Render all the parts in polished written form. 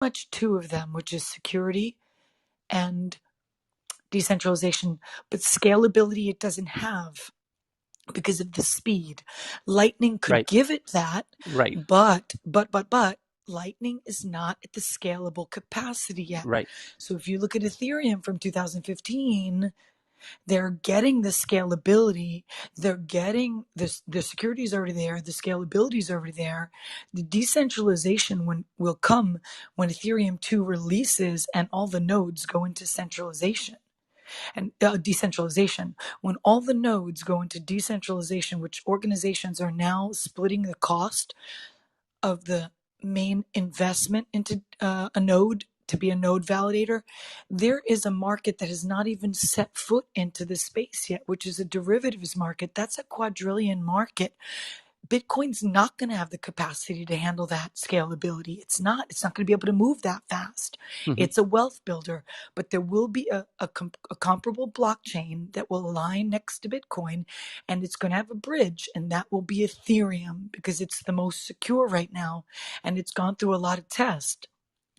much two of them, which is security and decentralization, but scalability it doesn't have because of the speed. Lightning could Right. give it that, Right. but Lightning is not at the scalable capacity yet. Right. So if you look at Ethereum from 2015, they're getting the scalability, they're getting the security is already there, the scalability is already there. The decentralization will come when Ethereum 2 releases and all the nodes go into centralization and decentralization. When all the nodes go into decentralization, which organizations are now splitting the cost of the main investment into a node to be a node validator, there is a market that has not even set foot into the space yet, which is a derivatives market. That's a quadrillion market. Bitcoin's not going to have the capacity to handle that scalability. It's not going to be able to move that fast. Mm-hmm. It's a wealth builder, but there will be a comparable blockchain that will align next to Bitcoin, and it's going to have a bridge, and that will be Ethereum because it's the most secure right now, and it's gone through a lot of tests.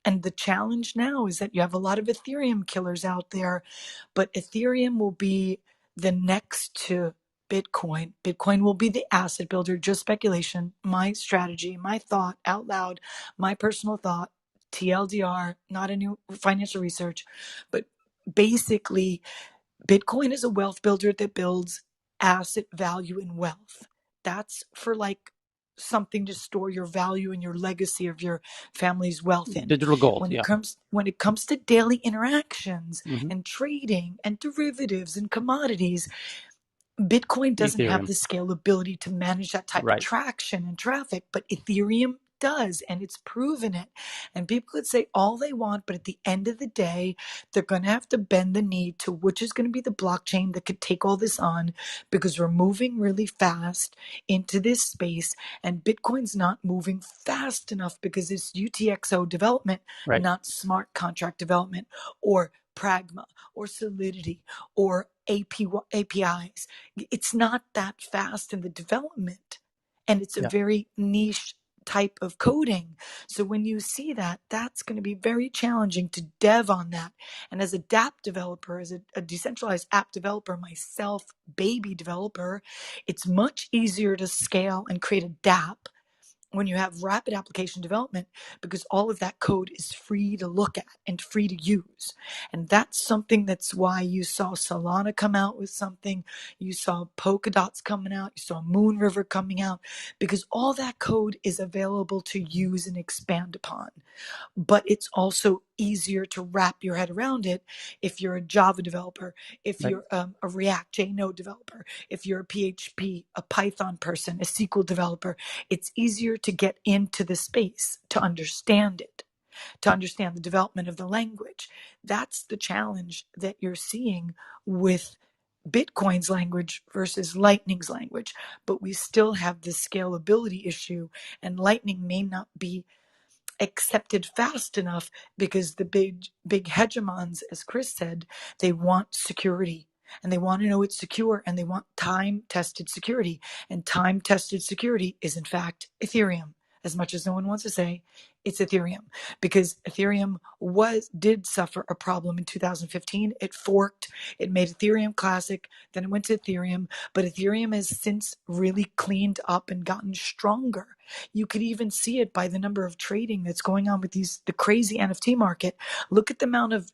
And the challenge now is that you have a lot of Ethereum killers out there, but Ethereum will be the next to Bitcoin. Bitcoin will be the asset builder, just speculation, my strategy, my thought out loud, my personal thought, TLDR, not any financial research, but basically Bitcoin is a wealth builder that builds asset value and wealth. That's for like something to store your value and your legacy of your family's wealth in. Digital gold. When Yeah. it comes to daily interactions Mm-hmm. and trading and derivatives and commodities, Bitcoin doesn't have Ethereum. the scalability to manage that type of Right. traction and traffic, but Ethereum does, and it's proven it. And people could say all they want, but at the end of the day, they're going to have to bend the knee to which is going to be the blockchain that could take all this on, because we're moving really fast into this space, and Bitcoin's not moving fast enough because it's UTXO development, Right. not smart contract development or Pragma or Solidity or APIs. It's not that fast in the development, and it's a Yeah. very niche type of coding. So when you see that, that's going to be very challenging to dev on that. And as a dApp developer, as a decentralized app developer myself, baby developer, it's much easier to scale and create a dApp when you have rapid application development, because all of that code is free to look at and free to use. And that's something that's why you saw Solana come out with something, you saw Polkadot's coming out, you saw Moonriver coming out, because all that code is available to use and expand upon. But it's also easier to wrap your head around it if you're a Java developer, if Right. you're a React JNode developer, if you're a PHP, a Python person, a SQL developer. It's easier to get into the space, to understand it, to understand the development of the language. That's the challenge that you're seeing with Bitcoin's language versus Lightning's language. But we still have the scalability issue, and Lightning may not be accepted fast enough because the big hegemons, as Chris said, they want security, and they want to know it's secure, and they want time-tested security. And time-tested security is in fact Ethereum. As much as no one wants to say, it's Ethereum, because Ethereum did suffer a problem in 2015. It forked, it made Ethereum Classic, then it went to Ethereum, but Ethereum has since really cleaned up and gotten stronger. You could even see it by the number of trading that's going on with the crazy NFT market. Look at the amount of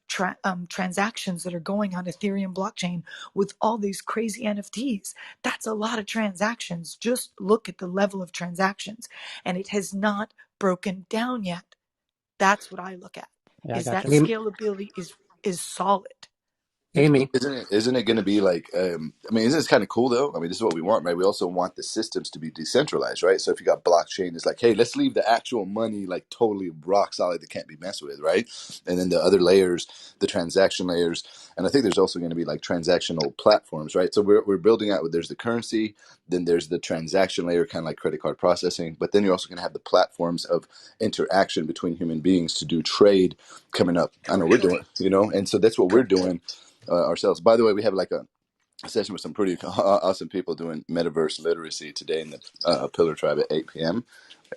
transactions that are going on Ethereum blockchain with all these crazy NFTs. That's a lot of transactions. Just look at the level of transactions, and it has not broken down yet. That's what I look at. Yeah, I Is that gotcha. scalability is solid. Amy. Isn't it going to be like? I mean, isn't this kind of cool though? I mean, this is what we want, right? We also want the systems to be decentralized, right? So if you got blockchain, it's like, hey, let's leave the actual money like totally rock solid that can't be messed with, right? And then the other layers, the transaction layers, and I think there's also going to be like transactional platforms, right? So we're building out. There's the currency, then there's the transaction layer, kind of like credit card processing, but then you're also going to have the platforms of interaction between human beings to do trade coming up. I know we're doing, and so that's what we're doing. Ourselves. By the way, we have like a session with some pretty awesome people doing metaverse literacy today in the Pillar Tribe at 8 p.m.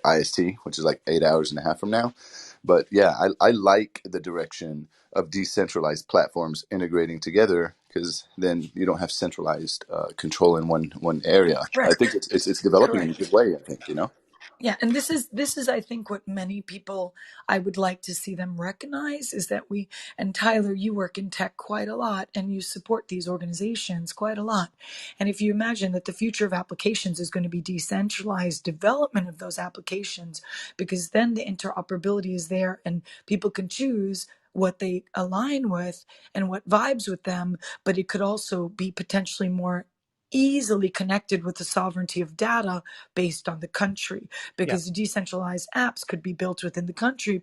IST, which is like 8 hours and a half from now. But yeah, I like the direction of decentralized platforms integrating together, because then you don't have centralized control in one area. I Correct. think it's developing in a good Correct. way. I think, you know. Yeah, and this is I think what many people, I would like to see them recognize, is that we, and Tyler, you work in tech quite a lot and you support these organizations quite a lot. And if you imagine that the future of applications is going to be decentralized development of those applications, because then the interoperability is there and people can choose what they align with and what vibes with them, but it could also be potentially more easily connected with the sovereignty of data based on the country, Yeah. because decentralized apps could be built within the country,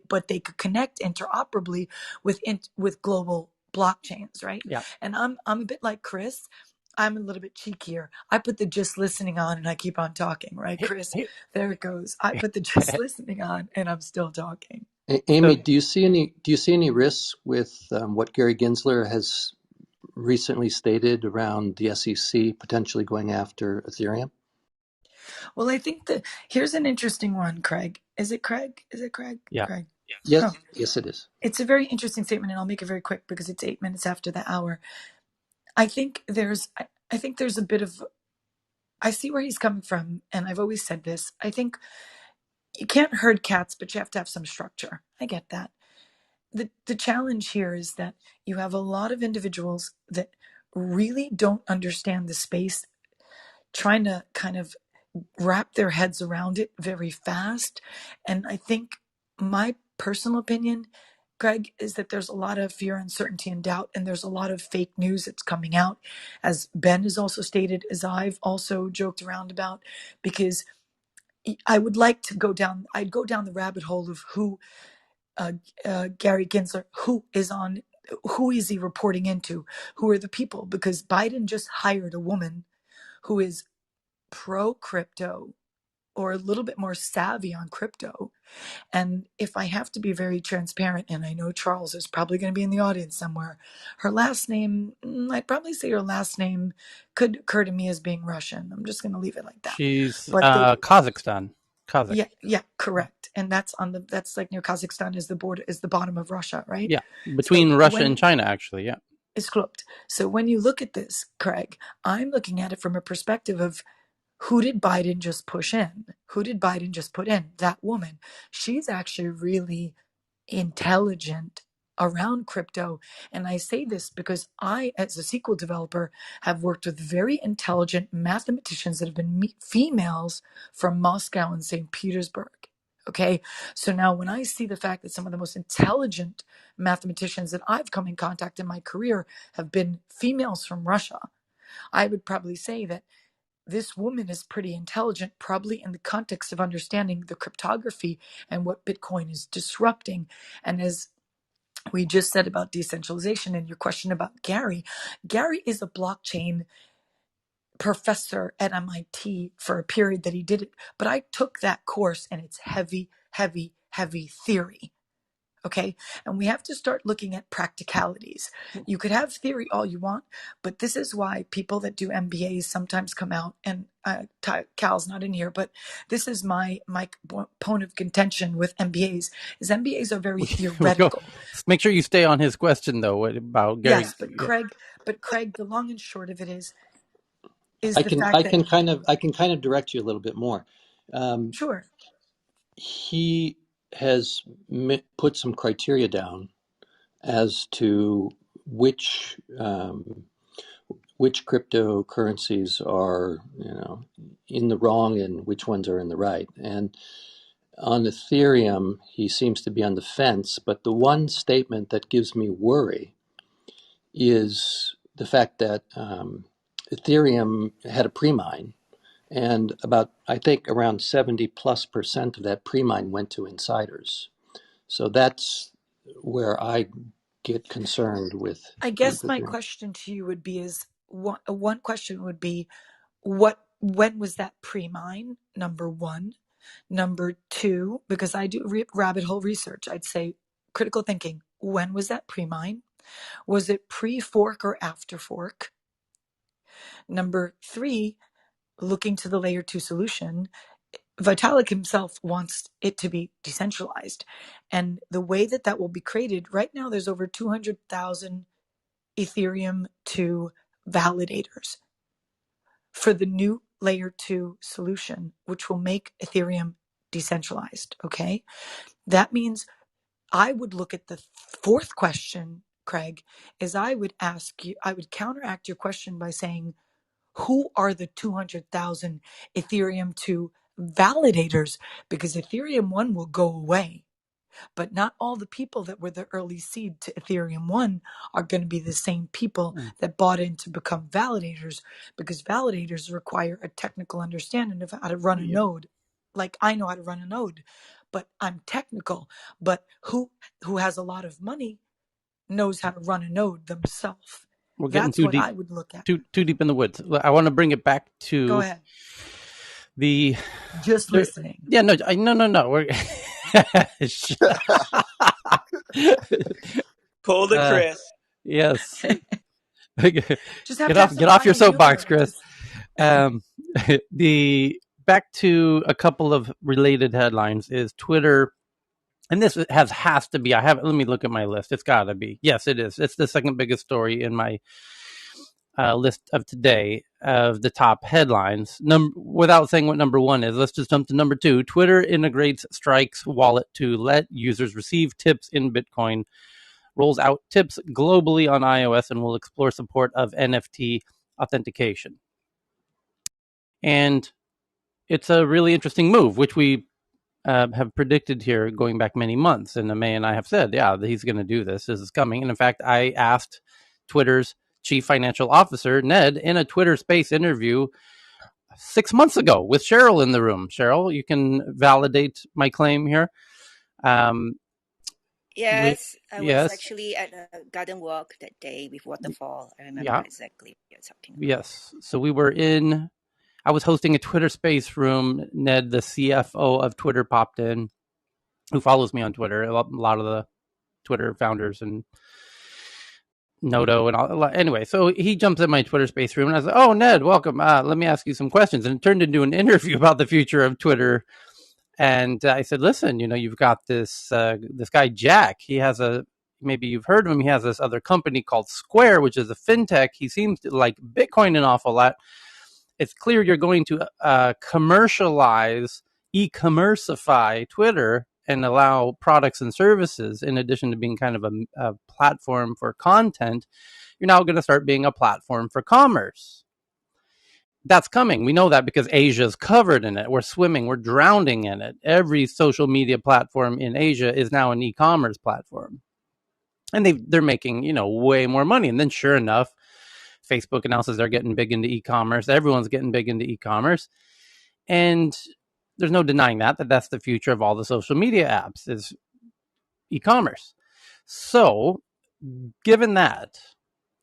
but they could connect interoperably with global blockchains, right? Yeah. And I'm a bit like Chris. I'm a little bit cheekier. I put the just listening on and I keep on talking, right, Hey, Chris? hey, There it goes. I put the just listening on and I'm still talking. so Amy, do you see any risks with what Gary Gensler has recently stated around the SEC potentially going after Ethereum? Well, I think that here's an interesting one, Craig. Is it Craig? Is it Craig? yeah. Craig. Yes, Oh, yes, it is. it's a very interesting statement, and I'll make it very quick because it's 8 minutes after the hour. I think there's a bit of, I see where he's coming from, and I've always said this. I think you can't herd cats, but you have to have some structure. I get that. The challenge here is that you have a lot of individuals that really don't understand the space, trying to kind of wrap their heads around it very fast. And I think my personal opinion, Greg, is that there's a lot of fear, uncertainty, and doubt, and there's a lot of fake news that's coming out, as Ben has also stated, as I've also joked around about, because I would like to I'd go down the rabbit hole of who uh, Gary Gensler, who is he reporting into? Who are the people? Because Biden just hired a woman who is pro crypto or a little bit more savvy on crypto. And if I have to be very transparent, and I know Charles is probably going to be in the audience somewhere, her last name, I'd probably say her last name could occur to me as being Russian. I'm just going to leave it like that. She's But the Kazakhstan. Kazakh. Yeah, yeah, correct. And that's like near Kazakhstan is the border, is the bottom of Russia, right? Yeah. So Between Russia when and China, actually. Yeah. it's corrupt. So when you look at this, Craig, I'm looking at it from a perspective of, who did Biden just push in? Who did Biden just put in? That woman. She's actually really intelligent around crypto. And I say this because I, as a SQL developer, have worked with very intelligent mathematicians that have been females from Moscow and St. Petersburg. Okay. So now when I see the fact that some of the most intelligent mathematicians that I've come in contact in my career have been females from Russia, I would probably say that this woman is pretty intelligent, probably in the context of understanding the cryptography and what Bitcoin is disrupting. And as we just said about decentralization and your question about Gary is a blockchain professor at MIT for a period that he did it. But I took that course and it's heavy, heavy, heavy theory. Okay. And we have to start looking at practicalities. You could have theory all you want, but this is why people that do MBAs sometimes come out, and Cal's not in here, but this is my point of contention with MBAs, is MBAs are very We go. theoretical. Make sure you stay on his question though. What about Gary? Yes, Yeah. but Craig, the long and short of it is I the can fact that, I can kind of direct you a little bit more. Um, sure, he has put some criteria down as to which cryptocurrencies are, in the wrong and which ones are in the right. And on Ethereum, he seems to be on the fence. But the one statement that gives me worry is the fact that Ethereum had a pre-mine, and I think around 70+% of that pre-mine went to insiders. So that's where I get concerned I with guess my Ethereum. question to you would be, is one question would be, when was that pre-mine? Number one. Number two, because I do rabbit hole research, I'd say critical thinking. When was that pre-mine? Was it pre-fork or after fork? Number three, looking to the layer two solution, Vitalik himself wants it to be decentralized. And the way that that will be created, right now there's over 200,000 Ethereum 2 validators for the new layer 2 solution, which will make Ethereum decentralized. Okay. That means I would look at the fourth question, Craig, is I would counteract your question by saying, who are the 200,000 Ethereum 2 validators? Because Ethereum 1 will go away. But not all the people that were the early seed to Ethereum 1 are going to be the same people that bought in to become validators, because validators require a technical understanding of how to run a node. Like I know how to run a node, but I'm technical. But who has a lot of money knows how to run a node themselves. We're getting That's too what deep. I would look at. Too deep in the woods. I want to bring it back to Go ahead. the Just listening. Yeah, no. We're Pull the Chris. Yes. Just have get off your soapbox, humor. Chris. The back to a couple of related headlines is Twitter, and this has to be. Let me look at my list. It's got to be. Yes, it is. It's the second biggest story in my list of today of the top headlines. Without saying what number one is, let's just jump to number two. Twitter integrates Strike's wallet to let users receive tips in Bitcoin, rolls out tips globally on iOS, and will explore support of NFT authentication. And it's a really interesting move, which we have predicted here going back many months. And May and I have said, yeah, he's going to do this. This is coming. And in fact, I asked Twitter's chief financial officer, Ned, in a Twitter Space interview 6 months ago with Cheryl in the room. Cheryl, you can validate my claim here. Yes, I was actually at a garden walk that day with Waterfall. I remember exactly what you're talking about. Yes. So I was hosting a Twitter Space room. Ned, the CFO of Twitter, popped in, who follows me on Twitter. A lot of the Twitter founders and Noto and all. Anyway, so he jumps in my Twitter Space room, and I was like, "Oh, Ned, welcome. Let me ask you some questions." And it turned into an interview about the future of Twitter. And I said, "Listen, you've got this guy Jack. He has maybe you've heard of him. He has this other company called Square, which is a fintech. He seems to like Bitcoin an awful lot. It's clear you're going to commercialize, e-commerceify Twitter and allow products and services, in addition to being kind of a platform for content. You're now going to start being a platform for commerce. That's coming. We know that because Asia's covered in it. We're swimming. We're drowning in it. Every social media platform in Asia is now an e-commerce platform. And they're making, way more money. And then sure enough, Facebook announces they're getting big into e-commerce. Everyone's getting big into e-commerce. And there's no denying that's the future of all the social media apps is e-commerce. So given that,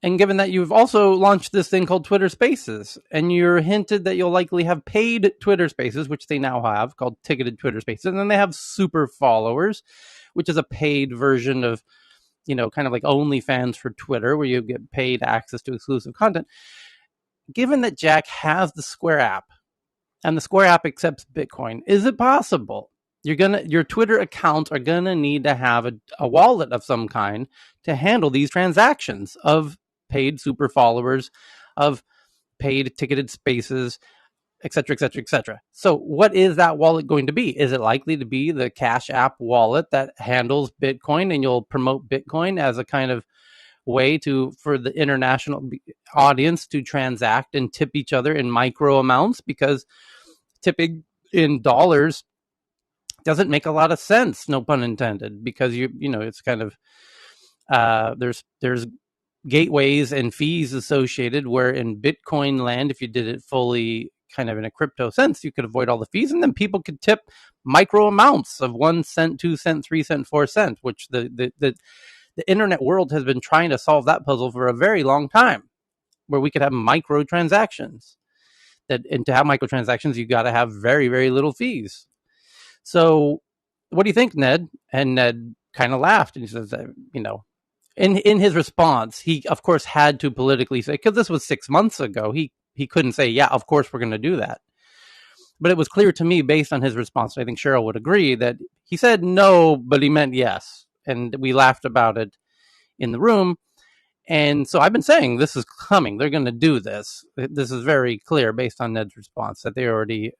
and given that you've also launched this thing called Twitter Spaces, and you're hinted that you'll likely have paid Twitter Spaces, which they now have, called ticketed Twitter Spaces, and then they have super followers, which is a paid version of, kind of like OnlyFans for Twitter, where you get paid access to exclusive content. Given that Jack has the Square app, and the Square app accepts Bitcoin, is it possible your Twitter accounts are gonna need to have a wallet of some kind to handle these transactions of paid super followers, of paid ticketed spaces, et cetera, et cetera, et cetera? So what is that wallet going to be? Is it likely to be the Cash App wallet that handles Bitcoin, and you'll promote Bitcoin as a kind of way for the international audience to transact and tip each other in micro amounts? Because tipping in dollars doesn't make a lot of sense, no pun intended, because it's kind of there's gateways and fees associated, where in Bitcoin land, if you did it fully kind of in a crypto sense, you could avoid all the fees, and then people could tip micro amounts of 1 cent, 2 cent, 3 cent, 4 cent, which the internet world has been trying to solve that puzzle for a very long time, where we could have micro transactions. And to have microtransactions, you got to have very, very little fees. So what do you think, Ned? And Ned kind of laughed, and he says, in his response, he of course had to politically say, because this was 6 months ago, he couldn't say, yeah, of course we're going to do that. But it was clear to me based on his response, I think Cheryl would agree, that he said no, but he meant yes. And we laughed about it in the room. And so I've been saying this is coming. They're going to do this. This is very clear based on Ned's response that they already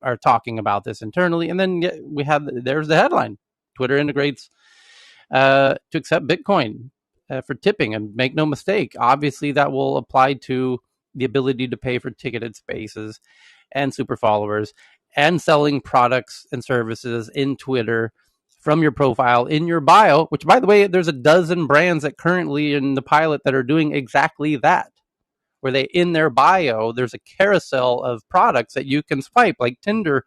are talking about this internally. And then there's the headline. Twitter integrates to accept Bitcoin for tipping. And make no mistake, obviously that will apply to the ability to pay for ticketed spaces and super followers and selling products and services in Twitter from your profile in your bio, which, by the way, there's a dozen brands that currently in the pilot that are doing exactly that, where they, in their bio, there's a carousel of products that you can swipe, like Tinder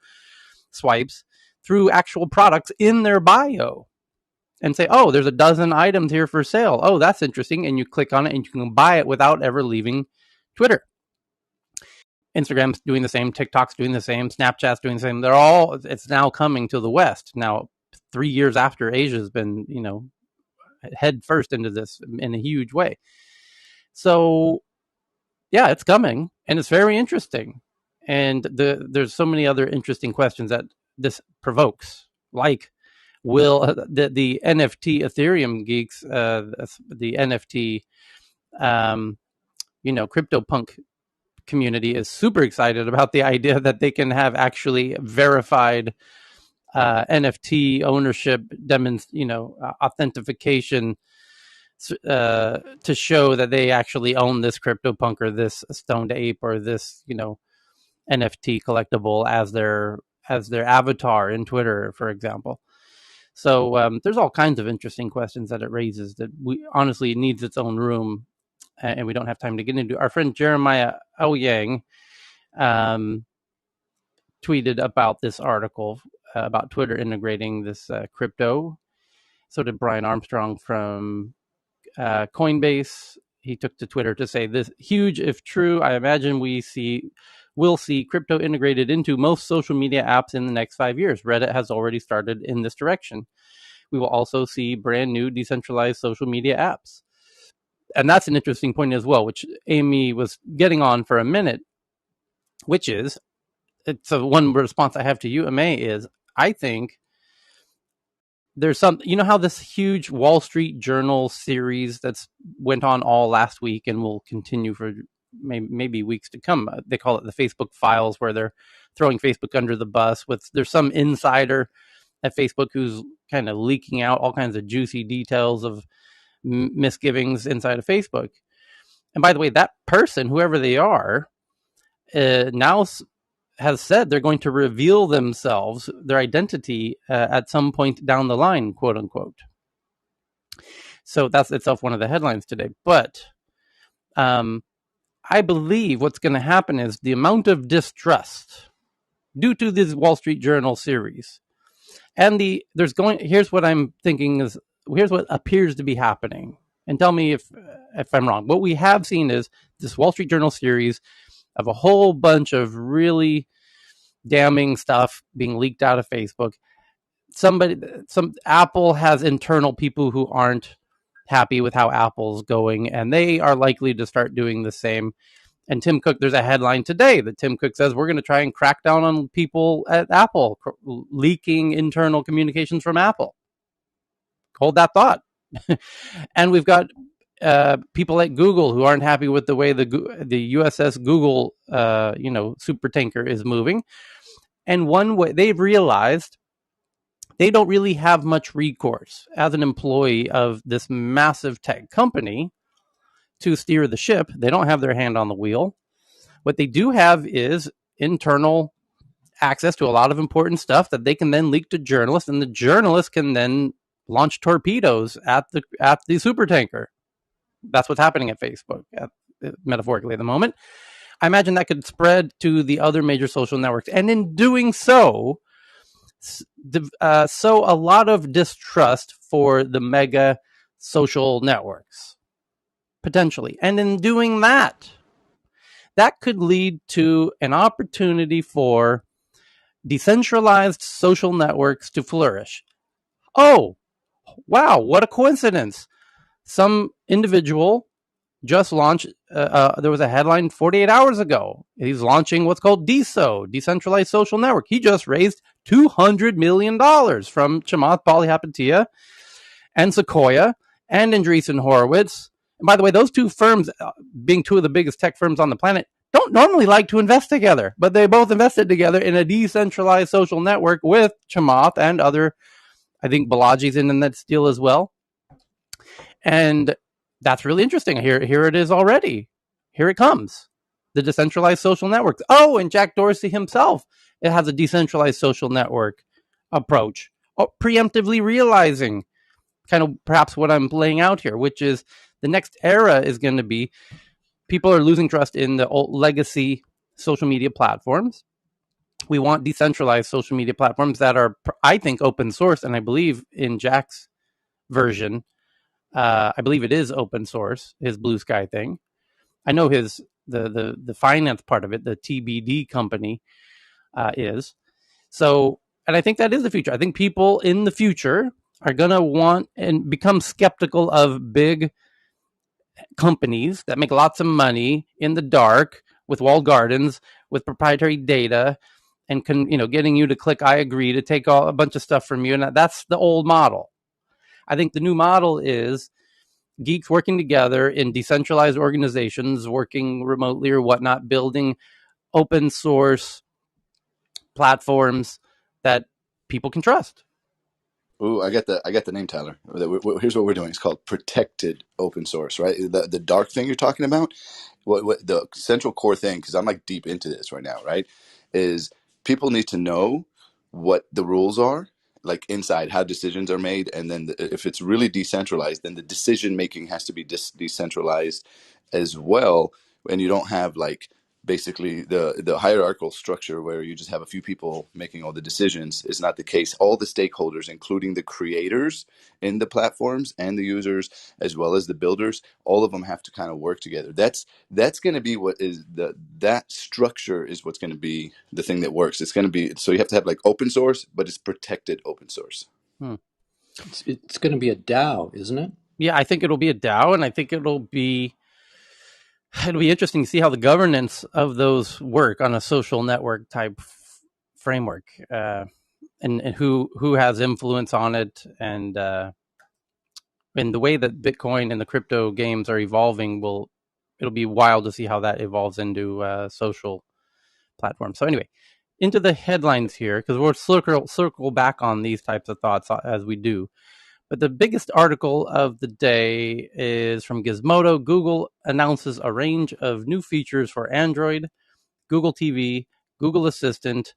swipes, through actual products in their bio and say, oh, there's a dozen items here for sale. Oh, that's interesting. And you click on it and you can buy it without ever leaving Twitter. Instagram's doing the same, TikTok's doing the same, Snapchat's doing the same. It's now coming to the West. Now, 3 years after Asia's been, head first into this in a huge way. So, yeah, it's coming, and it's very interesting. And there's so many other interesting questions that this provokes, like, will the NFT Ethereum geeks, the NFT, CryptoPunk community is super excited about the idea that they can have actually verified NFT ownership, authentication to show that they actually own this CryptoPunk or this stoned ape or this NFT collectible as their avatar in Twitter, for example. So there's all kinds of interesting questions that it raises that it needs its own room, and we don't have time to get into. Our friend Jeremiah Ouyang tweeted about this article about Twitter integrating this crypto. So did Brian Armstrong from Coinbase. He took to Twitter to say, this huge if true. I imagine we'll see crypto integrated into most social media apps in the next 5 years. Reddit has already started in this direction. We will also see brand new decentralized social media apps. And that's an interesting point as well, which Amy was getting on for a minute, which is, so one response I have to you, May, is I think there's some, how this huge Wall Street Journal series that's went on all last week and will continue for maybe weeks to come. They call it the Facebook Files, where they're throwing Facebook under the bus. There's some insider at Facebook who's kind of leaking out all kinds of juicy details of misgivings inside of Facebook. And by the way, that person, whoever they are, now has said they're going to reveal themselves, their identity, at some point down the line, quote unquote. So that's itself one of the headlines today. But I believe what's going to happen is the amount of distrust due to this Wall Street Journal series, and here's what I'm thinking is, here's what appears to be happening. And tell me if I'm wrong. What we have seen is this Wall Street Journal series of a whole bunch of really damning stuff being leaked out of Facebook. Apple has internal people who aren't happy with how Apple's going, and they are likely to start doing the same. And Tim Cook, there's a headline today that Tim Cook says we're going to try and crack down on people at Apple leaking internal communications from Apple. Hold that thought. And we've got people at Google who aren't happy with the way the USS Google, super tanker is moving. And one way they've realized they don't really have much recourse as an employee of this massive tech company to steer the ship. They don't have their hand on the wheel. What they do have is internal access to a lot of important stuff that they can then leak to journalists, and the journalists can then launch torpedoes at the supertanker. That's what's happening at Facebook, metaphorically at the moment. I imagine that could spread to the other major social networks, and in doing so, sow a lot of distrust for the mega social networks, potentially. And in doing that could lead to an opportunity for decentralized social networks to flourish. Oh, wow, what a coincidence. Some individual just launched. There was a headline 48 hours ago. He's launching what's called DSO, Decentralized Social Network. He just raised $200 million from Chamath Palihapitiya and Sequoia and Andreessen Horowitz. And by the way, those two firms, being two of the biggest tech firms on the planet, don't normally like to invest together, but they both invested together in a decentralized social network with Chamath and other, I think Balaji's in that deal as well. And that's really interesting. Here it is already. Here it comes. The decentralized social networks. Oh, and Jack Dorsey himself, it has a decentralized social network approach, preemptively realizing kind of perhaps what I'm laying out here, which is the next era is going to be people are losing trust in the old legacy social media platforms. We want decentralized social media platforms that are, I think, open source. And I believe in Jack's version, I believe it is open source, his Blue Sky thing. I know the finance part of it, the TBD company is. So, and I think that is the future. I think people in the future are going to want and become skeptical of big companies that make lots of money in the dark with walled gardens, with proprietary data, and getting you to click I agree to take a bunch of stuff from you. And that's the old model. I think the new model is geeks working together in decentralized organizations, working remotely or whatnot, building open source platforms that people can trust. Ooh, I got the name, Tyler. Here's what we're doing. It's called protected open source, right? The dark thing you're talking about, what the central core thing, because I'm like deep into this right now, right? Is people need to know what the rules are, like inside how decisions are made, and then if it's really decentralized, then the decision making has to be decentralized as well, and you don't have like basically the hierarchical structure where you just have a few people making all the decisions is not the case. All the stakeholders, including the creators in the platforms and the users, as well as the builders, all of them have to kind of work together. That's going to be what is that structure is what's going to be the thing that works. It's going to be, so you have to have like open source, but it's protected open source. It's going to be a DAO, isn't it? Yeah, I think it'll be a DAO, and I think it'll be interesting to see how the governance of those work on a social network type framework, and who has influence on it, and the way that Bitcoin and the crypto games are evolving it'll be wild to see how that evolves into social platforms. So anyway, into the headlines here, because we'll circle back on these types of thoughts as we do. But the biggest article of the day is from Gizmodo. Google announces a range of new features for Android, Google TV, Google Assistant,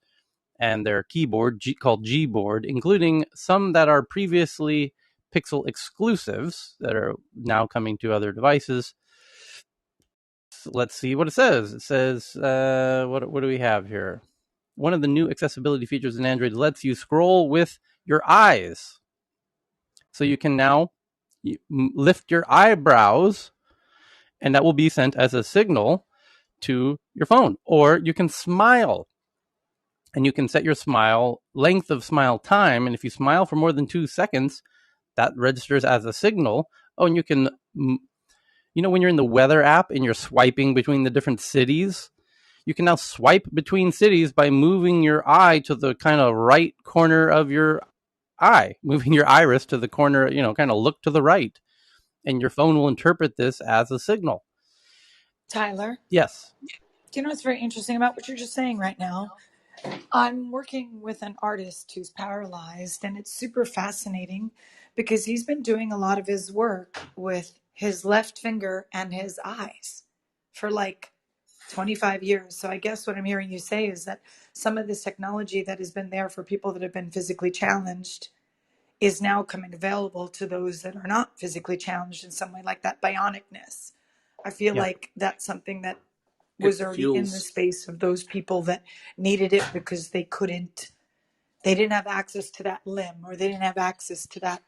and their keyboard called Gboard, including some that are previously Pixel exclusives that are now coming to other devices. So let's see what it says. It says, what do we have here? One of the new accessibility features in Android lets you scroll with your eyes. So you can now lift your eyebrows, and that will be sent as a signal to your phone. Or you can smile, and you can set your length of smile time. And if you smile for more than 2 seconds, that registers as a signal. Oh, and you can, when you're in the weather app and you're swiping between the different cities, you can now swipe between cities by moving your eye to the kind of right corner of your eye, moving your iris to the corner, kind of look to the right, and your phone will interpret this as a signal. Tyler? Yes. Do you know what's very interesting about what you're just saying right now? I'm working with an artist who's paralyzed, and it's super fascinating because he's been doing a lot of his work with his left finger and his eyes for like 25 years. So I guess what I'm hearing you say is that some of this technology that has been there for people that have been physically challenged is now coming available to those that are not physically challenged in some way, like that bionicness. I feel like that's something that was already in the space of those people that needed it because they didn't have access to that limb, or they didn't have access to that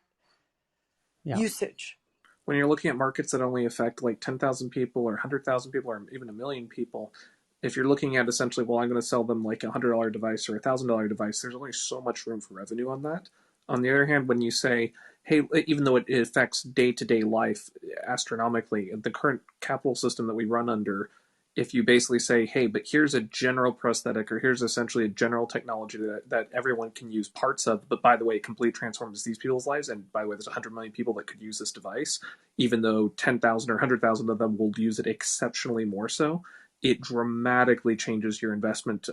usage. When you're looking at markets that only affect like 10,000 people or 100,000 people or even 1 million people, if you're looking at essentially, well, I'm going to sell them like $100 device or $1,000 device, there's only so much room for revenue on that. On the other hand, when you say, hey, even though it affects day-to-day life astronomically, the current capital system that we run under, if you basically say, hey, but here's a general prosthetic, or here's essentially a general technology that everyone can use parts of, but by the way, it completely transforms these people's lives, and by the way, there's 100 million people that could use this device, even though 10,000 or 100,000 of them will use it exceptionally more so, it dramatically changes your investment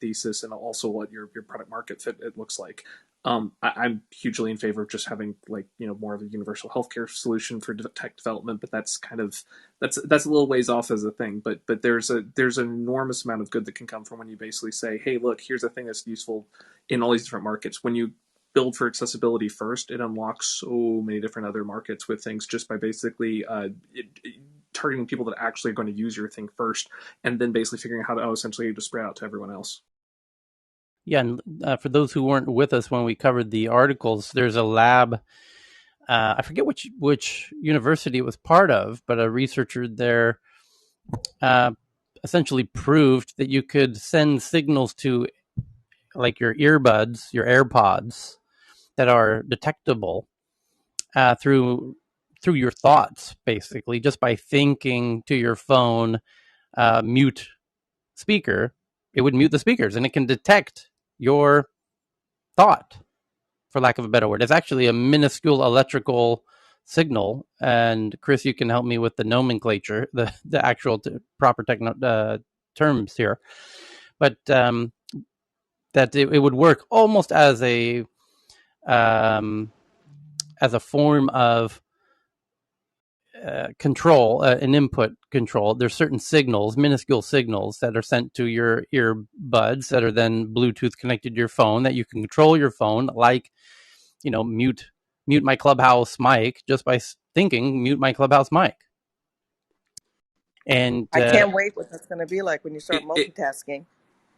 thesis and also what your product market fit it looks like. I'm hugely in favor of just having more of a universal healthcare solution for tech development, but that's that's a little ways off as a thing. But there's an enormous amount of good that can come from when you basically say, hey, look, here's a thing that's useful in all these different markets. When you build for accessibility first, it unlocks so many different other markets with things just by basically targeting people that actually are going to use your thing first, and then basically figuring out how to essentially just spread out to everyone else. Yeah, and for those who weren't with us when we covered the articles, there's a lab. I forget which university it was part of, but a researcher there essentially proved that you could send signals to like your earbuds, your AirPods, that are detectable through your thoughts, basically, just by thinking to your phone, mute speaker. It would mute the speakers, and it can detect your thought, for lack of a better word. It's actually a minuscule electrical signal, and Chris, you can help me with the nomenclature, the actual proper terms here, but that it would work almost as a form of control, an input control. There's certain signals, minuscule signals, that are sent to your earbuds that are then Bluetooth connected to your phone, that you can control your phone, like, mute my Clubhouse mic, just by thinking mute my Clubhouse mic. And I can't wait what that's going to be like when you start multitasking.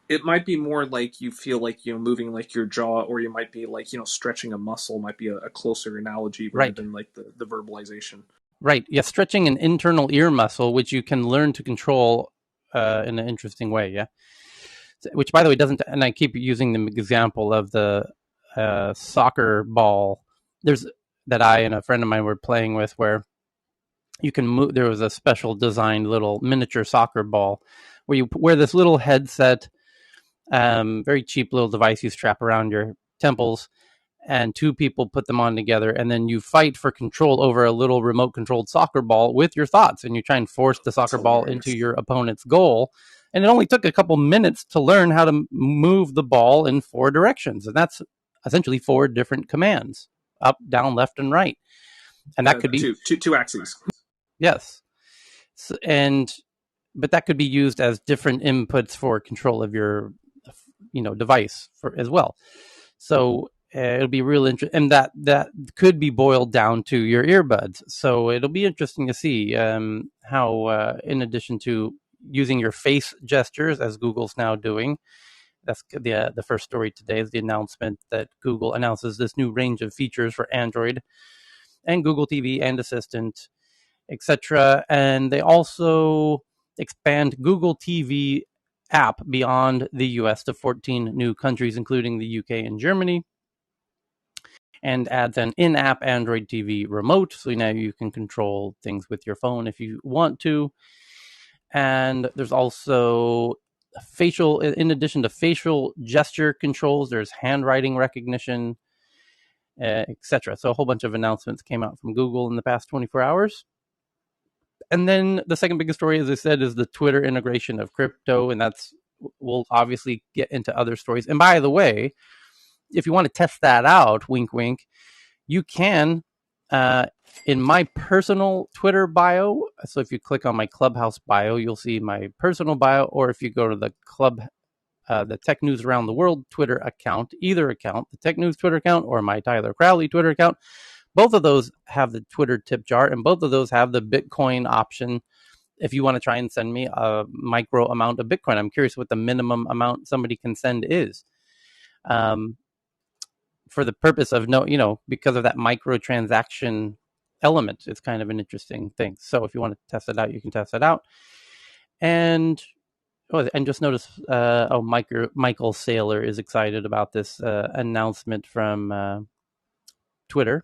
It might be more like you feel like moving like your jaw, or you might be like stretching a muscle might be a closer analogy rather than like the verbalization. Right. Yeah, stretching an internal ear muscle, which you can learn to control in an interesting way. Yeah. Which, by the way, doesn't. And I keep using the example of the soccer ball. That I and a friend of mine were playing with, where you can move. There was a special designed little miniature soccer ball where you wear this little headset, very cheap little device you strap around your temples, and two people put them on together, and then you fight for control over a little remote controlled soccer ball with your thoughts, and you try and force the soccer ball into your opponent's goal. And it only took a couple minutes to learn how to move the ball in 4 directions, and that's essentially 4 different commands: up, down, left, and right. And that could be two axes. Yes. So, but that could be used as different inputs for control of your device as well. So it'll be real interesting, and that could be boiled down to your earbuds. So it'll be interesting to see how, in addition to using your face gestures, as Google's now doing, that's the first story today is the announcement that Google announces this new range of features for Android and Google TV and Assistant, etc. And they also expand Google TV app beyond the US to 14 new countries, including the UK and Germany, and adds an in-app Android TV remote, so now you can control things with your phone if you want to. And there's also in addition to facial gesture controls, there's handwriting recognition, etc. So a whole bunch of announcements came out from Google in the past 24 hours. And then the second biggest story, as I said, is the Twitter integration of crypto, and we'll obviously get into other stories. And by the way, if you want to test that out, wink, wink, you can in my personal Twitter bio. So if you click on my Clubhouse bio, you'll see my personal bio, or if you go to the the Tech News Around the World Twitter account, either account, the Tech News Twitter account or my Tyler Crowley Twitter account, both of those have the Twitter tip jar, and both of those have the Bitcoin option if you want to try and send me a micro amount of Bitcoin. I'm curious what the minimum amount somebody can send is. For the purpose of because of that microtransaction element, it's kind of an interesting thing. So if you want to test it out, you can test it out. And just notice, Michael Saylor is excited about this announcement from Twitter.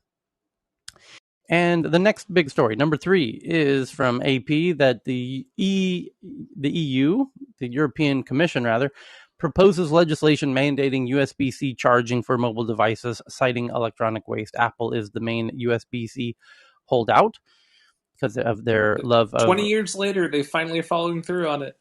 And the next big story, number 3, is from AP that the EU, the European Commission rather, proposes legislation mandating USB-C charging for mobile devices, citing electronic waste. Apple is the main USB-C holdout because of their love of... 20 years later, they finally are following through on it.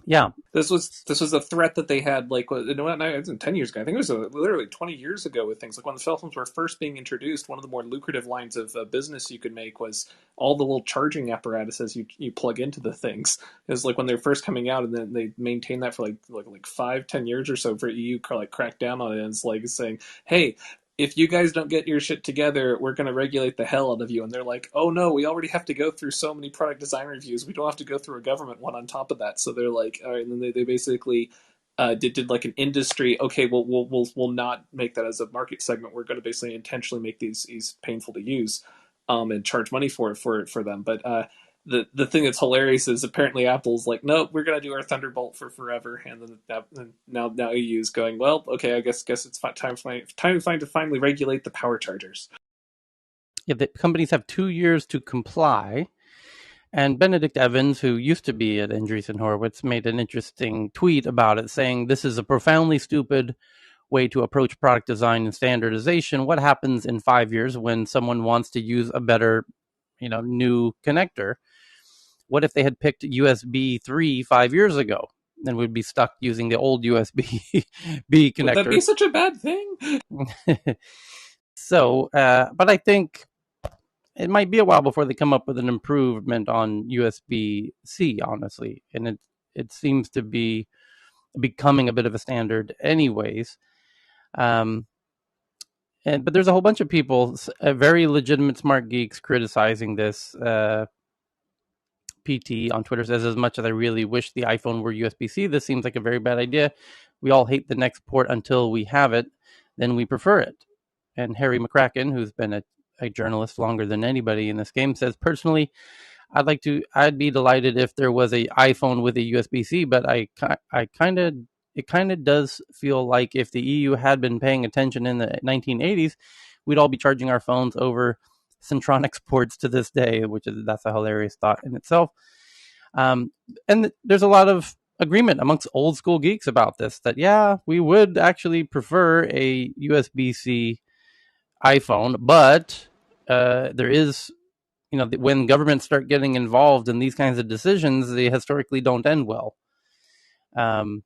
Yeah. This was a threat that they had, like, it wasn't 10 years ago. I think it was literally 20 years ago with things. Like, when the cell phones were first being introduced, one of the more lucrative lines of business you could make was all the little charging apparatuses you plug into the things. It was like when they were first coming out, and then they maintained that for like 5-10 years or so for EU cracked down on it. And it's like saying, hey, if you guys don't get your shit together, we're going to regulate the hell out of you. And they're like, oh no, we already have to go through so many product design reviews. We don't have to go through a government one on top of that. So they're like, all right. And then they basically did like an industry. Okay, well, we'll not make that as a market segment. We're going to basically intentionally make these painful to use, and charge money for them. But the thing that's hilarious is apparently Apple's like, nope, we're going to do our Thunderbolt for forever, and then now EU is going, well, okay, I guess it's time to finally regulate the power chargers. Yeah, the companies have 2 years to comply. And Benedict Evans, who used to be at Andreessen Horowitz, made an interesting tweet about it, saying, this is a profoundly stupid way to approach product design and standardization. What happens in 5 years when someone wants to use a better, new connector? What if they had picked USB 3 5 years ago? Then we'd be stuck using the old USB B connector. Would that be such a bad thing? So, but I think it might be a while before they come up with an improvement on USB-C, honestly. And it seems to be becoming a bit of a standard anyways. But there's a whole bunch of people, very legitimate smart geeks, criticizing this. PT on Twitter says, as much as I really wish the iPhone were USB-C, this seems like a very bad idea. We all hate the next port until we have it, then we prefer it. And Harry McCracken, who's been a journalist longer than anybody in this game, says, personally, I'd be delighted if there was a iPhone with a USB-C, but it kind of does feel like if the EU had been paying attention in the 1980s, we'd all be charging our phones over Centronics ports to this day, that's a hilarious thought in itself. And there's a lot of agreement amongst old school geeks about this, that yeah, we would actually prefer a USB-C iPhone, but there is, when governments start getting involved in these kinds of decisions, they historically don't end well. And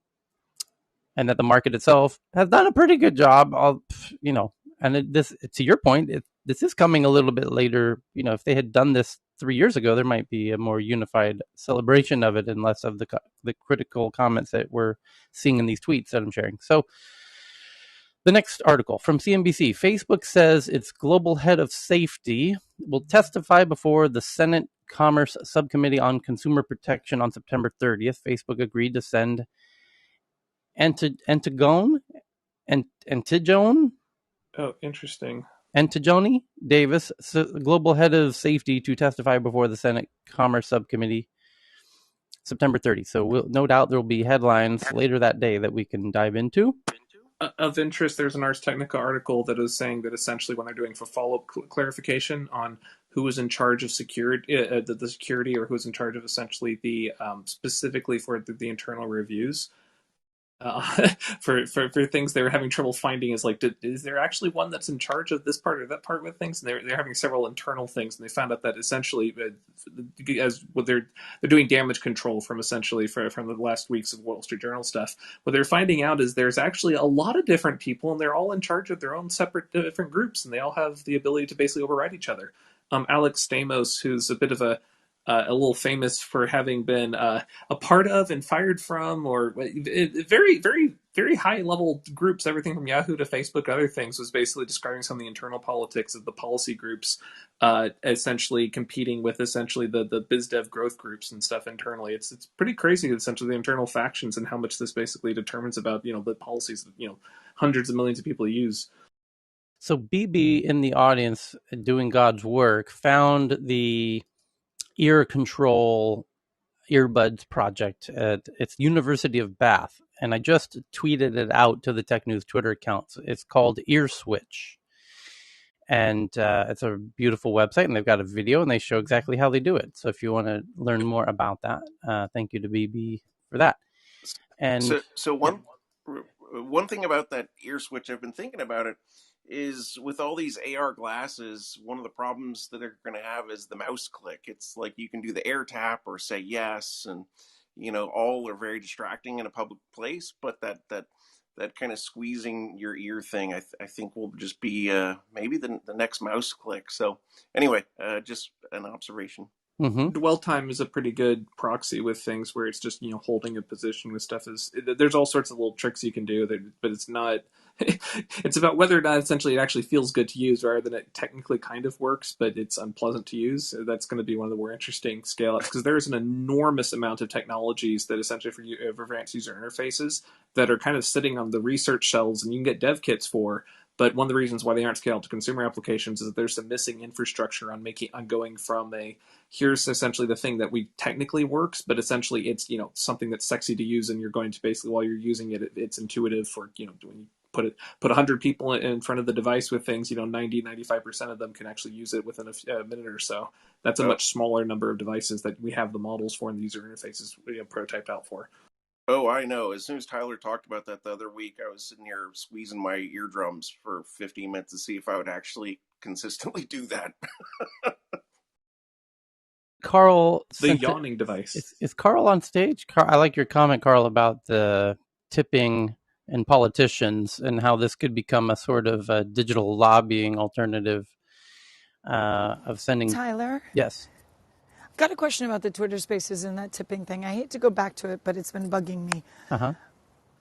that the market itself has done a pretty good job of, and this, to your point, this is coming a little bit later. If they had done this 3 years ago, there might be a more unified celebration of it and less of the critical comments that we're seeing in these tweets that I'm sharing. So the next article from CNBC, Facebook says its global head of safety will testify before the Senate Commerce Subcommittee on Consumer Protection on September 30th. Facebook agreed to send Antigone. Oh, interesting. Antigone Davis, global head of safety, to testify before the Senate Commerce Subcommittee September 30th. So no doubt there will be headlines later that day that we can dive into. Of interest, there's an Ars Technica article that is saying that essentially when they're doing for follow-up clarification on who was in charge of security, the security, or who was in charge of essentially the specifically for the internal reviews, for things they were having trouble finding, is like, is there actually one that's in charge of this part or that part with things? And they're having several internal things, and they found out that essentially, as what they're doing damage control from essentially from the last weeks of Wall Street Journal stuff. What they're finding out is there's actually a lot of different people, and they're all in charge of their own separate different groups, and they all have the ability to basically override each other. Alex Stamos, who's a bit of a little famous for having been a part of and fired from, or very, very, very high level groups, everything from Yahoo to Facebook, other things, was basically describing some of the internal politics of the policy groups, essentially competing with essentially the biz dev growth groups and stuff internally. It's pretty crazy, essentially, the internal factions and how much this basically determines about, the policies that, hundreds of millions of people use. So BB in the audience doing God's work found the ear control earbuds project at its University of Bath, and I just tweeted it out to the Tech News Twitter account. It's called Ear Switch, And it's a beautiful website, and they've got a video, and they show exactly how they do it. So if you want to learn more about that, thank you to BB for that. And so one thing about that ear switch, I've been thinking about it, is with all these AR glasses, one of the problems that they're going to have is the mouse click. It's like you can do the air tap or say yes, and all are very distracting in a public place. But that kind of squeezing your ear thing, I think will just be maybe the next mouse click. So anyway, just an observation. Dwell time is a pretty good proxy with things where it's just holding a position with stuff. There's all sorts of little tricks you can do, but it's not. It's about whether or not essentially it actually feels good to use rather than it technically kind of works, but it's unpleasant to use. That's going to be one of the more interesting scale ups because there's an enormous amount of technologies that essentially for advanced user interfaces that are kind of sitting on the research shelves and you can get dev kits for. But one of the reasons why they aren't scaled to consumer applications is that there's some missing infrastructure on going from here's essentially the thing that we technically works, but essentially it's something that's sexy to use, and you're going to basically while you're using it, it's intuitive for when you put 100 people in front of the device with things, 95% of them can actually use it within a minute or so. That's a much smaller number of devices that we have the models for and the user interfaces prototyped out for. Oh, I know. As soon as Tyler talked about that the other week, I was sitting here squeezing my eardrums for 15 minutes to see if I would actually consistently do that. Carl, the yawning device. Is Carl on stage? I like your comment, Carl, about the tipping and politicians and how this could become a sort of a digital lobbying alternative of sending. Tyler? Yes. Got a question about the Twitter Spaces and that tipping thing. I hate to go back to it, but it's been bugging me.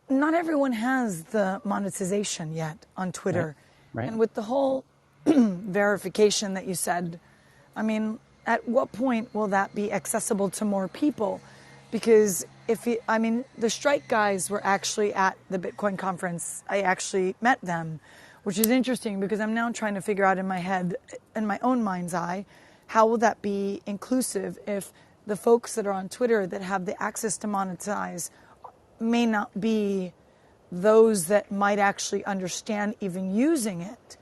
Not everyone has the monetization yet on Twitter. Right. And with the whole verification that you said, I mean, at what point will that be accessible to more people? Because the strike guys were actually at the Bitcoin conference. I actually met them, which is interesting because I'm now trying to figure out in my head, in my own mind's eye, how will that be inclusive if the folks that are on Twitter that have the access to monetize may not be those that might actually understand even using it?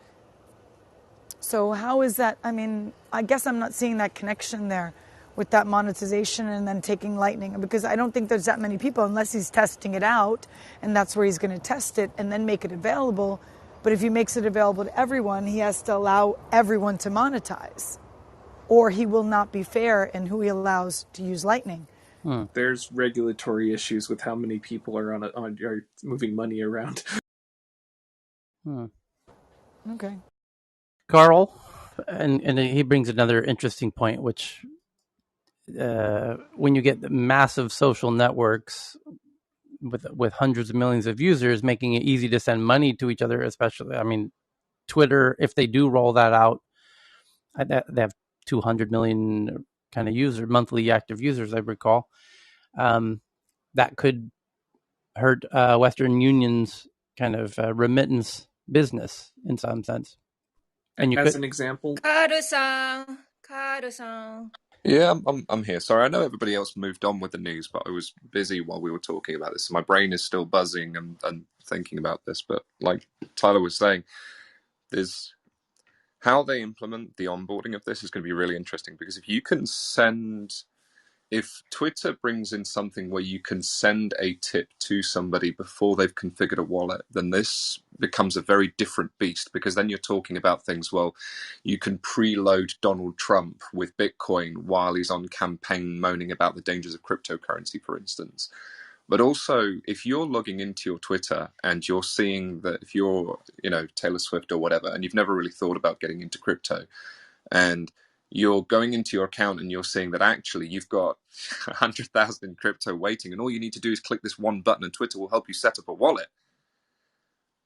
So how is that? I mean, I guess I'm not seeing that connection there with that monetization and then taking Lightning, because I don't think there's that many people unless he's testing it out and that's where he's going to test it and then make it available. But if he makes it available to everyone, he has to allow everyone to monetize, or he will not be fair in who he allows to use Lightning. There's regulatory issues with how many people are are moving money around. Okay. Carl, and he brings another interesting point, which when you get massive social networks with hundreds of millions of users, making it easy to send money to each other, especially, I mean, Twitter, if they do roll that out, they have 200 million kind of monthly active users, I recall. That could hurt Western Union's kind of remittance business in some sense. And as an example, Kado-san. Yeah, I'm here. Sorry, I know everybody else moved on with the news, but I was busy while we were talking about this. My brain is still buzzing and thinking about this. But like Tyler was saying, there's how they implement the onboarding of this is going to be really interesting, because if Twitter brings in something where you can send a tip to somebody before they've configured a wallet, then this becomes a very different beast, because then you're talking about things, well, you can preload Donald Trump with Bitcoin while he's on campaign moaning about the dangers of cryptocurrency, for instance. But also, if you're logging into your Twitter and you're seeing that if you're, Taylor Swift or whatever, and you've never really thought about getting into crypto, and you're going into your account and you're seeing that actually you've got 100,000 in crypto waiting, and all you need to do is click this one button and Twitter will help you set up a wallet.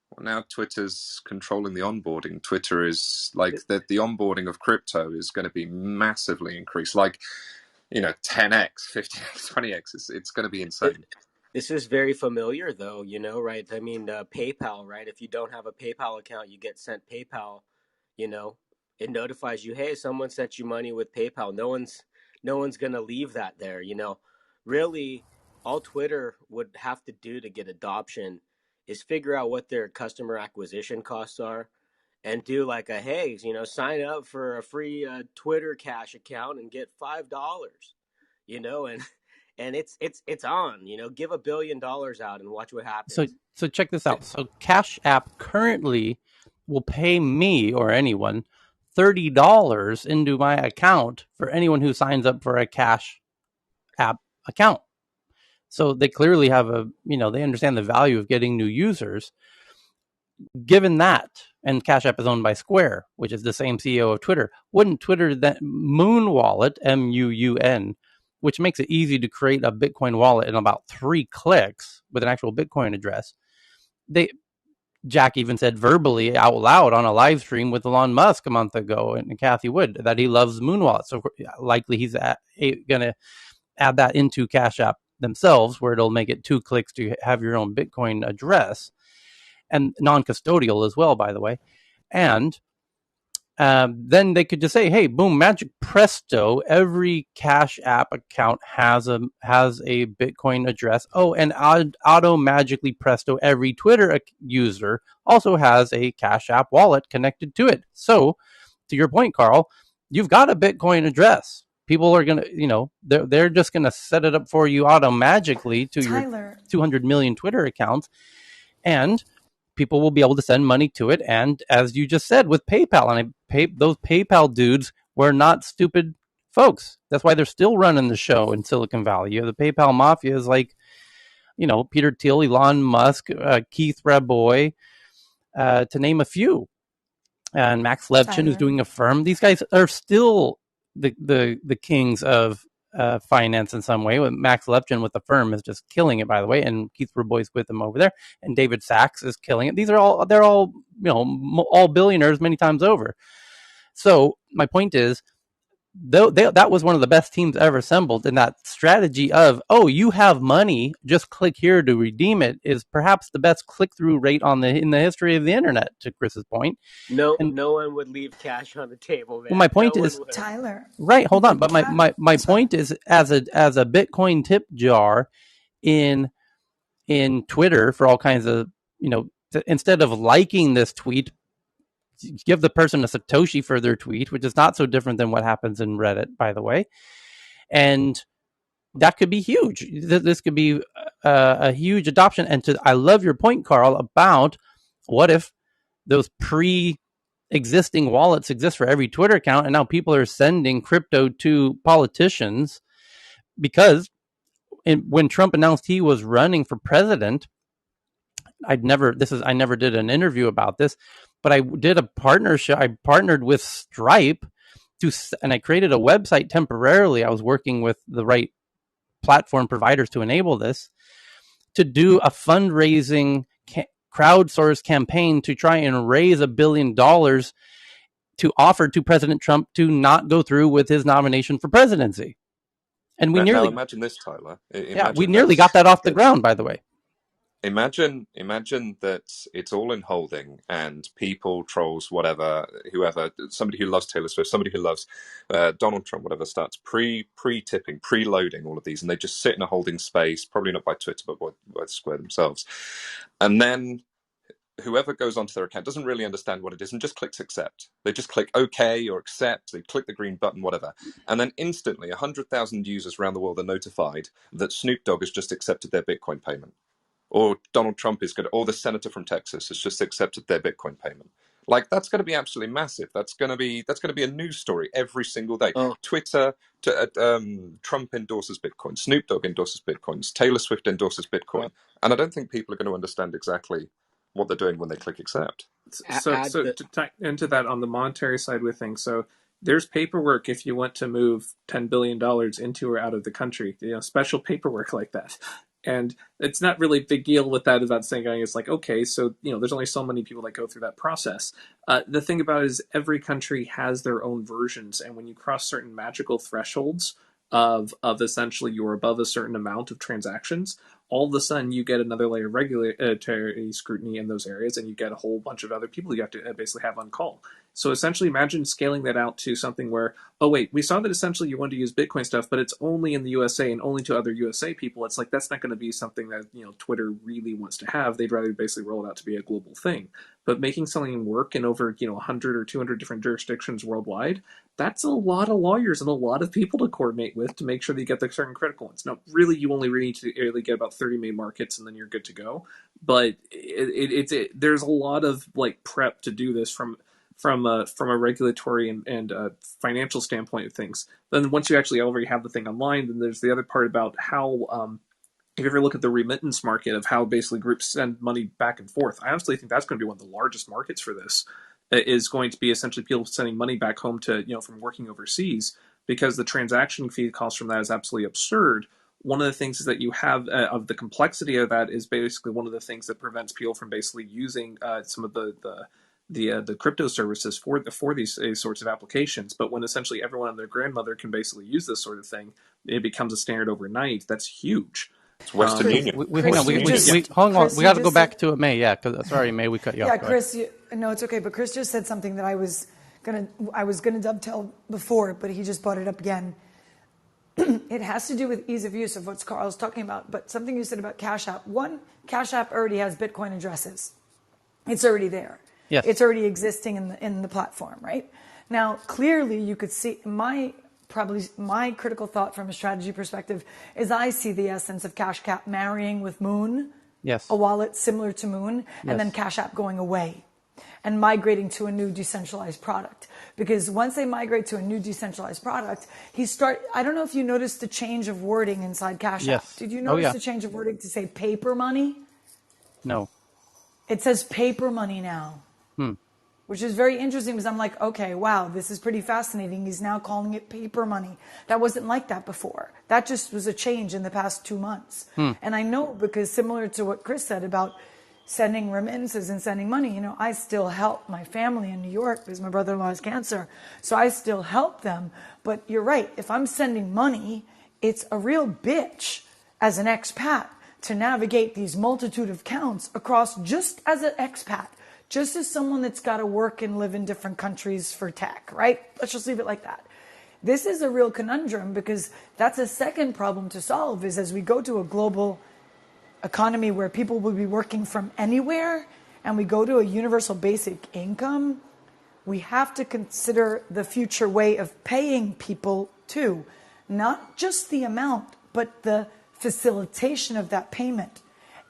Well, now Twitter's controlling the onboarding. Twitter is like the onboarding of crypto is going to be massively increased, like 10x, 50x, 20x. It's going to be insane. This is very familiar, though, right? I mean, PayPal, right? If you don't have a PayPal account, you get sent PayPal, it notifies you, hey, someone sent you money with PayPal. No one's going to leave that there, Really, all Twitter would have to do to get adoption is figure out what their customer acquisition costs are and do like a, hey, sign up for a free Twitter Cash account and get $5, and it's on. Give $1 billion out and watch what happens. So check this out. So Cash App currently will pay me or anyone $30 into my account for anyone who signs up for a Cash App account. So they clearly have they understand the value of getting new users. Given that, and Cash App is owned by Square, which is the same CEO of Twitter, wouldn't Twitter then Moon Wallet, MUUN, which makes it easy to create a Bitcoin wallet in about 3 clicks with an actual Bitcoin address? Jack even said verbally out loud on a live stream with Elon Musk a month ago and Kathy Wood that he loves Moon Wallet. So likely he's going to add that into Cash App themselves, where it'll make it 2 clicks to have your own Bitcoin address, and non-custodial as well, by the way. And then they could just say, hey, boom, magic presto, every Cash App account has a Bitcoin address. Oh, and auto magically presto, every Twitter user also has a Cash App wallet connected to it. So to your point, Carl, you've got a Bitcoin address. People are going to, they're just going to set it up for you auto magically to Tyler. your 200 million Twitter accounts. And people will be able to send money to it. And as you just said with PayPal, and those PayPal dudes were not stupid folks. That's why they're still running the show in Silicon Valley. The PayPal mafia is like, Peter Thiel, Elon Musk, Keith Raboy, to name a few. And Max Levchin, who's doing Affirm. These guys are still the kings of finance in some way. Max Levchin with Affirm is just killing it, by the way, and Keith Raboy's with him over there, and David Sachs is killing it. They're all all billionaires many times over. So my point is, that was one of the best teams ever assembled, and that strategy of, you have money, just click here to redeem it, is perhaps the best click-through rate in the history of the internet, to Chris's point. No one would leave cash on the table, man. Well, my point is, Tyler. Right, hold on. But my point is, as a Bitcoin tip jar in Twitter for all kinds of, instead of liking this tweet, give the person a Satoshi for their tweet, which is not so different than what happens in Reddit, by the way. And that could be huge. This could be a huge adoption. And I love your point, Carl, about what if those existing wallets exist for every Twitter account, and now people are sending crypto to politicians because when Trump announced he was running for president, I never did an interview about this, but I did a partnership. I partnered with Stripe and I created a website temporarily. I was working with the right platform providers to enable this, to do a fundraising crowdsource campaign to try and raise $1 billion to offer to President Trump to not go through with his nomination for presidency. And we nearly imagine this, Tyler. We nearly got that off the ground, by the way. Imagine that it's all in holding, and people, trolls, whoever, somebody who loves Taylor Swift, somebody who loves Donald Trump, whatever, starts pre-tipping, pre-loading all of these, and they just sit in a holding space, probably not by Twitter, but by Square themselves. And then whoever goes onto their account doesn't really understand what it is and just clicks accept. They just click OK or accept, they click the green button, whatever. And then instantly 100,000 users around the world are notified that Snoop Dogg has just accepted their Bitcoin payment. Or Donald Trump or the senator from Texas has just accepted their Bitcoin payment. Like, that's going to be absolutely massive. That's going to be a news story every single day. Twitter, Trump endorses Bitcoin, Snoop Dogg endorses Bitcoins, Taylor Swift endorses Bitcoin, and I don't think people are going to understand exactly what they're doing when they click accept. So to tie into that on the monetary side with things, so there's paperwork if you want to move $10 billion into or out of the country, special paperwork like that. And it's not really a big deal with that about saying, it's like, okay, so, there's only so many people that go through that process. The thing about it is every country has their own versions. And when you cross certain magical thresholds of essentially you're above a certain amount of transactions, all of a sudden you get another layer of regulatory scrutiny in those areas, and you get a whole bunch of other people you have to basically have on call. So essentially, imagine scaling that out to something where, oh wait, we saw that essentially you wanted to use Bitcoin stuff, but it's only in the USA and only to other USA people. It's like that's not going to be something that Twitter really wants to have. They'd rather basically roll it out to be a global thing. But making something work in over 100 or 200 different jurisdictions worldwide, that's a lot of lawyers and a lot of people to coordinate with to make sure that you get the certain critical ones. Now, really, you only really need to really get about 30 main markets, and then you're good to go. But there's a lot of like prep to do this from a regulatory and financial standpoint of things. Then once you actually already have the thing online, then there's the other part about how if you ever look at the remittance market of how basically groups send money back and forth. I honestly think that's going to be one of the largest markets for this. Is going to be essentially people sending money back home to from working overseas, because the transaction fee cost from that is absolutely absurd. One of the things is that you have of the complexity of that is basically one of the things that prevents people from basically using some of the crypto services for these sorts of applications. But when essentially everyone and their grandmother can basically use this sort of thing, it becomes a standard overnight. That's huge. It's Western Union. Hang on. Hold on. We got to go back to May. Yeah, sorry, May, we cut you off. Yeah, Chris. No, it's okay. But Chris just said something that I was gonna dovetail before, but he just brought it up again. It has to do with ease of use of what Carl's talking about. But something you said about Cash App. One, Cash App already has Bitcoin addresses. It's already there. Yes. It's already existing in the platform, right? Now, clearly, you could see my critical thought from a strategy perspective is I see the essence of Cash App marrying with Moon, yes, a wallet similar to Moon, and then Cash App going away and migrating to a new decentralized product. Because once they migrate to a new decentralized product, I don't know if you noticed the change of wording inside Cash App. Did you notice the change of wording to say paper money? No. It says paper money now. Which is very interesting because I'm like, okay, wow, this is pretty fascinating. He's now calling it paper money. That wasn't like that before. That just was a change in the past 2 months. And I know because similar to what Chris said about sending remittances and sending money, I still help my family in New York because my brother-in-law has cancer. So I still help them. But you're right. If I'm sending money, it's a real bitch as an expat to navigate these multitude of accounts across just as an expat. Just as someone that's got to work and live in different countries for tech, right? Let's just leave it like that. This is a real conundrum because that's a second problem to solve is as we go to a global economy where people will be working from anywhere and we go to a universal basic income, we have to consider the future way of paying people too. Not just the amount, but the facilitation of that payment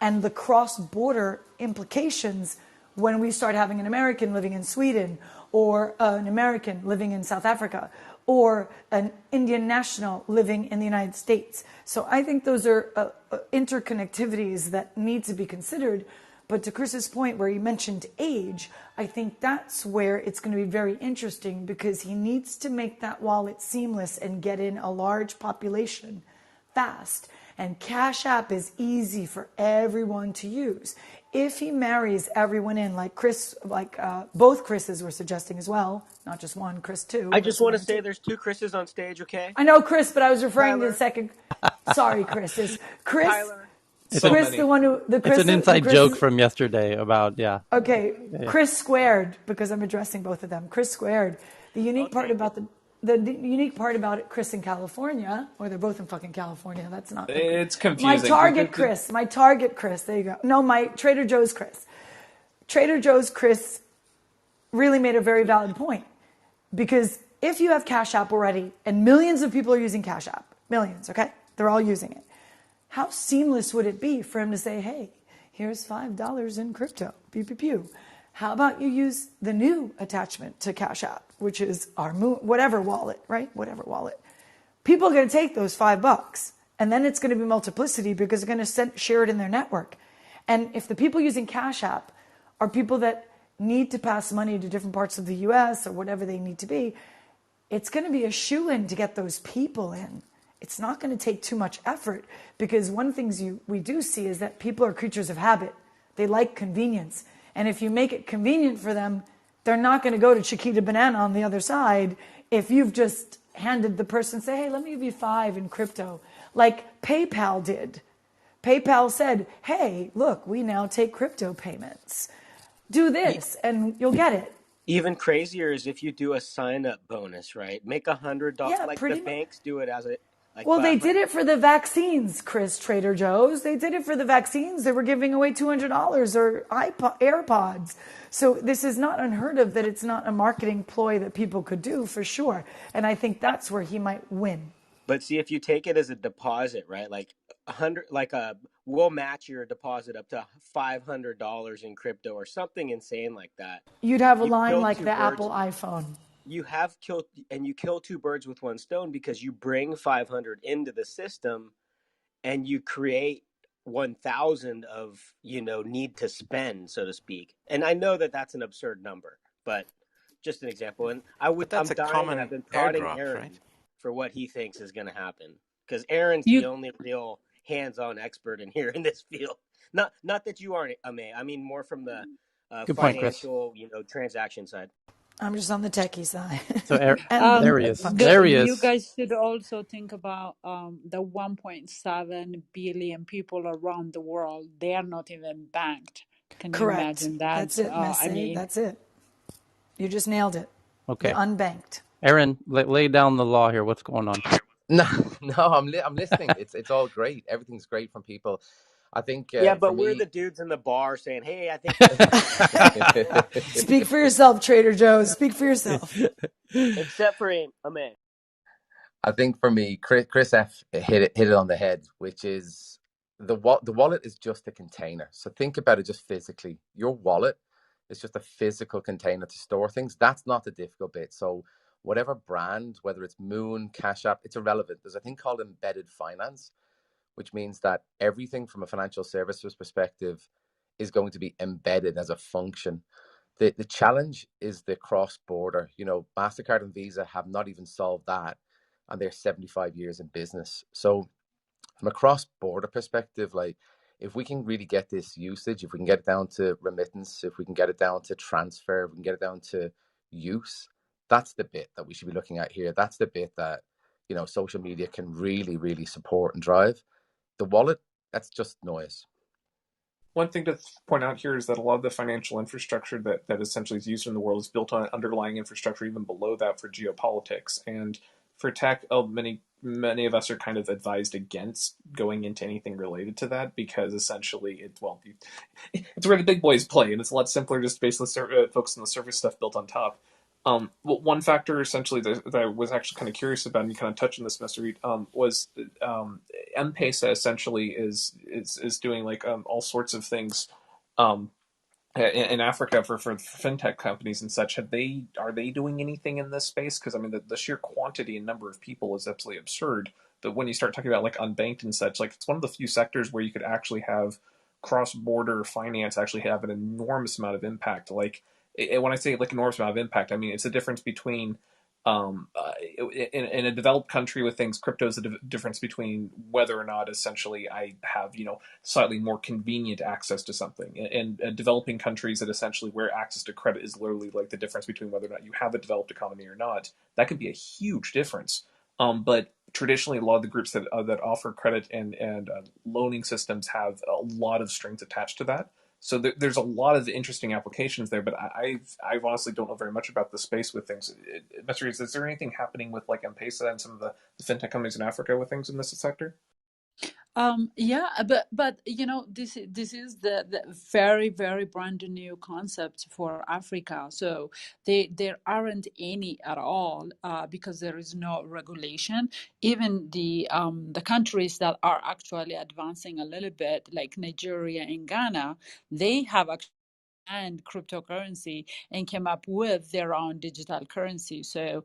and the cross-border implications when we start having an American living in Sweden or an American living in South Africa or an Indian national living in the United States. So I think those are interconnectivities that need to be considered. But to Chris's point where he mentioned age, I think that's where it's going to be very interesting because he needs to make that wallet seamless and get in a large population fast. And Cash App is easy for everyone to use. If he marries everyone in, like both Chris's were suggesting as well, not just one, Chris too. I just want to say there's 2 Chris's on stage, okay? I know Chris, but I was referring to the second. Sorry, Chris. Is Chris? Tyler. Chris, the one who the Chris. It's an inside joke from yesterday about Okay, Chris squared because I'm addressing both of them. Chris squared. The unique part about the unique part about it, Chris in California, or they're both in fucking California. That's not. It's confusing. My target Chris. There you go. No, my Trader Joe's Chris. Trader Joe's Chris really made a very valid point because if you have Cash App already and millions of people are using Cash App, millions, okay, they're all using it. How seamless would it be for him to say, "Hey, here's $5 in crypto, pew pew pew. How about you use the new attachment to Cash App, which is our whatever wallet, right? Whatever wallet. People are going to take those $5 and then it's going to be multiplicity because they're going to share it in their network. And if the people using Cash App are people that need to pass money to different parts of the US or whatever they need to be, it's going to be a shoo-in to get those people in. It's not going to take too much effort because one of the things we do see is that people are creatures of habit. They like convenience. And if you make it convenient for them, they're not going to go to Chiquita Banana on the other side if you've just handed the person, say, hey, let me give you $5 in crypto, like PayPal did. PayPal said, hey, look, we now take crypto payments. Do this and you'll get it. Even crazier is if you do a sign-up bonus, right? Make $100, Yeah, like the pretty much. banks do it as a like Well, by they 100. did it for the vaccines, Chris, Trader Joe's. They did it for the vaccines. They were giving away $200 or AirPods. So this is not unheard of that it's not a marketing ploy that people could do for sure. And I think that's where he might win. But see, if you take it as a deposit, right? Like 100, we'll match your deposit up to $500 in crypto or something insane like that. You'd have a You line kill like two the birds. Apple iPhone. You kill two birds with one stone because you bring 500 into the system and you create 1,000 of, need to spend, so to speak. And I know that that's an absurd number, but just an example. And But I'm that's a dying, and I've common been prodding airdrop, right? Aaron for what he thinks is going to happen, because Aaron's the You only real hands-on expert in here in this field. Not that you aren't, Ame. I mean more from the Good point, Chris. financial, transaction side. I'm just on the techie side. So and there he is. function. There he you is. guys should also think about the 1.7 billion people around the world. They are not even banked. Can you Correct. imagine that? That's it, I Messi. mean, That's it. You just nailed it. The Okay. unbanked. Aaron, lay down the law here. What's going on? No, no, I'm listening. It's all great. Everything's great from people. I think Yeah, for but we're me, the dudes in the bar saying, "Hey, I think." Speak for yourself, Trader Joe's. Speak for yourself. Except for Ame. I think for me, Chris F hit it on the head, which is the wallet is just a container. So think about it just physically. Your wallet is just a physical container to store things. That's not the difficult bit. So whatever brand, whether it's Moon, Cash App, it's irrelevant. There's a thing called embedded finance, which means that everything from a financial services perspective is going to be embedded as a function. The challenge is the cross border. MasterCard and Visa have not even solved that, and they're 75 years in business. So from a cross border perspective, like if we can really get this usage, if we can get it down to remittance, if we can get it down to transfer, if we can get it down to use, that's the bit that we should be looking at here. That's the bit that social media can really, really support and drive. The wallet, that's just noise. One thing to point out here is that a lot of the financial infrastructure that essentially is used in the world is built on underlying infrastructure even below that for geopolitics. And for tech, many of us are kind of advised against going into anything related to that because essentially it's where the big boys play, and it's a lot simpler just to basically focus on the surface stuff built on top. One factor essentially that I was actually kind of curious about, and you kind of touched on this, Mr. Reed, was M-Pesa essentially is doing like all sorts of things in Africa for fintech companies and such. Are they doing anything in this space? Because I mean the sheer quantity and number of people is absolutely absurd. But when you start talking about like unbanked and such, like it's one of the few sectors where you could actually have cross-border finance actually have an enormous amount of impact. Like when I say like enormous amount of impact, I mean it's a difference between in a developed country with things, crypto is the difference between whether or not essentially I have slightly more convenient access to something. In developing countries, that essentially where access to credit is literally like the difference between whether or not you have a developed economy or not. That could be a huge difference. But traditionally, a lot of the groups that offer credit and loaning systems have a lot of strings attached to that. So there's a lot of interesting applications there, but I honestly don't know very much about the space with things. Mr. Reeves, is there anything happening with like M-Pesa and some of the fintech companies in Africa with things in this sector? Yeah, but this is the very, very brand new concept for Africa. So there aren't any at all because there is no regulation. Even the countries that are actually advancing a little bit, like Nigeria and Ghana, they have actually and cryptocurrency and came up with their own digital currency. So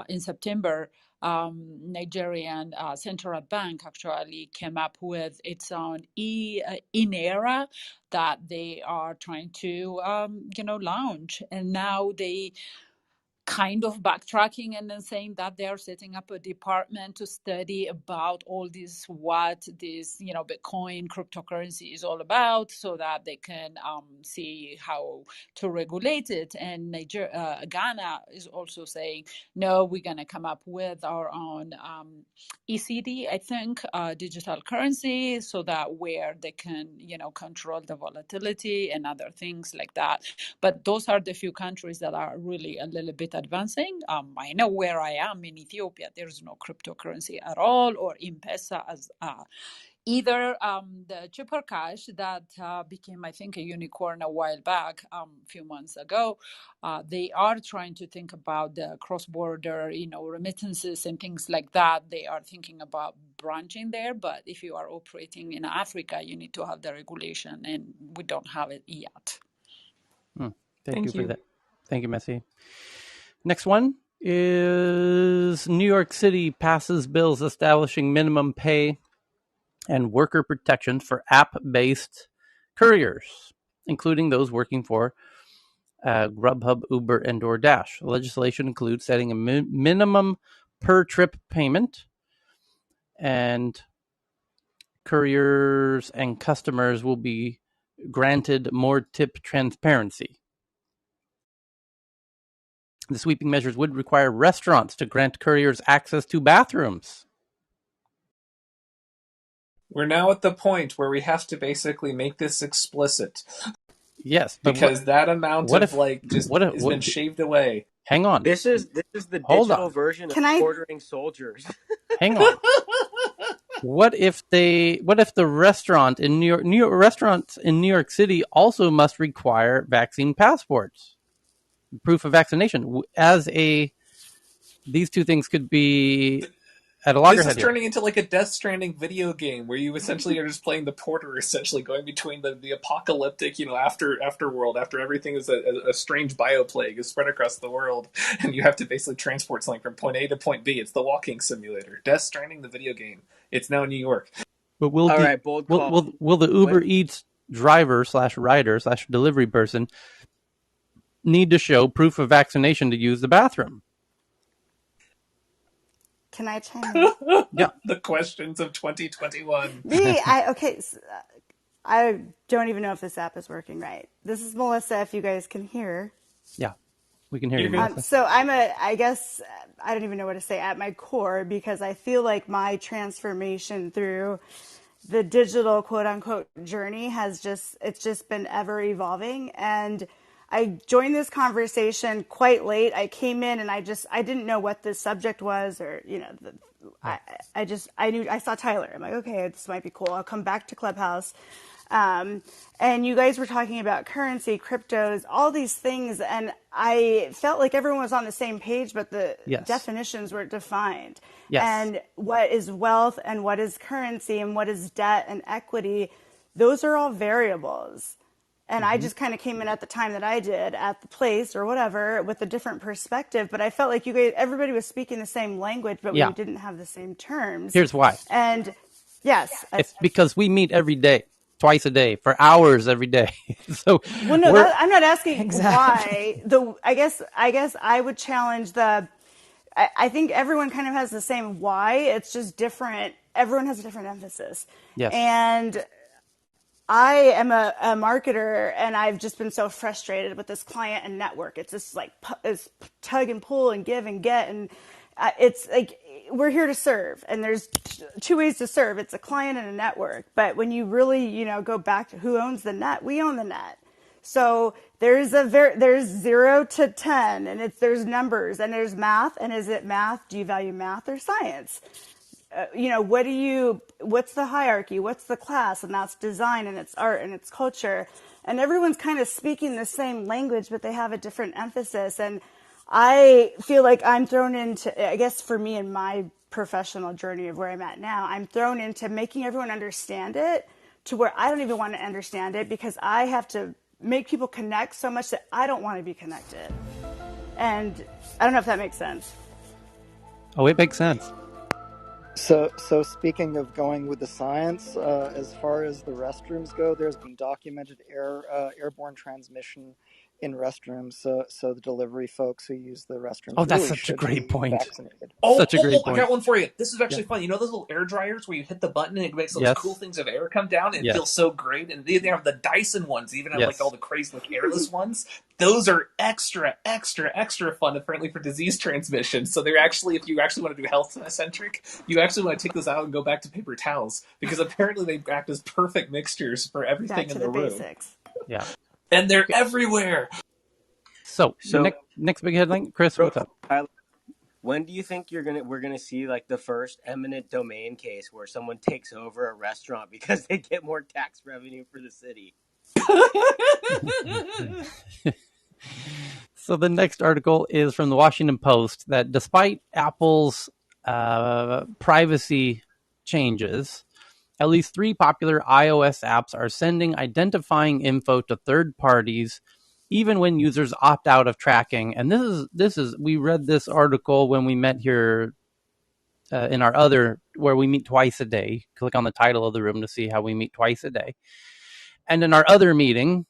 in September, Nigerian central bank actually came up with its own Inera that they are trying to launch, and now kind of backtracking and then saying that they're setting up a department to study about all this, what this, Bitcoin cryptocurrency is all about, so that they can see how to regulate it. And Ghana is also saying, no, we're going to come up with our own ECD, I think, digital currency, so that where they can, control the volatility and other things like that. But those are the few countries that are really a little bit advancing. I know where I am in Ethiopia, there's no cryptocurrency at all, or M-Pesa as either. The Chipper Cash that became, I think, a unicorn a while back, a few months ago. They are trying to think about the cross-border, remittances and things like that. They are thinking about branching there, but if you are operating in Africa, you need to have the regulation, and we don't have it yet. Thank you for that. Thank you, Messi. Next one is New York City passes bills establishing minimum pay and worker protections for app-based couriers, including those working for Grubhub, Uber, and DoorDash. The legislation includes setting a minimum per-trip payment, and couriers and customers will be granted more tip transparency. The sweeping measures would require restaurants to grant couriers access to bathrooms. We're now at the point where we have to basically make this explicit. Yes, because that amount of has been shaved away. Hang on. This is the digital version of ordering soldiers. Hang on. What if the restaurant in New York restaurants in New York City also must require vaccine passports, proof of vaccination? These two things could be at a loggerhead. This is turning into like a Death Stranding video game where you essentially are just playing the porter, essentially going between the apocalyptic, afterworld, after everything is a strange bioplague is spread across the world, and you have to basically transport something from point A to point B. It's the walking simulator. Death Stranding, the video game. It's now in New York. But will the Uber Eats driver / rider / delivery person need to show proof of vaccination to use the bathroom? Can I chime in? Yeah. The questions of 2021. I don't even know if this app is working right. This is Melissa, if you guys can hear. Yeah, we can hear you, Melissa. So I guess, I don't even know what to say at my core, because I feel like my transformation through the digital quote unquote journey it's just been ever evolving. And I joined this conversation quite late. I came in and I didn't know what the subject was, or, I saw Tyler. I'm like, okay, this might be cool. I'll come back to Clubhouse. And you guys were talking about currency, cryptos, all these things. And I felt like everyone was on the same page, but the definitions were defined. Yes. And what is wealth and what is currency and what is debt and equity, those are all variables. And I just kind of came in at the time that I did at the place or whatever with a different perspective. But I felt like everybody was speaking the same language, but we didn't have the same terms. Here's why. And yes. It's because we meet every day, twice a day, for hours every day. So I'm not asking why. I guess I would challenge I think everyone kind of has the same why. It's just different. Everyone has a different emphasis. Yes. And I am a marketer, and I've just been so frustrated with this client and network. It's just like it's tug and pull and give and get, and it's like we're here to serve, and there's two ways to serve. It's a client and a network. But when you really, go back to who owns the net, we own the net. So there's 0 to 10, and there's numbers, and there's math. And is it math? Do you value math or science? What's the hierarchy? What's the class? And that's design, and it's art, and it's culture. And everyone's kind of speaking the same language, but they have a different emphasis. And I feel like I'm thrown into, I guess for me in my professional journey of where I'm at now, I'm thrown into making everyone understand it to where I don't even want to understand it, because I have to make people connect so much that I don't want to be connected. And I don't know if that makes sense. Oh, it makes sense. So speaking of going with the science, as far as the restrooms go, there's been documented airborne transmission in restrooms. So the delivery folks who use the restrooms Oh, that's really such a should great be point. vaccinated. Such a great I point. got one for you. This is Yeah. actually fun. You know those little air dryers where you hit the button and it makes those Yes. cool things of air come down? And it Yes. feels so great. And they have the Dyson ones. They even have like Yes. all the crazy like airless ones. Those are extra fun apparently for disease transmission. So they're actually, if you actually want to do health centric, you actually want to take those out and go back to paper towels because apparently they act as perfect mixtures for everything Back to in the room. basics. Yeah. And they're everywhere. So next big headline, Chris, what's up? When do you think we're gonna see like the first eminent domain case where someone takes over a restaurant because they get more tax revenue for the city? So the next article is from the Washington Post that despite Apple's privacy changes, at least 3 popular iOS apps are sending identifying info to third parties even when users opt out of tracking. And this is we read this article when we met here in our other, where we meet twice a day. Click on the title of the room to see how we meet twice a day. And in our other meeting,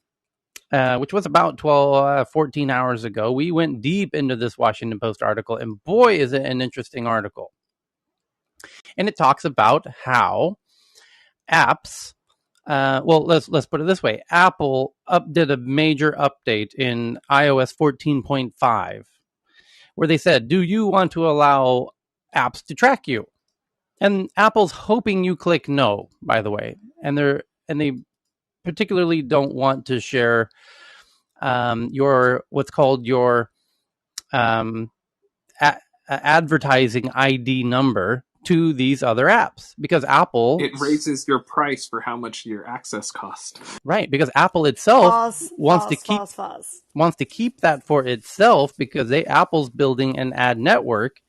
which was about 14 hours ago, we went deep into this Washington Post article, and boy, is it an interesting article. And it talks about how apps, let's put it this way. Apple did a major update in iOS 14.5, where they said, do you want to allow apps to track you? And Apple's hoping you click no, by the way. And they particularly don't want to share your what's called your advertising ID number to these other apps, because Apple, it raises your price for how much your access cost. Right, because Apple itself wants to keep that for itself, because Apple's building an ad network,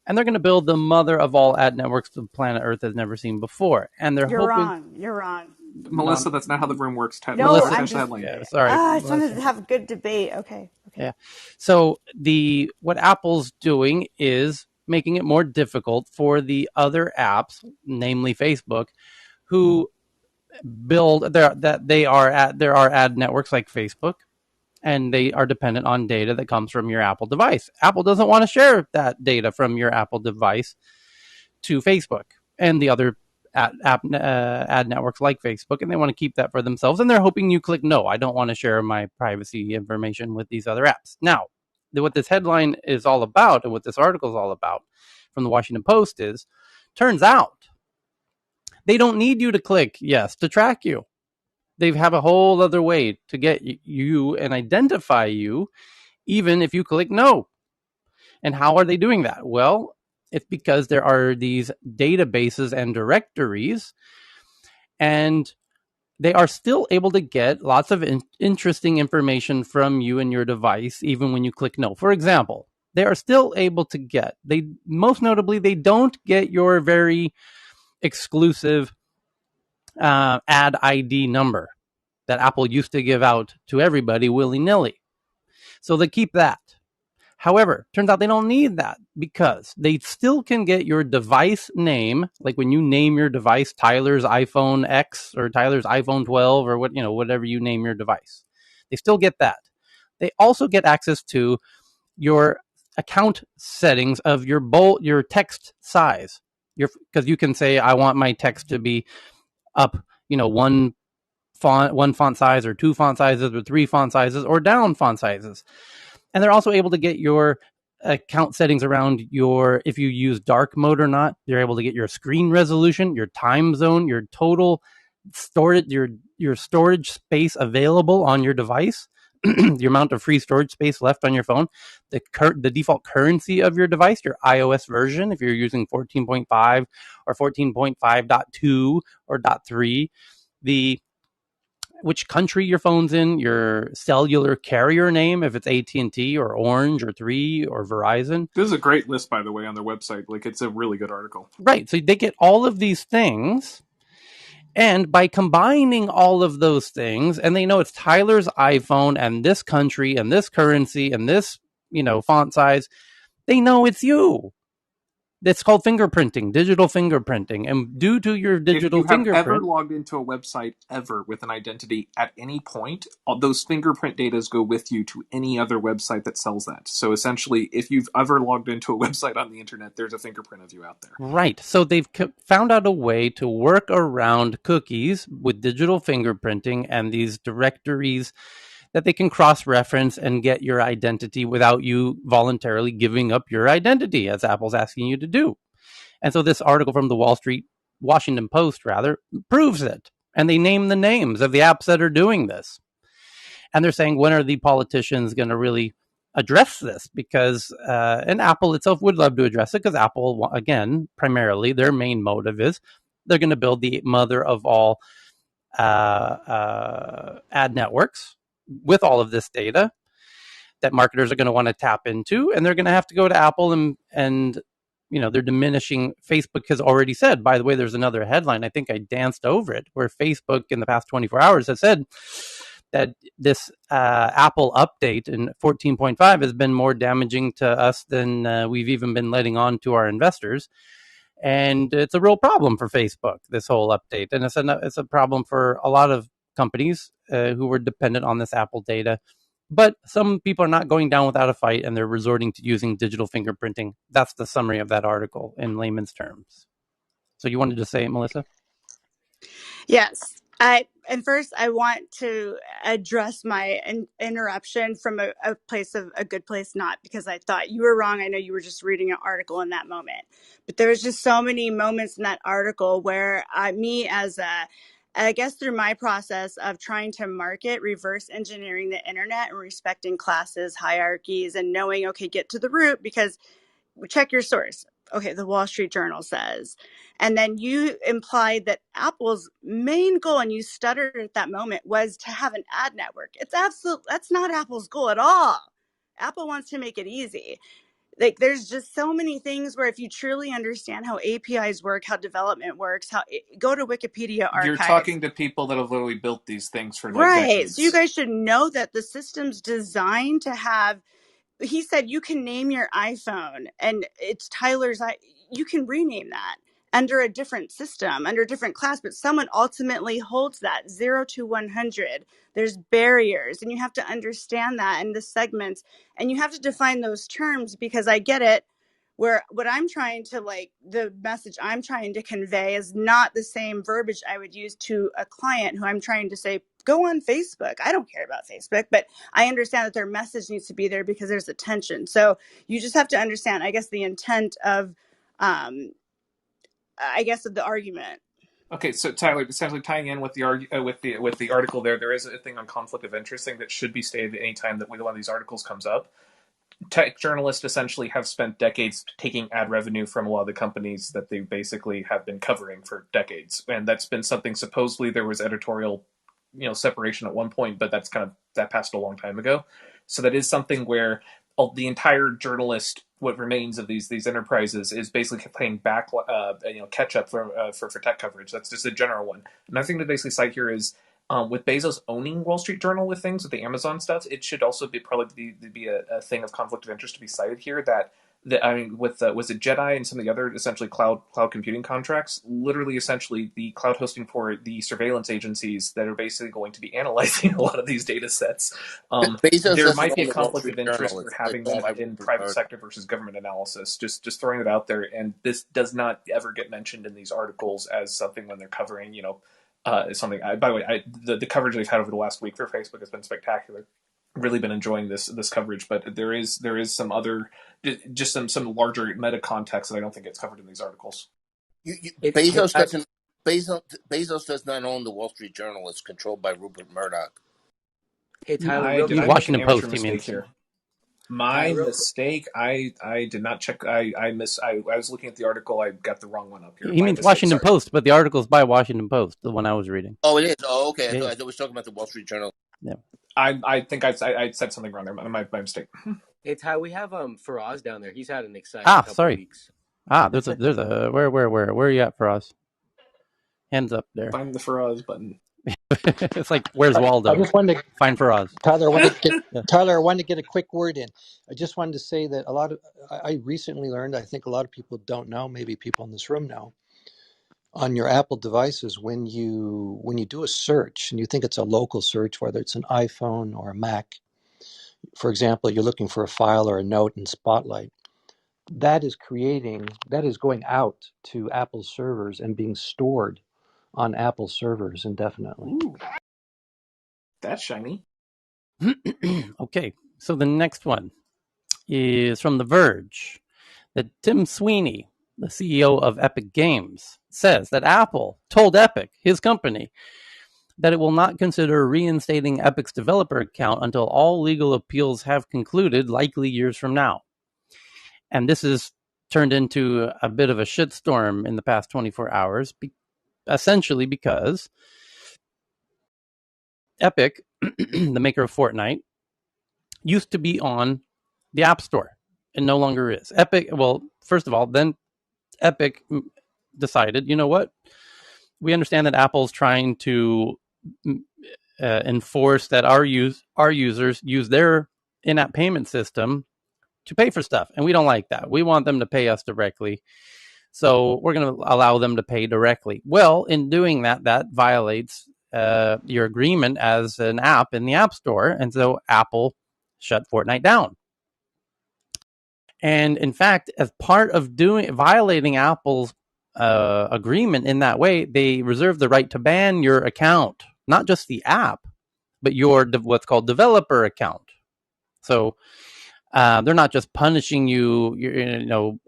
and they're going to build the mother of all ad networks the planet Earth has never seen before. And they're hoping. You're wrong. Melissa, that's not how the room works. No, Melissa, I'm just, sorry. I just wanted to have a good debate. Okay. Yeah. So what Apple's doing is making it more difficult for the other apps, namely Facebook, who build there are ad networks like Facebook, and they are dependent on data that comes from your Apple device. Apple doesn't want to share that data from your Apple device to Facebook and the other ad networks like Facebook, and they want to keep that for themselves. And they're hoping you click no. I don't want to share my privacy information with these other apps. Now, what this headline is all about, and what this article is all about from the Washington Post, is turns out they don't need you to click yes to track you. They have a whole other way to get you and identify you, even if you click no. And how are they doing that? Well, it's because there are these databases and directories, and they are still able to get lots of interesting information from you and your device, even when you click no. For example, they are still able to get, most notably, they don't get your very exclusive ad ID number that Apple used to give out to everybody willy-nilly. So they keep that. However, turns out they don't need that, because they still can get your device name, like when you name your device Tyler's iPhone X or Tyler's iPhone 12 or whatever you name your device. They still get that. They also get access to your account settings of your text size. Because you can say, I want my text to be up, one font size, or 2 font sizes, or 3 font sizes, or down font sizes. And they're also able to get your account settings around if you use dark mode or not. They're able to get your screen resolution, your time zone, your total storage, your storage space available on your device, the amount of free storage space left on your phone, the default currency of your device, your iOS version, if you're using 14.5 or 14.5.2 or .3, which country your phone's in, your cellular carrier name, if it's AT&T or Orange or 3 or Verizon. This is a great list, by the way, on their website. Like, it's a really good article. Right. So they get all of these things. And by combining all of those things, and they know it's Tyler's iPhone and this country and this currency and this, font size, they know it's you. It's called fingerprinting, digital fingerprinting. And due to your digital If you have ever fingerprint, logged into a website ever with an identity at any point, all those fingerprint data go with you to any other website that sells that. So essentially, if you've ever logged into a website on the internet, there's a fingerprint of you out there. right. So they've found out a way to work around cookies with digital fingerprinting and these directories that they can cross-reference and get your identity without you voluntarily giving up your identity, as Apple's asking you to do. And so this article from the Washington Post, rather, proves it. And they name the names of the apps that are doing this. And they're saying, when are the politicians going to really address this? Because, and Apple itself would love to address it, because Apple, again, primarily, their main motive is they're going to build the mother of all ad networks with all of this data that marketers are going to want to tap into, and they're going to have to go to Apple and they're diminishing. Facebook has already said, by the way, there's another headline, I think I danced over it, where Facebook in the past 24 hours has said that this Apple update in 14.5 has been more damaging to us than we've even been letting on to our investors. And it's a real problem for Facebook, this whole update. And it's a problem for a lot of companies who were dependent on this Apple data. But some people are not going down without a fight, and they're resorting to using digital fingerprinting. That's the summary of that article in layman's terms. So you wanted to say it, Melissa? Yes. And first, I want to address my interruption from a place of a good place, not because I thought you were wrong. I know you were just reading an article in that moment. But there was just so many moments in that article where I guess through my process of trying to market, reverse engineering the internet and respecting classes, hierarchies, and knowing, okay, get to the root, because check your source. Okay, the Wall Street Journal says. And then you implied that Apple's main goal, and you stuttered at that moment, was to have an ad network. That's not Apple's goal at all. Apple wants to make it easy. Like, there's just so many things where if you truly understand how APIs work, how development works, go to Wikipedia archives. You're talking to people that have literally built these things for right. decades. So you guys should know that the system's designed to have. He said you can name your iPhone and it's Tyler's. You can rename that under a different system, under a different class, but someone ultimately holds that 0 to 100. There's barriers, and you have to understand that in the segments, and you have to define those terms, because I get it. Where what I'm trying to, the message I'm trying to convey is not the same verbiage I would use to a client who I'm trying to say, go on Facebook. I don't care about Facebook, but I understand that their message needs to be there because there's a tension. So you just have to understand, I guess, the intent of, of the argument. Okay, so Tyler, essentially tying in with the article there is a thing on conflict of interest thing that should be stated at any time that one of these articles comes up. Tech journalists essentially have spent decades taking ad revenue from a lot of the companies that they basically have been covering for decades, and that's been something. Supposedly there was editorial, separation at one point, but that passed a long time ago. So that is something where the entire journalist, what remains of these enterprises, is basically playing back, catch up for tech coverage. That's just a general one. Another thing to basically cite here is, with Bezos owning Wall Street Journal with things with the Amazon stuff, it should also probably be a thing of conflict of interest to be cited here. With was it Jedi and some of the other essentially cloud computing contracts, literally essentially the cloud hosting for the surveillance agencies that are basically going to be analyzing a lot of these data sets. There might be a conflict of interest for having them in private sector versus government analysis. Just throwing it out there, and this does not ever get mentioned in these articles as something when they're covering, something. By the way, the coverage they've had over the last week for Facebook has been spectacular. Really been enjoying this coverage, but there is some other, just some larger meta context that I don't think gets covered in these articles. Bezos does not own the Wall Street Journal. It's controlled by Rupert Murdoch. Hey Tyler, I did Washington make an Post mistake here. My mistake. I did not check. I was looking at the article. I got the wrong one up here. He means Washington Post, but the article's by Washington Post, the one I was reading. Oh, it is. Oh, okay. I thought we was talking about the Wall Street Journal. Yeah. I think I said something wrong there. My mistake. Hey Ty, we have Faraz down there. He's had an exciting couple weeks. There's a where are you at, Faraz? Hands up there. Find the Faraz button. It's like, where's I Waldo? just wanted to, Fine for Oz. Tyler, I wanted to get Yeah. Tyler, I wanted to get a quick word in. I just wanted to say that I recently learned, I think a lot of people don't know, maybe people in this room know, on your Apple devices, when you do a search and you think it's a local search, whether it's an iPhone or a Mac, for example, you're looking for a file or a note in Spotlight, that is going out to Apple servers and being stored on Apple servers indefinitely. Ooh, that's shiny. Okay, so the next one is from The Verge, that Tim Sweeney, the CEO of Epic Games, says that Apple told Epic, his company, that it will not consider reinstating Epic's developer account until all legal appeals have concluded, likely years from now. And this has turned into a bit of a shitstorm in the past 24 hours, essentially because Epic, the maker of Fortnite, used to be on the App Store and no longer is. Epic, well, first of all, then Epic decided, you know what? We understand that Apple's trying to enforce that our users use their in-app payment system to pay for stuff, and we don't like that. We want them to pay us directly, so we're going to allow them to pay directly. Well, in doing that, that violates your agreement as an app in the App Store, and so Apple shut Fortnite down. And in fact, as part of violating Apple's agreement in that way, they reserve the right to ban your account, not just the app, but your what's called developer account. So they're not just punishing you,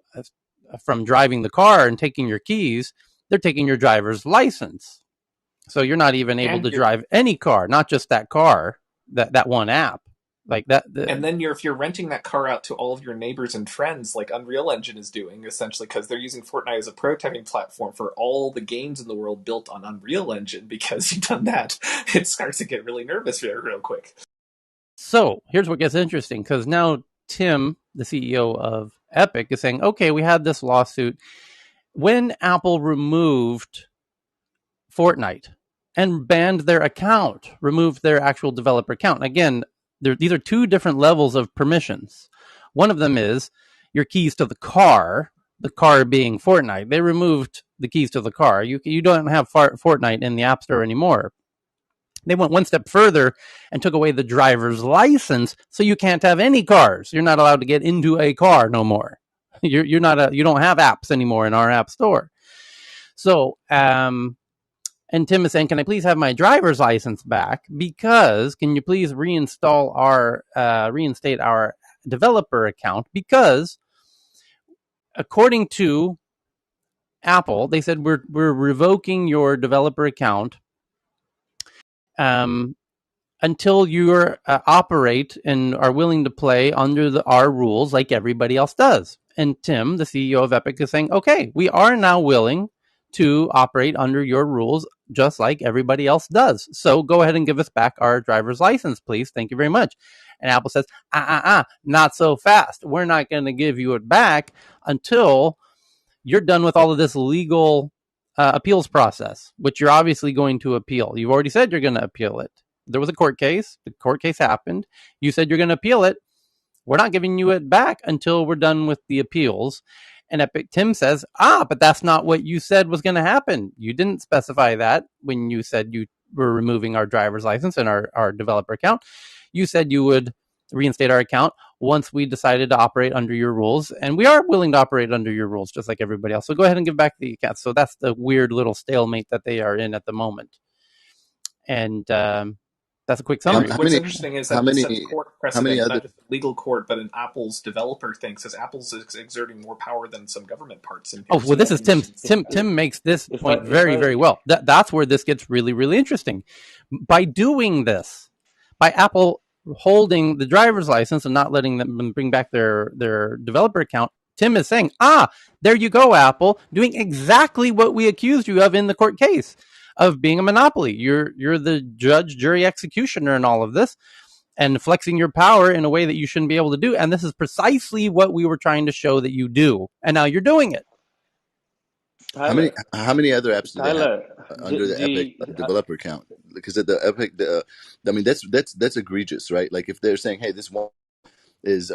from driving the car and taking your keys. They're taking your driver's license. So you're not even able to drive any car, not just that car, that one app. Like that, and then if you're renting that car out to all of your neighbors and friends, like Unreal Engine is doing, essentially, because they're using Fortnite as a prototyping platform for all the games in the world built on Unreal Engine. Because you've done that, it starts to get really nervous real quick. So here's what gets interesting, because now Tim, the CEO of Epic, is saying, okay, we had this lawsuit. When Apple removed Fortnite and banned their account, removed their actual developer account. Again, these are two different levels of permissions. One of them is your keys to the car being Fortnite. They removed the keys to the car. You don't have Fortnite in the App Store anymore. They went one step further and took away the driver's license, so you can't have any cars. You're not allowed to get into a car no more. You don't have apps anymore in our App Store. So, and Tim is saying, can I please have my driver's license back? Because can you please reinstate our developer account? Because according to Apple, they said we're revoking your developer account until you operate and are willing to play under our rules like everybody else does. And Tim, the CEO of Epic, is saying, okay, we are now willing to operate under your rules just like everybody else does. So go ahead and give us back our driver's license, please. Thank you very much. And Apple says, not so fast. We're not going to give you it back until you're done with all of this legal appeals process, which you're obviously going to appeal. You've already said you're going to appeal it. There was a court case. The court case happened. You said you're going to appeal it. We're not giving you it back until we're done with the appeals. And Epic Tim says, but that's not what you said was going to happen. You didn't specify that when you said you were removing our driver's license and our developer account. You said you would reinstate our account once we decided to operate under your rules. And we are willing to operate under your rules just like everybody else. So go ahead and give back the account. So that's the weird little stalemate that they are in at the moment. And that's a quick summary. What's interesting is that this sets court precedent, other... not just legal court, but in Apple's developer thing, says Apple's exerting more power than some government parts. In well, this is Tim. Tim makes this point very, very well. That's where this gets really, really interesting. By doing this, by Apple holding the driver's license and not letting them bring back their developer account, Tim is saying, there you go, Apple, doing exactly what we accused you of in the court case, of being a monopoly. You're the judge, jury, executioner in all of this, and flexing your power in a way that you shouldn't be able to do. And this is precisely what we were trying to show that you do. And now you're doing it. Tyler, how many other apps do they have Tyler, under the Epic developer account? Because at the Epic, I mean that's egregious, right? Like if they're saying, hey, this one is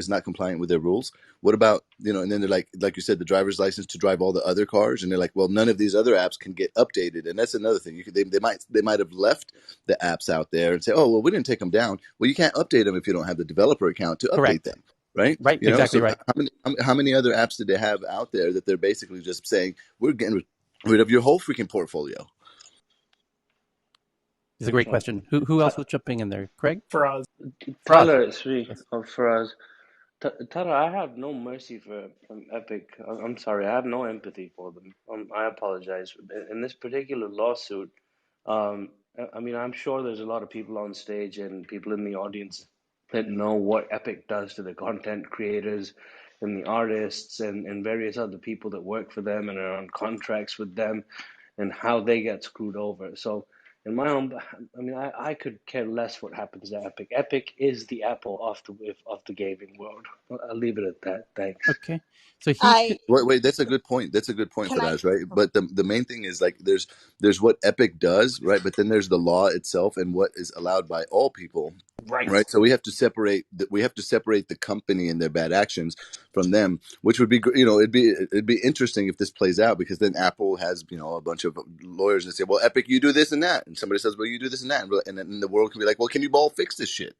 not compliant with their rules. What about, and then they're like you said, the driver's license to drive all the other cars, and they're like, well, none of these other apps can get updated, and that's another thing. They might have left the apps out there and say, oh, well, we didn't take them down. Well, you can't update them if you don't have the developer account to update Correct. them, right? Right. Exactly So right. how many other apps did they have out there that they're basically just saying we're getting rid of your whole freaking portfolio? It's a great question. Who else was jumping in there? Craig? Faraz. Tyler, it's me. Yes. For us, Tyler, I have no mercy for Epic. I'm sorry, I have no empathy for them. I apologize. In this particular lawsuit, I mean, I'm sure there's a lot of people on stage and people in the audience that know what Epic does to the content creators and the artists and various other people that work for them and are on contracts with them and how they get screwed over. So, in my own, I mean, I could care less what happens to Epic. Epic is the Apple of the gaming world. I'll leave it at that. Thanks. Okay. So I Wait, that's a good point. That's a good point can for I that, right? But the main thing is like there's what Epic does, right? But then there's the law itself and what is allowed by all people, Right. right? So we have to separate the company and their bad actions from them, which would be it'd be interesting if this plays out, because then Apple has a bunch of lawyers that say, well, Epic, you do this and that, and somebody says, well, you do this and that, and then the world can be like, well, can you all fix this shit,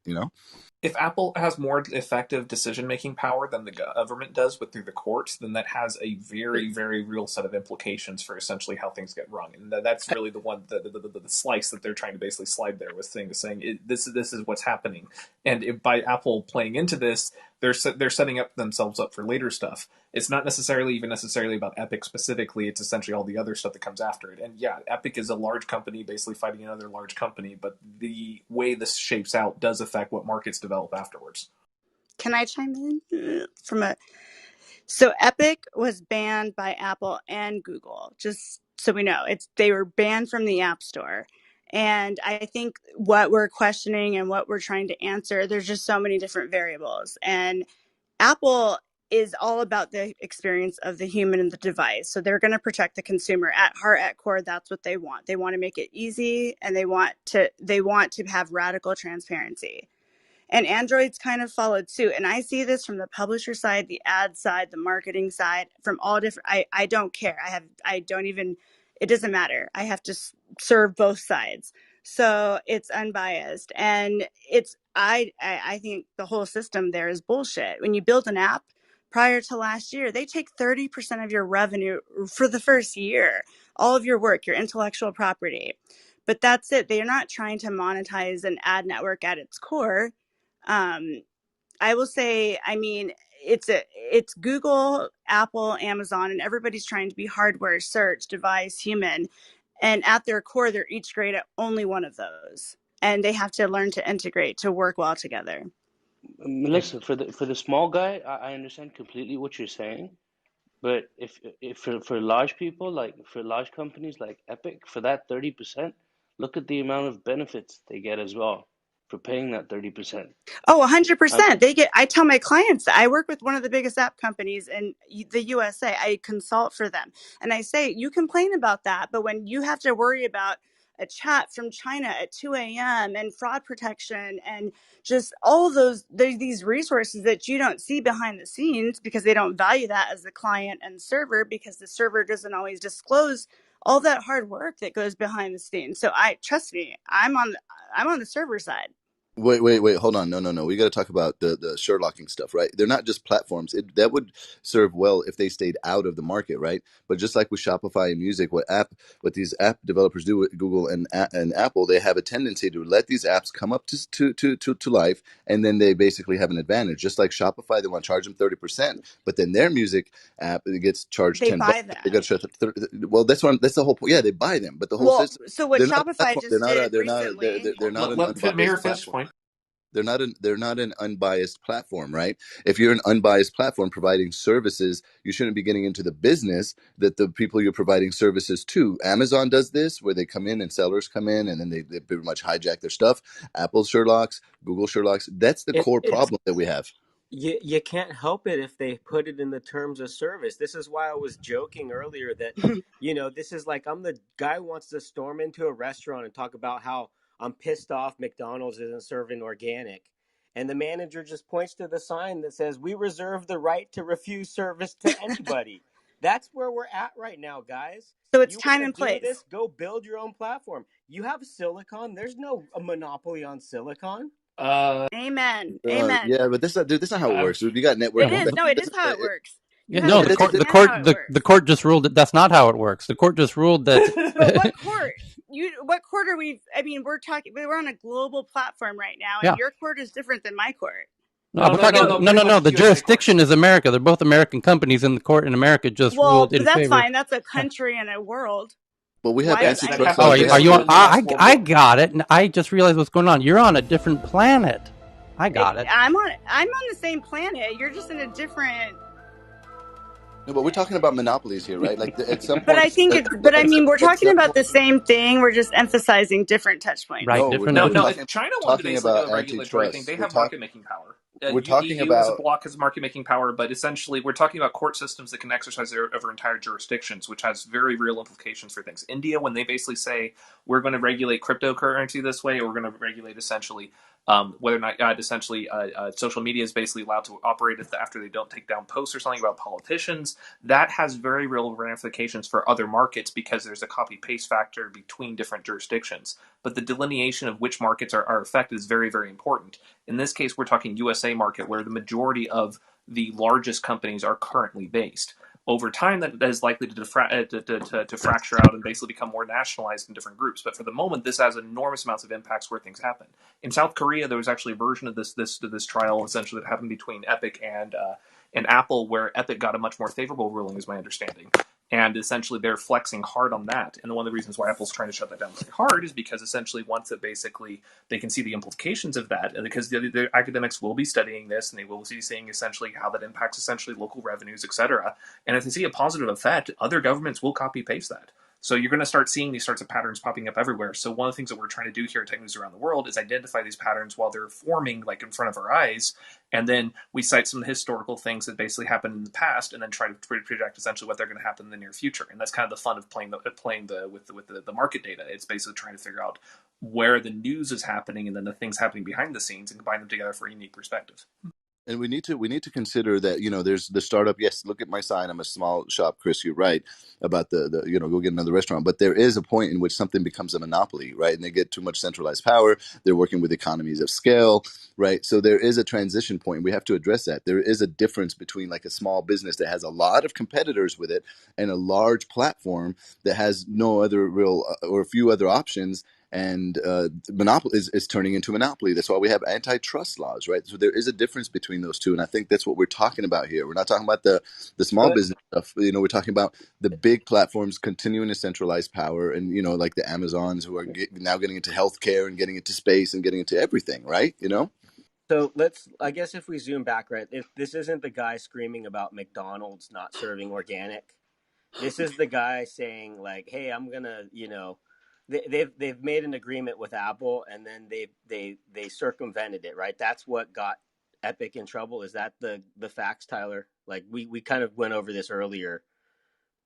If Apple has more effective decision-making power than the government does through the courts, then that has a very, very real set of implications for essentially how things get run. And that's really the slice that they're trying to basically slide there with saying this is what's happening. And by Apple playing into this, they're setting up themselves up for later stuff. It's not necessarily about Epic specifically. It's essentially all the other stuff that comes after it. And yeah, Epic is a large company basically fighting another large company, but the way this shapes out does affect what markets develop afterwards. can I chime in from a so Epic was banned by Apple and Google, just so we know. They were banned from the App Store. And I think what we're questioning and what we're trying to answer, there's just so many different variables. And Apple is all about the experience of the human and the device. So they're going to protect the consumer at heart, at core. That's what they want. They want to make it easy, and they want to have radical transparency. And Android's kind of followed suit. And I see this from the publisher side, the ad side, the marketing side, from all different. I don't care. I don't even. It doesn't matter. I have to serve both sides. So it's unbiased, and it's. I think the whole system there is bullshit. When you build an app, prior to last year, they take 30% of your revenue for the first year, all of your work, your intellectual property. But that's it. They are not trying to monetize an ad network at its core. I will say, I mean, it's Google, Apple, Amazon, and everybody's trying to be hardware, search, device, human. And at their core, they're each great at only one of those. And they have to learn to integrate, to work well together. Melissa, for the small guy, I understand completely what you're saying. But if for large people, like for large companies like Epic, for that 30%, look at the amount of benefits they get as well for paying that 30%. Oh, 100%. I tell my clients, I work with one of the biggest app companies in the USA. I consult for them. And I say, you complain about that, but when you have to worry about a chat from China at 2 a.m. and fraud protection and just all of these resources that you don't see behind the scenes because they don't value that as the client and server, because the server doesn't always disclose all that hard work that goes behind the scenes. So trust me, I'm on the server side. Wait, hold on. No. We got to talk about the Sherlocking stuff, right? They're not just platforms. That would serve well if they stayed out of the market, right? But just like with Shopify and music, what these app developers do with Google and Apple, they have a tendency to let these apps come up to life, and then they basically have an advantage. Just like Shopify, they want to charge them 30%, but then their music app, it gets charged They $10. buy them. They got to charge 30. Well, that's the whole point. Yeah, they buy them, but the whole Well, system. so what They're not a Shopify platform. just did recently. They're not an Let Mayor unbiased finish platform. point. They're not an unbiased platform, right? If you're an unbiased platform providing services, you shouldn't be getting into the business that the people you're providing services to. Amazon does this, where they come in and sellers come in, and then they pretty much hijack their stuff. Apple Sherlocks, Google Sherlocks. That's the core problem that we have. You can't help it if they put it in the terms of service. This is why I was joking earlier that, this is like I'm the guy who wants to storm into a restaurant and talk about how I'm pissed off McDonald's isn't serving organic. And the manager just points to the sign that says, "We reserve the right to refuse service to anybody." That's where we're at right now, guys. So it's You time want and to do place. this? Go build your own platform. You have silicon. There's no a monopoly on silicon. Amen. Amen. Yeah, but that's not how it works. Dude. You got It network is. effects. No, it is how it works. You Yeah, have no, to the court, understand how it works. the court just ruled that that's not how it works. The court just ruled that. But what court? What court are we? I mean, we're on a global platform right now, and your court is different than my court. No, The jurisdiction is America. They're both American companies, and the court in America just ruled in that's favor. fine. That's a country and a world. But we have antitrust Oh, laws. are you on? I got it. I just realized what's going on. You're on a different planet. I got it. I'm on the same planet. You're just in a different. No, but we're talking about monopolies here, right? Like at some point. But I think we're talking about the same thing. We're just emphasizing different touch points. Right. No. If China wanted to basically do a regulatory thing, they have market making power. We're talking EU about as a bloc has market making power, but essentially we're talking about court systems that can exercise over entire jurisdictions, which has very real implications for things. India, when they basically say we're going to regulate cryptocurrency this way, or we're going to regulate essentially whether or not social media is basically allowed to operate after they don't take down posts or something about politicians, that has very real ramifications for other markets because there's a copy paste factor between different jurisdictions. But the delineation of which markets are affected is very, very important. In this case, we're talking USA market, where the majority of the largest companies are currently based. Over time, that is likely to fracture out and basically become more nationalized in different groups. But for the moment, this has enormous amounts of impacts where things happen. In South Korea, there was actually a version of this trial essentially that happened between Epic and Apple, where Epic got a much more favorable ruling, is my understanding. And essentially, they're flexing hard on that. And one of the reasons why Apple's trying to shut that down very hard is because essentially, once that basically they can see the implications of that, because the academics will be studying this, and they will be seeing essentially how that impacts essentially local revenues, etc. And if they see a positive effect, other governments will copy paste that. So you're going to start seeing these sorts of patterns popping up everywhere. So one of the things that we're trying to do here at Tech News Around the World is identify these patterns while they're forming, like in front of our eyes, and then we cite some of the historical things that basically happened in the past, and then try to project essentially what they're going to happen in the near future. And that's kind of the fun of playing with the market data. It's basically trying to figure out where the news is happening, and then the things happening behind the scenes, and combine them together for a unique perspective. And we need to consider that, there's the startup. Yes, look at my sign. I'm a small shop, Chris. You're right about the go get another restaurant. But there is a point in which something becomes a monopoly, right? And they get too much centralized power. They're working with economies of scale, right? So there is a transition point. We have to address that. There is a difference between like a small business that has a lot of competitors with it and a large platform that has no other real or a few other options. And monopoly is turning into monopoly. That's why we have antitrust laws, right? So there is a difference between those two, and I think that's what we're talking about here. We're not talking about the small business stuff. We're talking about the big platforms continuing to centralize power, and like the Amazons who are now getting into healthcare and getting into space and getting into everything, right? So I guess if we zoom back, right, if this isn't the guy screaming about McDonald's not serving organic, this is the guy saying like, hey, I'm gonna, they've made an agreement with Apple, and then they circumvented it, right? That's what got Epic in trouble. Is that the facts, Tyler? Like we kind of went over this earlier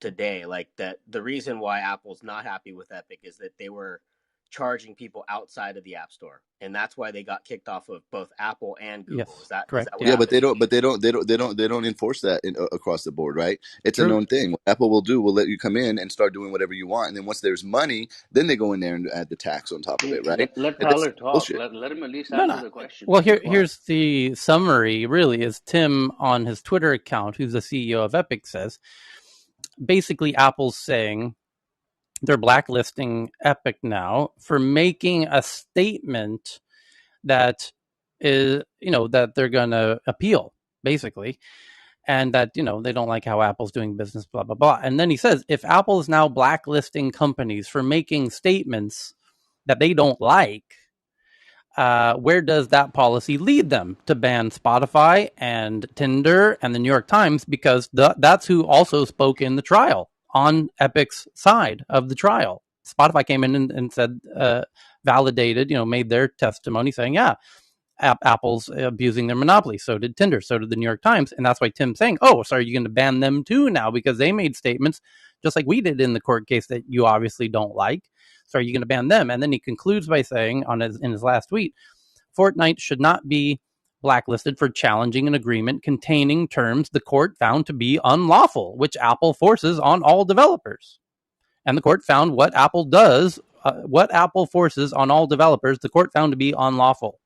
today, like that the reason why Apple's not happy with Epic is that they were charging people outside of the App Store, and that's why they got kicked off of both Apple and Google. Yes, is that correct? What Yeah, happened? but they don't enforce that across the board, right? It's a known thing. What Apple will do will let you come in and start doing whatever you want, and then once there's money, then they go in there and add the tax on top of it, right? Let And that's Tyler talk. bullshit. Let him at least No, answer no. the question. Well, here's the summary. Really, is Tim on his Twitter account, who's the CEO of Epic, says basically Apple's saying they're blacklisting Epic now for making a statement that is, that they're going to appeal, basically, and that, they don't like how Apple's doing business, blah, blah, blah. And then he says, if Apple is now blacklisting companies for making statements that they don't like, where does that policy lead them? To ban Spotify and Tinder and the New York Times, because that's who also spoke in the trial on Epic's side of the trial. Spotify came in and said, validated, made their testimony saying, yeah, Apple's abusing their monopoly. So did Tinder. So did the New York Times. And that's why Tim's saying, oh, so are you going to ban them too now? Because they made statements just like we did in the court case that you obviously don't like. So are you going to ban them? And then he concludes by saying in his last tweet, Fortnite should not be blacklisted for challenging an agreement containing terms the court found to be unlawful, which Apple forces on all developers. And the court found what Apple forces on all developers, the court found to be unlawful.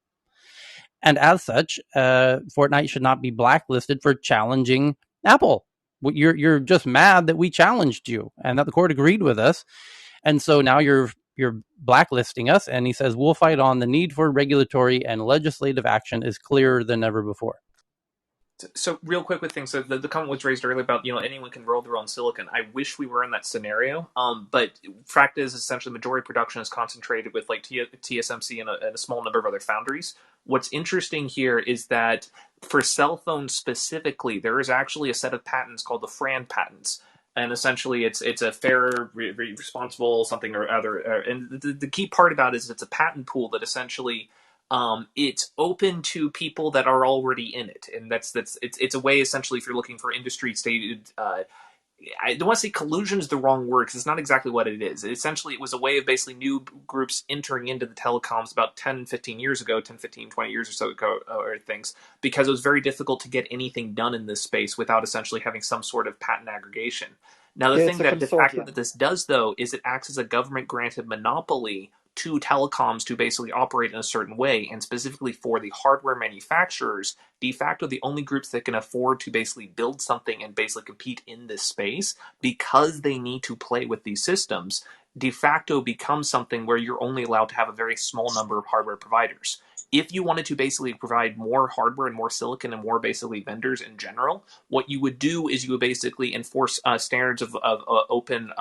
And as such, Fortnite should not be blacklisted for challenging Apple. You're just mad that we challenged you and that the court agreed with us. And so now you're blacklisting us. And he says, we'll fight on. The need for regulatory and legislative action is clearer than ever before. So real quick with things, so the comment was raised earlier about, anyone can roll their own silicon. I wish we were in that scenario. But fact is, essentially, majority production is concentrated with like TSMC and a small number of other foundries. What's interesting here is that for cell phones specifically, there is actually a set of patents called the Fran Patents. And essentially, it's a fair, responsible something or other. And the key part about it is it's a patent pool that essentially it's open to people that are already in it, and it's a way essentially if you're looking for industry stated. I don't want to say collusion is the wrong word because it's not exactly what it is. Essentially, it was a way of basically new groups entering into the telecoms about 10, 15 years ago, 10, 15, 20 years or so ago, or things, because it was very difficult to get anything done in this space without essentially having some sort of patent aggregation. Now, the thing that de facto that this does, though, is it acts as a government-granted monopoly to telecoms to basically operate in a certain way, and specifically for the hardware manufacturers, de facto the only groups that can afford to basically build something and basically compete in this space because they need to play with these systems, de facto becomes something where you're only allowed to have a very small number of hardware providers. If you wanted to basically provide more hardware and more silicon and more basically vendors in general, what you would do is you would basically enforce standards of open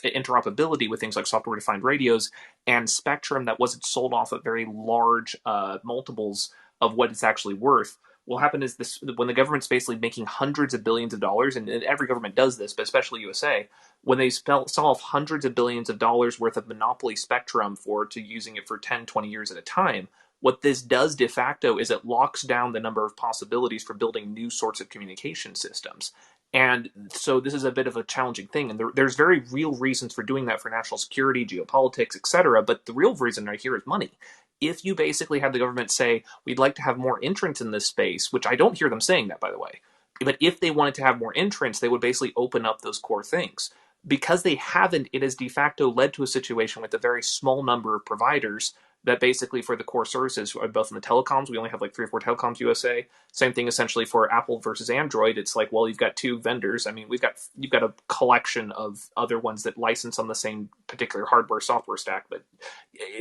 interoperability with things like software-defined radios and spectrum that wasn't sold off at very large multiples of what it's actually worth. What will happen is this: when the government's basically making hundreds of billions of dollars, and every government does this, but especially USA, when they sell off hundreds of billions of dollars worth of monopoly spectrum to using it for 10, 20 years at a time, what this does de facto is it locks down the number of possibilities for building new sorts of communication systems. And so this is a bit of a challenging thing. And there's very real reasons for doing that for national security, geopolitics, etc. But the real reason right here is money. If you basically have the government say, we'd like to have more entrants in this space, which I don't hear them saying that, by the way, but if they wanted to have more entrants, they would basically open up those core things. Because they haven't, it has de facto led to a situation with a very small number of providers that basically for the core services, both in the telecoms, we only have like 3 or 4 telecoms USA. Same thing essentially for Apple versus Android. It's like, well, you've got 2 vendors. I mean, you've got a collection of other ones that license on the same particular hardware software stack. But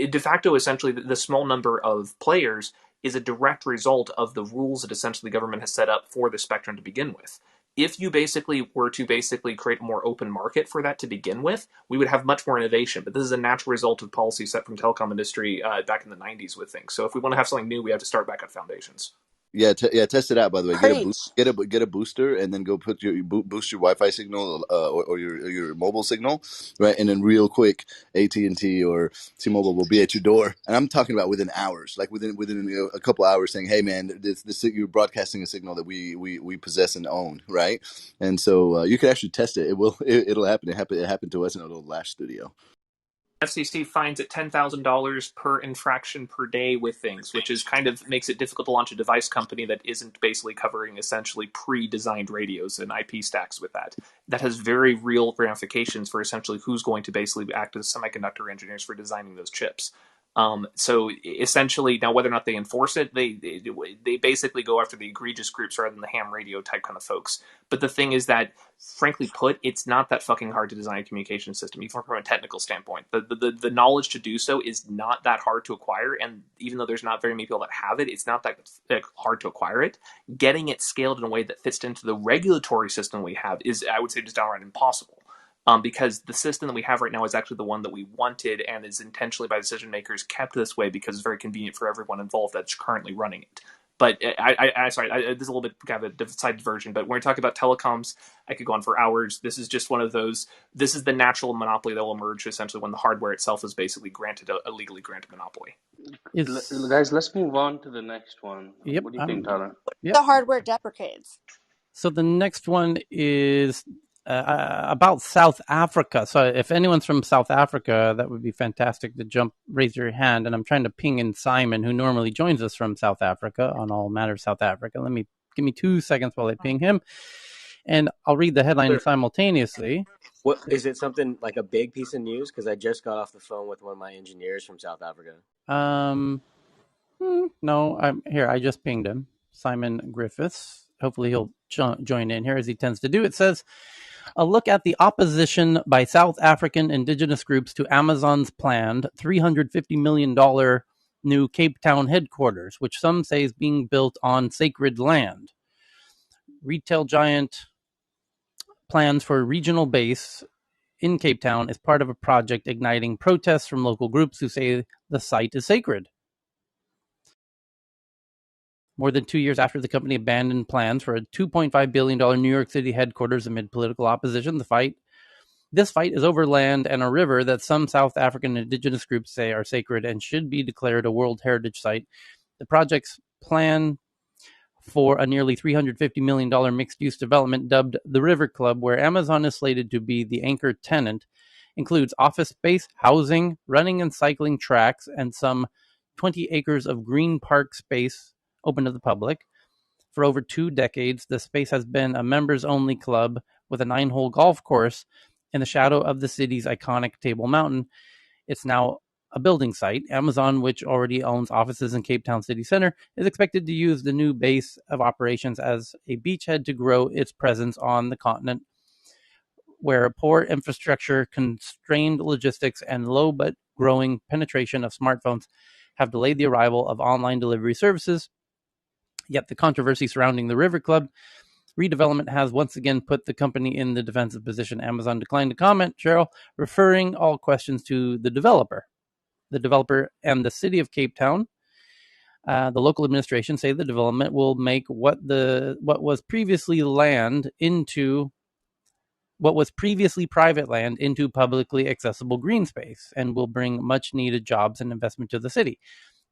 de facto, essentially, the small number of players is a direct result of the rules that essentially the government has set up for the spectrum to begin with. If you basically were to basically create a more open market for that to begin with, we would have much more innovation. But this is a natural result of policy set from telecom industry back in the 90s with things. So if we want to have something new, we have to start back at foundations. Yeah, test it out. By the way, Preach. get a booster, and then go put boost your Wi-Fi signal or your mobile signal, right? And then real quick, AT&T or T-Mobile will be at your door, and I'm talking about within hours, like within a couple hours, saying, "Hey, man, you're broadcasting a signal that we possess and own, right?" And so you can actually test it. It'll happen. It happened to us in a little Lash studio. FCC fines at $10,000 per infraction per day with things, which is kind of makes it difficult to launch a device company that isn't basically covering essentially pre-designed radios and IP stacks with that. That has very real ramifications for essentially who's going to basically act as semiconductor engineers for designing those chips. So essentially, now whether or not they enforce it, they basically go after the egregious groups rather than the ham radio type kind of folks. But the thing is that, frankly put, it's not that fucking hard to design a communication system, even from a technical standpoint. The knowledge to do so is not that hard to acquire, and even though there's not very many people that have it, it's not that hard to acquire it. Getting it scaled in a way that fits into the regulatory system we have is, I would say, just downright impossible. Because the system that we have right now is actually the one that we wanted and is intentionally by decision makers kept this way because it's very convenient for everyone involved that's currently running it. But this is a little bit kind of a side diversion, but when we talk about telecoms, I could go on for hours. This is just one of those, this is the natural monopoly that will emerge essentially when the hardware itself is basically granted a legally granted monopoly. Guys, let's move on to the next one. Yep. What do you think, Tara? Yep. The hardware deprecates. So the next one is about South Africa. So if anyone's from South Africa, that would be fantastic to raise your hand. And I'm trying to ping in Simon, who normally joins us from South Africa on All Matters South Africa. Give me 2 seconds while I ping him, and I'll read the headline simultaneously. What is it? Something like a big piece of news? Because I just got off the phone with one of my engineers from South Africa. No, I just pinged him, Simon Griffiths. Hopefully he'll join in here as he tends to do. It says, a look at the opposition by South African indigenous groups to Amazon's planned $350 million new Cape Town headquarters, which some say is being built on sacred land. Retail giant plans for a regional base in Cape Town is part of a project igniting protests from local groups who say the site is sacred. More than 2 years after the company abandoned plans for a $2.5 billion New York City headquarters amid political opposition, this fight is over land and a river that some South African indigenous groups say are sacred and should be declared a World Heritage Site. The project's plan for a nearly $350 million mixed-use development dubbed the River Club, where Amazon is slated to be the anchor tenant, includes office space, housing, running and cycling tracks, and some 20 acres of green park space open to the public. For over 2 decades, the space has been a members-only club with a 9-hole golf course in the shadow of the city's iconic Table Mountain. It's now a building site. Amazon, which already owns offices in Cape Town City Center, is expected to use the new base of operations as a beachhead to grow its presence on the continent, where poor infrastructure, constrained logistics, and low but growing penetration of smartphones have delayed the arrival of online delivery services. Yet the controversy surrounding the River Club redevelopment has once again put the company in the defensive position. Amazon declined to comment, Cheryl, referring all questions to the developer. The developer and the city of Cape Town, the local administration, say the development will make what was previously private land into publicly accessible green space, and will bring much needed jobs and investment to the city.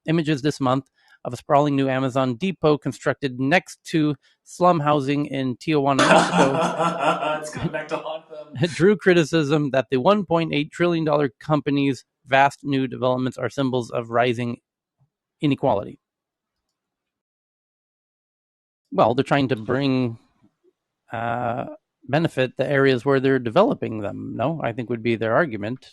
Images this month of a sprawling new Amazon depot constructed next to slum housing in Tijuana, Mexico. It's coming back to haunt them. Drew criticism that the $1.8 trillion company's vast new developments are symbols of rising inequality. Well, they're trying to bring benefit the areas where they're developing them. No, I think would be their argument.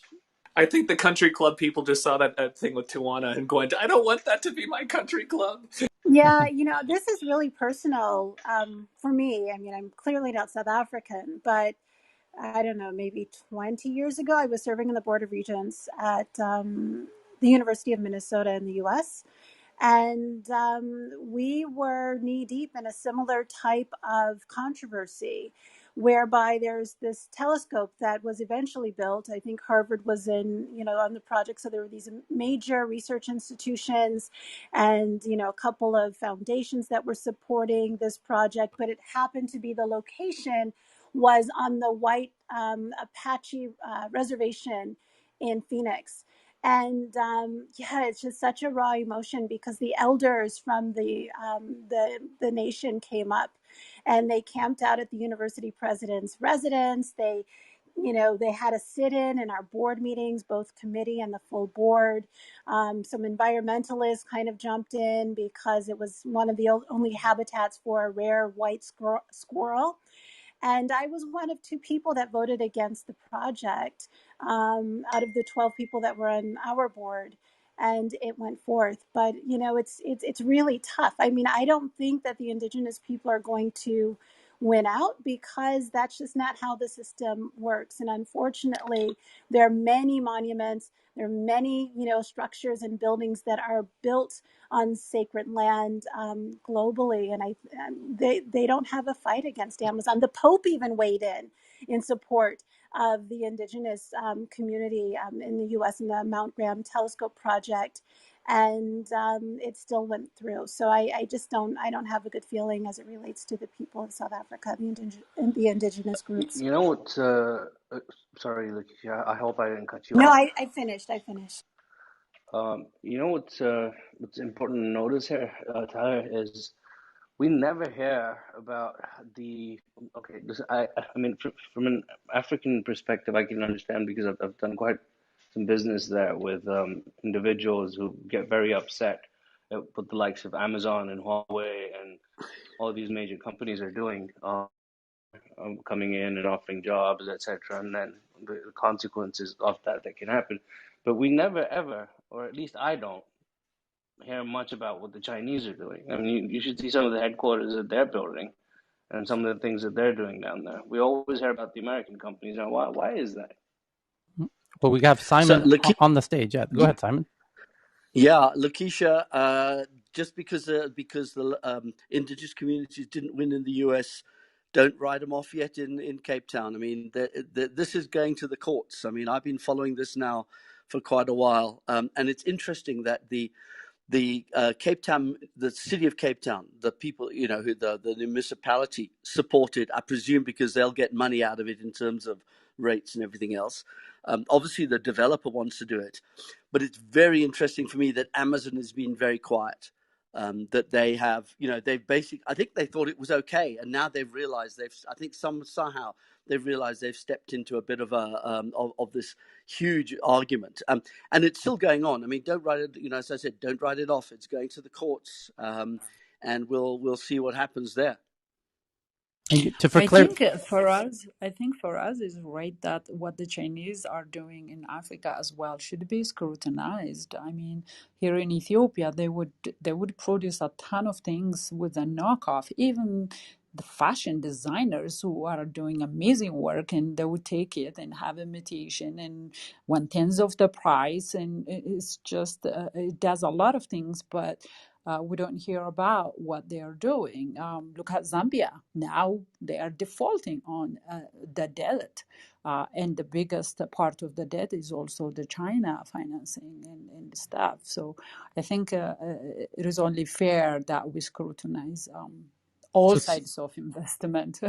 I think the country club people just saw that thing with Tijuana and going, I don't want that to be my country club. Yeah, this is really personal for me. I mean, I'm clearly not South African, but I don't know, maybe 20 years ago, I was serving on the Board of Regents at the University of Minnesota in the US. And we were knee deep in a similar type of controversy whereby there's this telescope that was eventually built. I think Harvard was on the project. So there were these major research institutions and, a couple of foundations that were supporting this project, but it happened to be the location was on the White Apache reservation in Phoenix. And it's just such a raw emotion because the elders from the nation came up, and they camped out at the university president's residence. They had a sit-in in our board meetings, both committee and the full board. Some environmentalists kind of jumped in because it was one of the only habitats for a rare white squirrel. And I was one of 2 people that voted against the project out of the 12 people that were on our board, and it went forth. But it's really tough. I mean, I don't think that the indigenous people are going to win out because that's just not how the system works. And unfortunately, there are many monuments, there are many structures and buildings that are built on sacred land globally, and they don't have a fight against Amazon. The Pope even weighed in support of the indigenous community in the U.S. in the Mount Graham Telescope Project, and it still went through. So I don't have a good feeling as it relates to the people of South Africa, the indigenous groups. You know what? Sorry, Lakeisha, I hope I didn't cut you No, off. I finished. You know what's important to notice here, Tyler, is we never hear about the okay. I mean, from an African perspective, I can understand because I've done quite some business there with individuals who get very upset at what the likes of Amazon and Huawei and all these major companies are doing, coming in and offering jobs, etc., and then the consequences of that can happen. But we never ever, or at least I don't, hear much about what the Chinese are doing. I mean, you should see some of the headquarters that they're building and some of the things that they're doing down there. We always hear about the American companies. Now, why is that? Well, we have So, Simon on the stage. Yeah, go ahead, Simon. yeah, Lakeisha, just because the indigenous communities didn't win in the US, don't write them off yet in Cape Town. I mean, this is going to the courts. I mean, I've been following this now for quite a while, and it's interesting that the Cape Town, the city of Cape Town, the people, who the municipality supported, I presume because they'll get money out of it in terms of rates and everything else. Obviously, the developer wants to do it, but it's very interesting for me that Amazon has been very quiet. That they have, they've basically, I think they thought it was okay, and now they've realized I think somehow they've realized they've stepped into a bit of of this huge argument, and it's still going on. I mean, don't write it, as I said, don't write it off. It's going to the courts, and we'll see what happens there. I think for us is right that what the Chinese are doing in Africa as well should be scrutinized. I mean, here in Ethiopia, they would produce a ton of things with a knockoff, even the fashion designers who are doing amazing work, and they would take it and have imitation and 1/10 of the price, and it's just it does a lot of things, but we don't hear about what they are doing. Look at Zambia. Now they are defaulting on the debt. And the biggest part of the debt is also the China financing and stuff. So I think it is only fair that we scrutinize all sides of investment.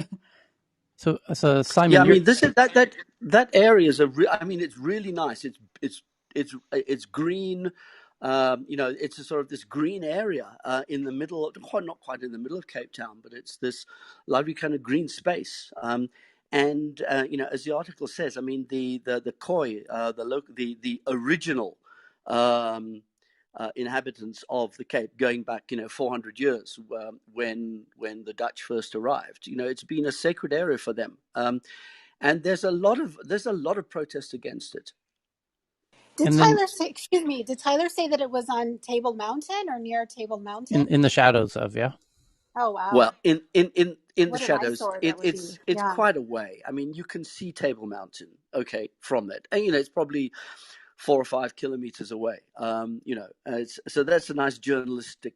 So Simon, yeah, I mean, this is that area is I mean, it's really nice. It's green. It's a sort of this green area in the middle of, not quite in the middle of Cape Town, but it's this lovely kind of green space. And as the article says, I mean, the Khoi, the original inhabitants of the Cape, going back 400 years, when the Dutch first arrived. It's been a sacred area for them, and there's a lot of protest against it. Did Tyler say? Excuse me. Did Tyler say that it was on Table Mountain or near Table Mountain? In the shadows of, yeah. Oh wow. Well, in the shadows, it's yeah. quite a way. I mean, you can see Table Mountain, okay, from it, and it's probably 4 or 5 kilometers away. So that's a nice journalistic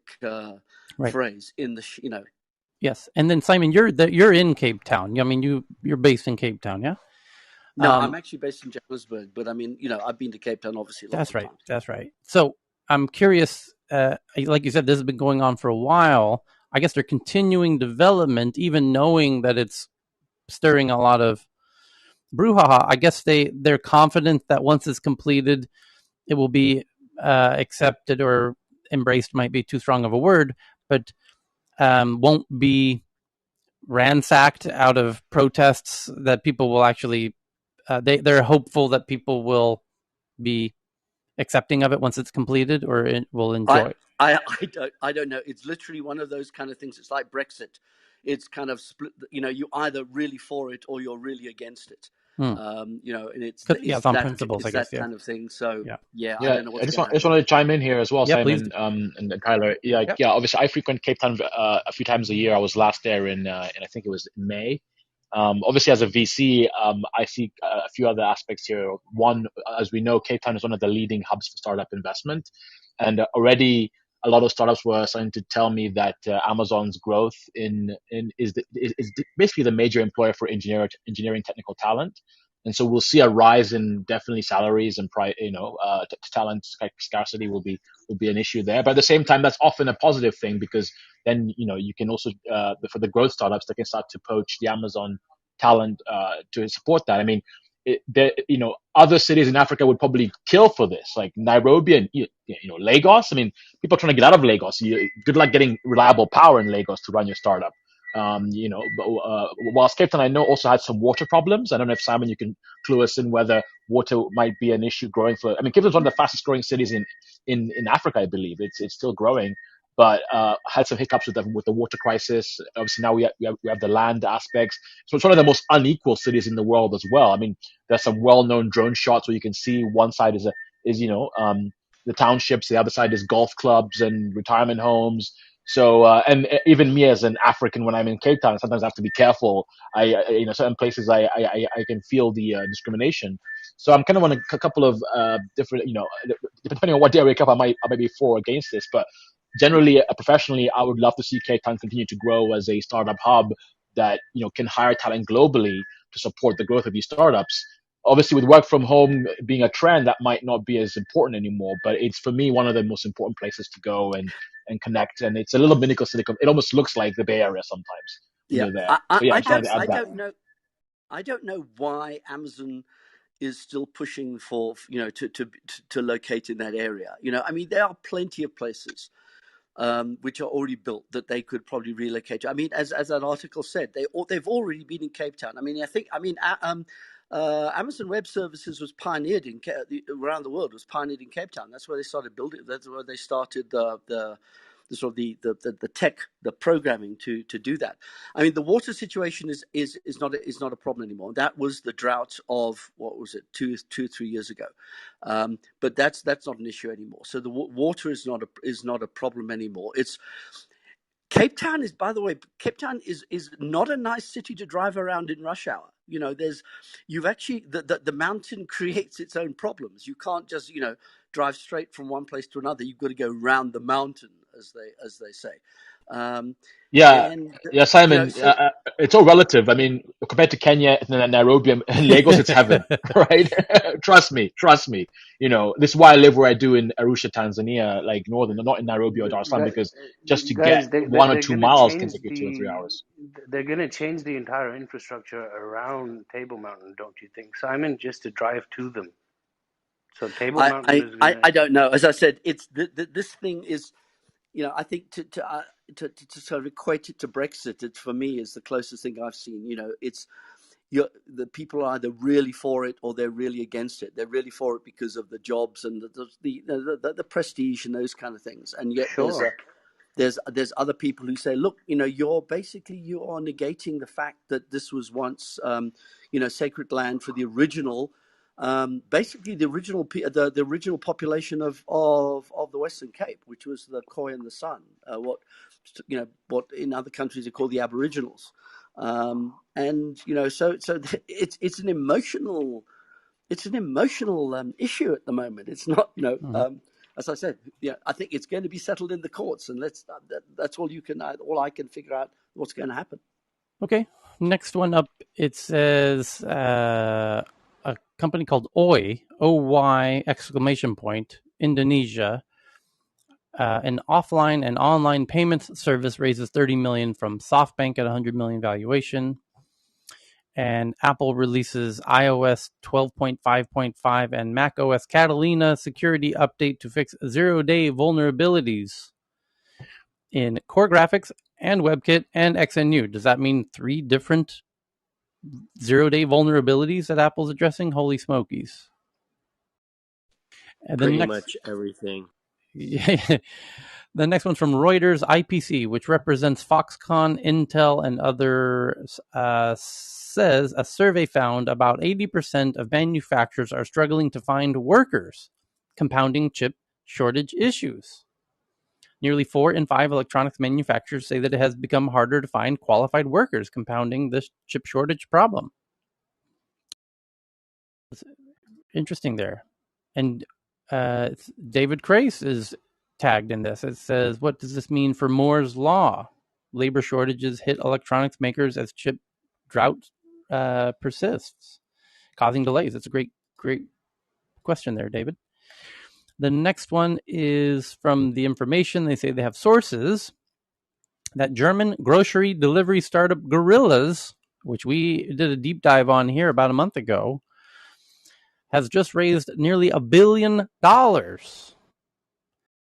phrase in the Yes, and then Simon, you're in Cape Town. I mean, you're based in Cape Town, yeah. No, I'm actually based in Johannesburg, but I mean, I've been to Cape Town obviously lots of times. That's right. So I'm curious, like you said, this has been going on for a while. I guess they're continuing development, even knowing that it's stirring a lot of brouhaha. I guess they're confident that once it's completed, it will be accepted, or embraced might be too strong of a word, but won't be ransacked out of protests, that people will actually they're hopeful that people will be accepting of it once it's completed, or will enjoy it. I don't know. It's literally one of those kind of things. It's like Brexit. It's kind of split. You're either really for it or you're really against it. And it's on principles, I guess, that kind of thing. So yeah, I don't know what's I just want to chime in here as well, Simon, please. And Tyler. Yeah, obviously I frequent Cape Town a few times a year. I was last there in I think it was May. Obviously, as a VC, I see a few other aspects here. One, as we know, Cape Town is one of the leading hubs for startup investment, and already a lot of startups were starting to tell me that Amazon's growth is basically the major employer for engineering technical talent, and so we'll see a rise in definitely salaries and talent scarcity will be an issue there. But at the same time, that's often a positive thing, because then you can also for the growth startups, they can start to poach the Amazon talent to support that. I mean, other cities in Africa would probably kill for this, like Nairobi and Lagos. I mean, people are trying to get out of Lagos. Good luck getting reliable power in Lagos to run your startup. Whilst Cape Town, I know, also had some water problems. I don't know if, Simon, you can clue us in whether water might be an issue growing for. I mean, Cape Town is one of the fastest growing cities in Africa, I believe. It's still growing, but had some hiccups with the water crisis. Obviously, now we have the land aspects. So it's one of the most unequal cities in the world as well. I mean, there's some well-known drone shots where you can see one side is the townships, the other side is golf clubs and retirement homes. So and even me as an African, when I'm in Cape Town, sometimes I have to be careful. Certain places I can feel the discrimination. So I'm kind of on a couple of different, depending on what day I wake up, I might be for or against this. But generally, professionally, I would love to see Cape Town continue to grow as a startup hub that can hire talent globally to support the growth of these startups. Obviously, with work from home being a trend, that might not be as important anymore. But it's, for me, one of the most important places to go and connect. And it's a little mini Silicon. It almost looks like the Bay Area sometimes when you're there. But yeah, I just wanted to add that. I don't know why Amazon is still pushing for to locate in that area. I mean, there are plenty of places which are already built that they could probably relocate to. I mean, as that article said, they've already been in Cape Town. I mean, Amazon Web Services was pioneered around the world. Was pioneered in Cape Town. That's where they started building. That's where they started the tech, the programming to do that. I mean, the water situation is not a problem anymore. That was the drought of, what was it, 2-3 years ago. But that's not an issue anymore. So the water is not a problem anymore. It's Cape Town is, by the way, Cape Town is not a nice city to drive around in rush hour. You've actually, the mountain creates its own problems. You can't just, drive straight from one place to another. You've got to go round the mountain, as they say. Simon, it's all relative. I mean, compared to Kenya and Nairobi and Lagos, it's heaven, right? Trust me. This is why I live where I do in Arusha, Tanzania, like northern, not in Nairobi or Dar es Salaam, because just to get 1 or 2 miles can take you 2 or 3 hours. They're going to change the entire infrastructure around Table Mountain, don't you think, Simon? Just to drive to them. So Table Mountain is going to... I don't know. As I said, it's this thing is, I think to sort of equate it to Brexit, it for me is the closest thing I've seen. It's the people are either really for it or they're really against it. They're really for it because of the jobs and the prestige and those kind of things. And yet there's other people who say, look, you are negating the fact that this was once sacred land for the original. Basically, the original population of the Western Cape, which was the Khoi and the San, what in other countries are called the Aboriginals, so it's an emotional issue at the moment. It's not as I said, I think it's going to be settled in the courts, and that's all I can figure out what's going to happen. Okay, next one up. It says a company called OY, OY exclamation point, Indonesia. An offline and online payments service raises $30 million from SoftBank at $100 million valuation. And Apple releases iOS 12.5.5 and macOS Catalina security update to fix zero-day vulnerabilities in Core Graphics and WebKit and XNU. Does that mean 3 different zero-day vulnerabilities that Apple's addressing? Holy smokies. And pretty much everything. Yeah. The next one's from Reuters IPC, which represents Foxconn, Intel, and others, says a survey found about 80% of manufacturers are struggling to find workers, compounding chip shortage issues. Nearly 4 in 5 electronics manufacturers say that it has become harder to find qualified workers, compounding this chip shortage problem. It's interesting there. And David Crace is tagged in this. It says, what does this mean for Moore's Law? Labor shortages hit electronics makers as chip drought persists, causing delays. It's a great question there, David. The next one is from The Information. They say they have sources that German grocery delivery startup Gorillas, which we did a deep dive on here about a month ago, has just raised nearly $1 billion.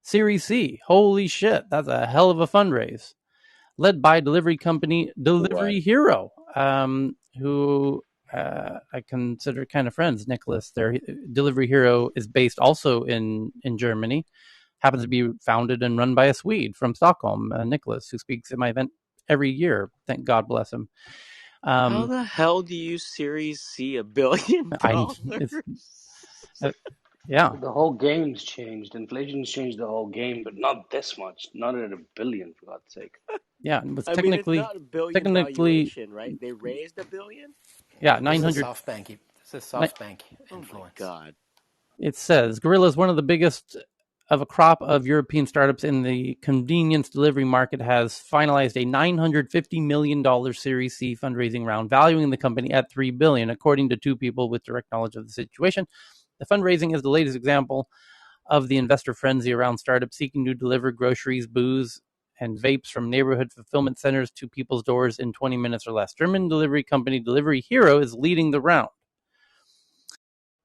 Series C. Holy shit. That's a hell of a fundraise. Led by delivery company Delivery Wow. Hero, who I consider kind of friends. Nicholas, their Delivery Hero is based also in Germany. Happens to be founded and run by a Swede from Stockholm, Nicholas, who speaks at my event every year. Thank God bless him. How the hell do you Series C $1 billion? Yeah. The whole game's changed. Inflation's changed the whole game, but not this much. Not at $1 billion, for God's sake. Yeah, it was I mean, it's not $1 billion valuation, right? They raised $1 billion. Yeah, This 900. This is SoftBank influence. Oh my God. It says Gorilla is one of the biggest of a crop of European startups in the convenience delivery market, has finalized a $950 million Series C fundraising round, valuing the company at $3 billion, according to two people with direct knowledge of the situation. The fundraising is the latest example of the investor frenzy around startups seeking to deliver groceries, booze, and vapes from neighborhood fulfillment centers to people's doors in 20 minutes or less. German delivery company Delivery Hero is leading the round.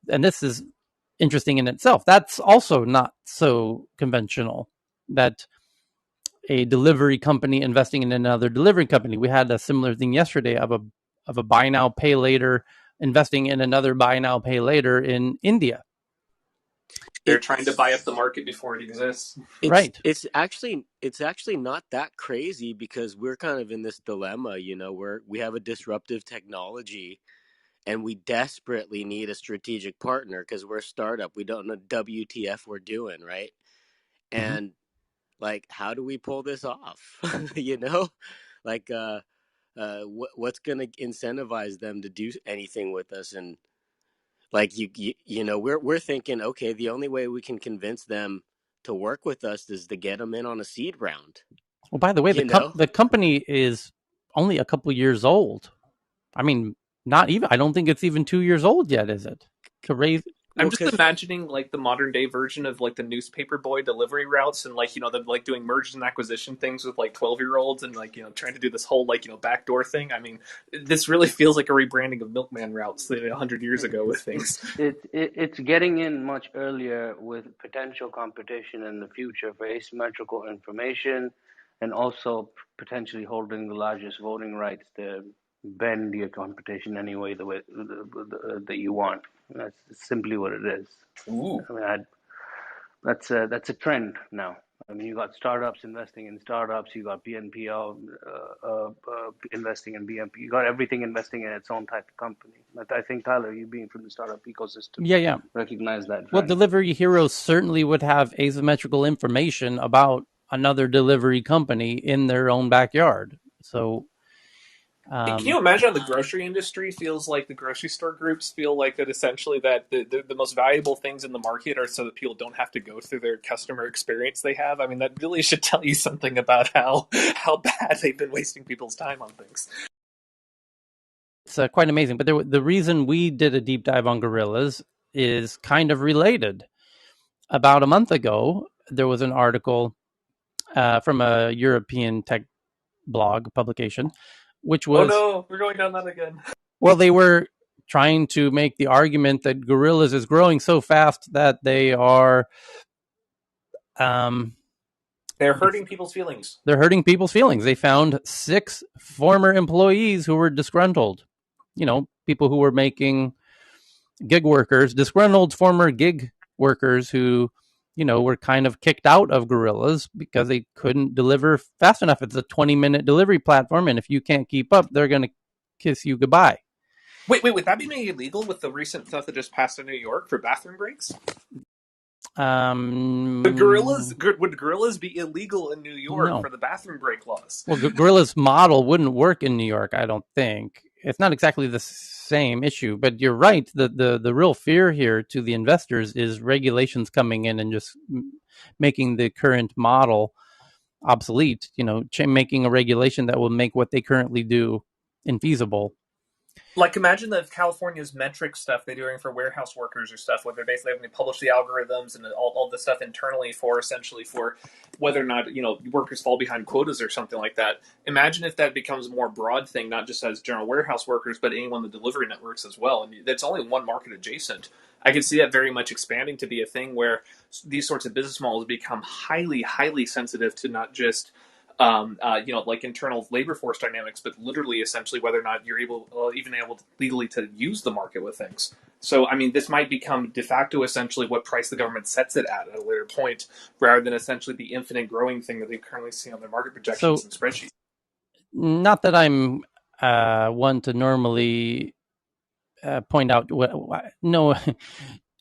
And this is interesting in itself. That's also not so conventional, that a delivery company investing in another delivery company. We had a similar thing yesterday of a buy now pay later investing in another buy now pay later in India. They're trying to buy up the market before it exists. Right. It's actually not that crazy, because we're kind of in this dilemma, where we have a disruptive technology and we desperately need a strategic partner because we're a startup. We don't know WTF we're doing, right? And like, how do we pull this off? Like, what's going to incentivize them to do anything with us? And like, we're thinking, okay, the only way we can convince them to work with us is to get them in on a seed round. Well, by the way, the company is only a couple years old. I mean, not even. I don't think it's even 2 years old yet, is it? To raise. I'm just imagining like the modern day version of like the newspaper boy delivery routes, and like them like doing mergers and acquisition things with like 12-year-olds, and like trying to do this whole like backdoor thing. I mean, this really feels like a rebranding of milkman routes 100 years ago with things. It's getting in much earlier with potential competition in the future for asymmetrical information, and also potentially holding the largest voting rights to bend your competition any way the way that you want. That's simply what it is. Ooh. I mean, that's a trend now. I mean, you got startups investing in startups. You got BNPL investing in BNP. You got everything investing in its own type of company. But I think, Tyler, you being from the startup ecosystem, recognize that trend. Well, Delivery Heroes certainly would have asymmetrical information about another delivery company in their own backyard. So, can you imagine how the grocery industry feels like? The grocery store groups feel like that essentially that the most valuable things in the market are so that people don't have to go through their customer experience they have. I mean, that really should tell you something about how bad they've been wasting people's time on things. It's quite amazing. But the reason we did a deep dive on gorillas is kind of related. About a month ago, there was an article from a European tech blog publication, which was... Oh no, we're going down that again. Well, they were trying to make the argument that gorillas is growing so fast that they are... they're hurting people's feelings. They're hurting people's feelings. They found 6 former employees who were disgruntled. People who were making gig workers, disgruntled former gig workers who, were kind of kicked out of Gorillas because they couldn't deliver fast enough. It's a 20-minute delivery platform, and if you can't keep up, they're going to kiss you goodbye. Wait, would that be made illegal with the recent stuff that just passed in New York for bathroom breaks? Would gorillas be illegal in New York for the bathroom break laws? Well, Gorilla's model wouldn't work in New York, I don't think. It's not exactly the same issue, but you're right. The real fear here to the investors is regulations coming in and just making the current model obsolete. Making a regulation that will make what they currently do infeasible. Like, imagine that California's metric stuff they're doing for warehouse workers or stuff, where they're basically having to publish the algorithms and all the stuff internally for essentially for whether or not workers fall behind quotas or something like that. Imagine if that becomes a more broad thing, not just as general warehouse workers, but anyone in the delivery networks as well. And that's only one market adjacent. I could see that very much expanding to be a thing where these sorts of business models become highly, highly sensitive to not just like internal labor force dynamics, but literally, essentially, whether or not you're able legally to use the market with things. So, I mean, this might become de facto essentially what price the government sets it at a later point, rather than essentially the infinite growing thing that they currently see on their market projections and spreadsheets. Not that I'm one to normally point out no.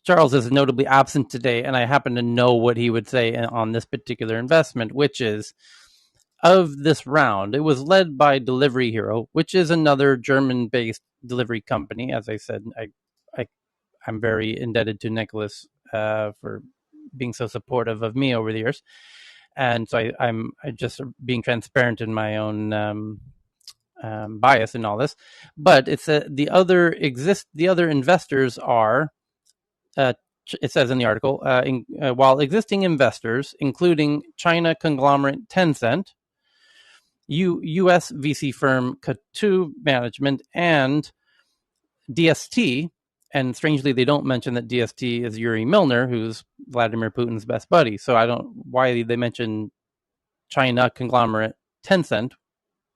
Charles is notably absent today, and I happen to know what he would say on this particular investment, which is, of this round, it was led by Delivery Hero, which is another German-based delivery company. As I said, I'm very indebted to Nicholas for being so supportive of me over the years, and so I'm just being transparent in my own bias in all this. But it's the other investors are. It says in the article, while existing investors, including China conglomerate Tencent, U.S. VC firm K2 Management, and DST, and strangely, they don't mention that DST is Yuri Milner, who's Vladimir Putin's best buddy. So I don't why they mention China conglomerate Tencent.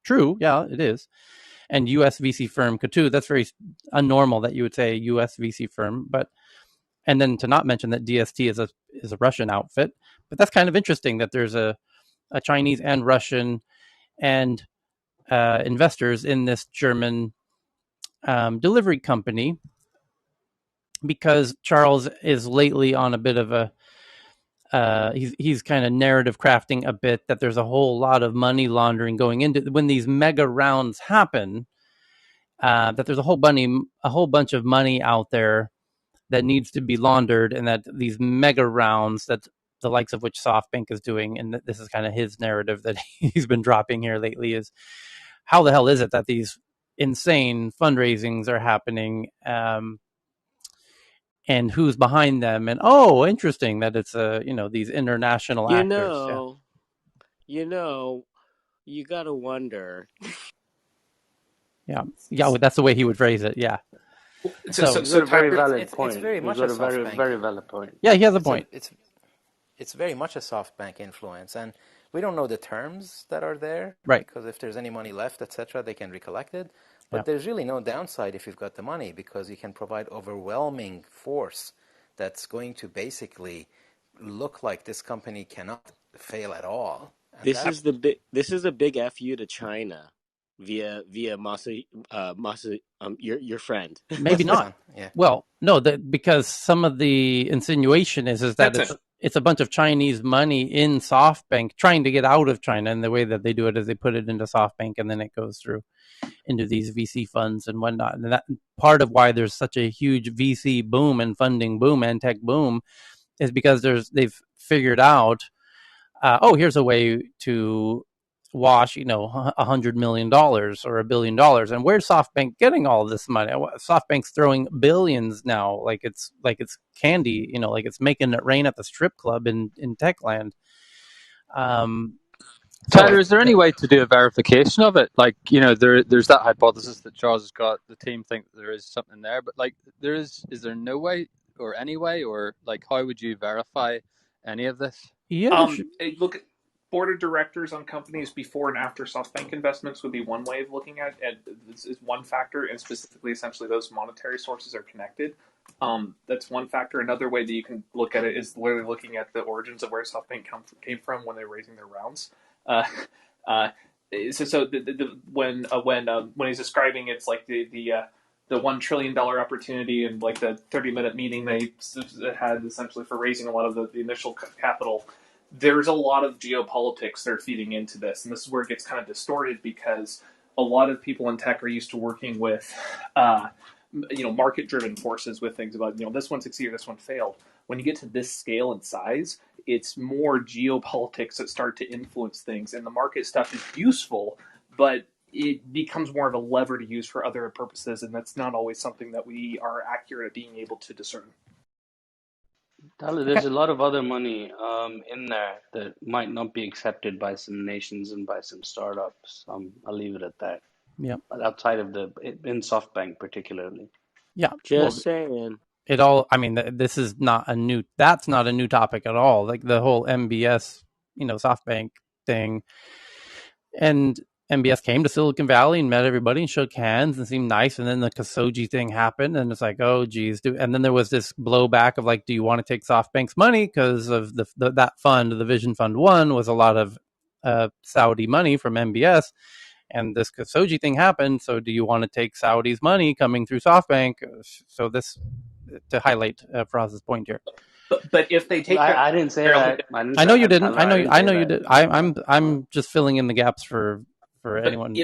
True, yeah, it is. And U.S. VC firm K2. That's very unnormal that you would say U.S. VC firm, but and then to not mention that DST is a Russian outfit. But that's kind of interesting that there's a Chinese and Russian and investors in this German delivery company, because Charles is lately on a bit of a he's kind of narrative crafting a bit that there's a whole lot of money laundering going into when these mega rounds happen. That there's a whole bunch of money out there that needs to be laundered, and that these mega rounds that the likes of which SoftBank is doing, and this is kind of his narrative that he's been dropping here lately, is how the hell is it that these insane fundraisings are happening, and who's behind them? And interesting that it's these international actors. You gotta wonder. Yeah, that's the way he would phrase it. Yeah. So you got a very valid point. It's very much You got a a very, SoftBank. very valid point. Yeah, he has a point. It's very much a SoftBank influence, and we don't know the terms that are there, right? Because if there's any money left, etc., they can recollect it. But there's really no downside if you've got the money, because you can provide overwhelming force that's going to basically look like this company cannot fail at all. And this is a big FU to China via Masa, your friend. Maybe not. Yeah. Well, no, because some of the insinuation is that it's a bunch of Chinese money in SoftBank trying to get out of China, and the way that they do it is they put it into SoftBank and then it goes through into these VC funds and whatnot. And that part of why there's such a huge VC boom and funding boom and tech boom is because they've figured out, here's a way to wash, $100 million or $1 billion. And where's SoftBank getting all this money? SoftBank's throwing billions now, like it's candy, like it's making it rain at the strip club in Techland. Tyler, is there any way to do a verification of it? Like, there's that hypothesis that Charles has got. The team think that there is something there, but like, is there no way or any way, or like, how would you verify any of this? Look at board of directors on companies before and after SoftBank investments would be one way of looking at it. This is one factor, and specifically, essentially, those monetary sources are connected. That's one factor. Another way that you can look at it is literally looking at the origins of where SoftBank came from when they were raising their rounds. When he's describing it's like the $1 trillion opportunity and like the 30-minute meeting they had essentially for raising a lot of the initial capital, there's a lot of geopolitics that are feeding into this, and this is where it gets kind of distorted because a lot of people in tech are used to working with market-driven forces with things about this one succeeded, this one failed. When you get to this scale and size, it's more geopolitics that start to influence things, and the market stuff is useful, but it becomes more of a lever to use for other purposes, and that's not always something that we are accurate at being able to discern. Tyler, there's a lot of other money in there that might not be accepted by some nations and by some startups. I'll leave it at that. Yeah. Outside of in SoftBank particularly. Yeah. Just saying. It all, I mean, this is not a new, that's not a new topic at all. Like the whole MBS, SoftBank thing. And MBS came to Silicon Valley and met everybody and shook hands and seemed nice. And then the Khashoggi thing happened. And it's like, oh, geez. And then there was this blowback of like, do you want to take SoftBank's money? Because of that fund, the Vision Fund 1, was a lot of Saudi money from MBS. And this Khashoggi thing happened. So do you want to take Saudi's money coming through SoftBank? So this, to highlight Froz's point here. But if they take, I didn't say that. I know you didn't. I know you did. I'm just filling in the gaps for anyone.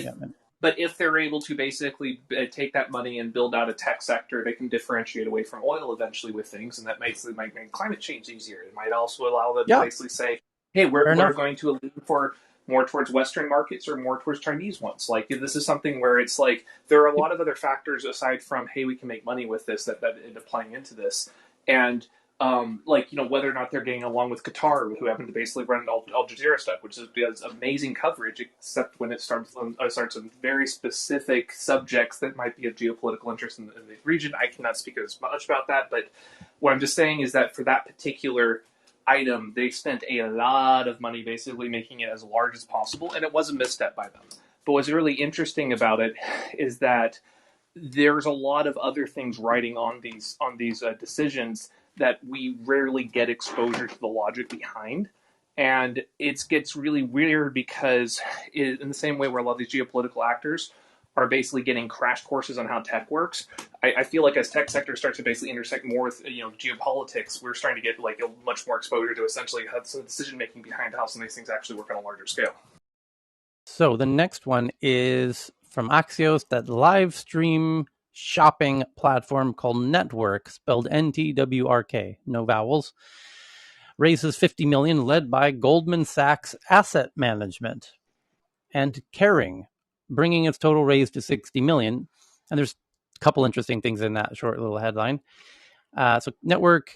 But if they're able to basically take that money and build out a tech sector, they can differentiate away from oil eventually with things, and that might make climate change easier. It might also allow them to basically say, hey, we're going to lean for more towards Western markets or more towards Chinese ones. Like, this is something where it's like there are a lot of other factors aside from, hey, we can make money with this that end up playing into this. And whether or not they're getting along with Qatar, who happen to basically run Al Jazeera stuff, which is amazing coverage, except when it starts on very specific subjects that might be of geopolitical interest in the region. I cannot speak as much about that, but what I'm just saying is that for that particular item, they spent a lot of money basically making it as large as possible, and it was a misstep by them. But what's really interesting about it is that there's a lot of other things riding on these decisions that we rarely get exposure to the logic behind. And it gets really weird because in the same way where a lot of these geopolitical actors are basically getting crash courses on how tech works, I feel like as tech sector starts to basically intersect more with geopolitics, we're starting to get like a much more exposure to essentially how some decision making behind how some of these things actually work on a larger scale. So the next one is from Axios, that live stream shopping platform called Network, spelled NTWRK, no vowels, raises $50 million, led by Goldman Sachs Asset Management and Kering, bringing its total raise to $60 million. And there's a couple interesting things in that short little headline. So Network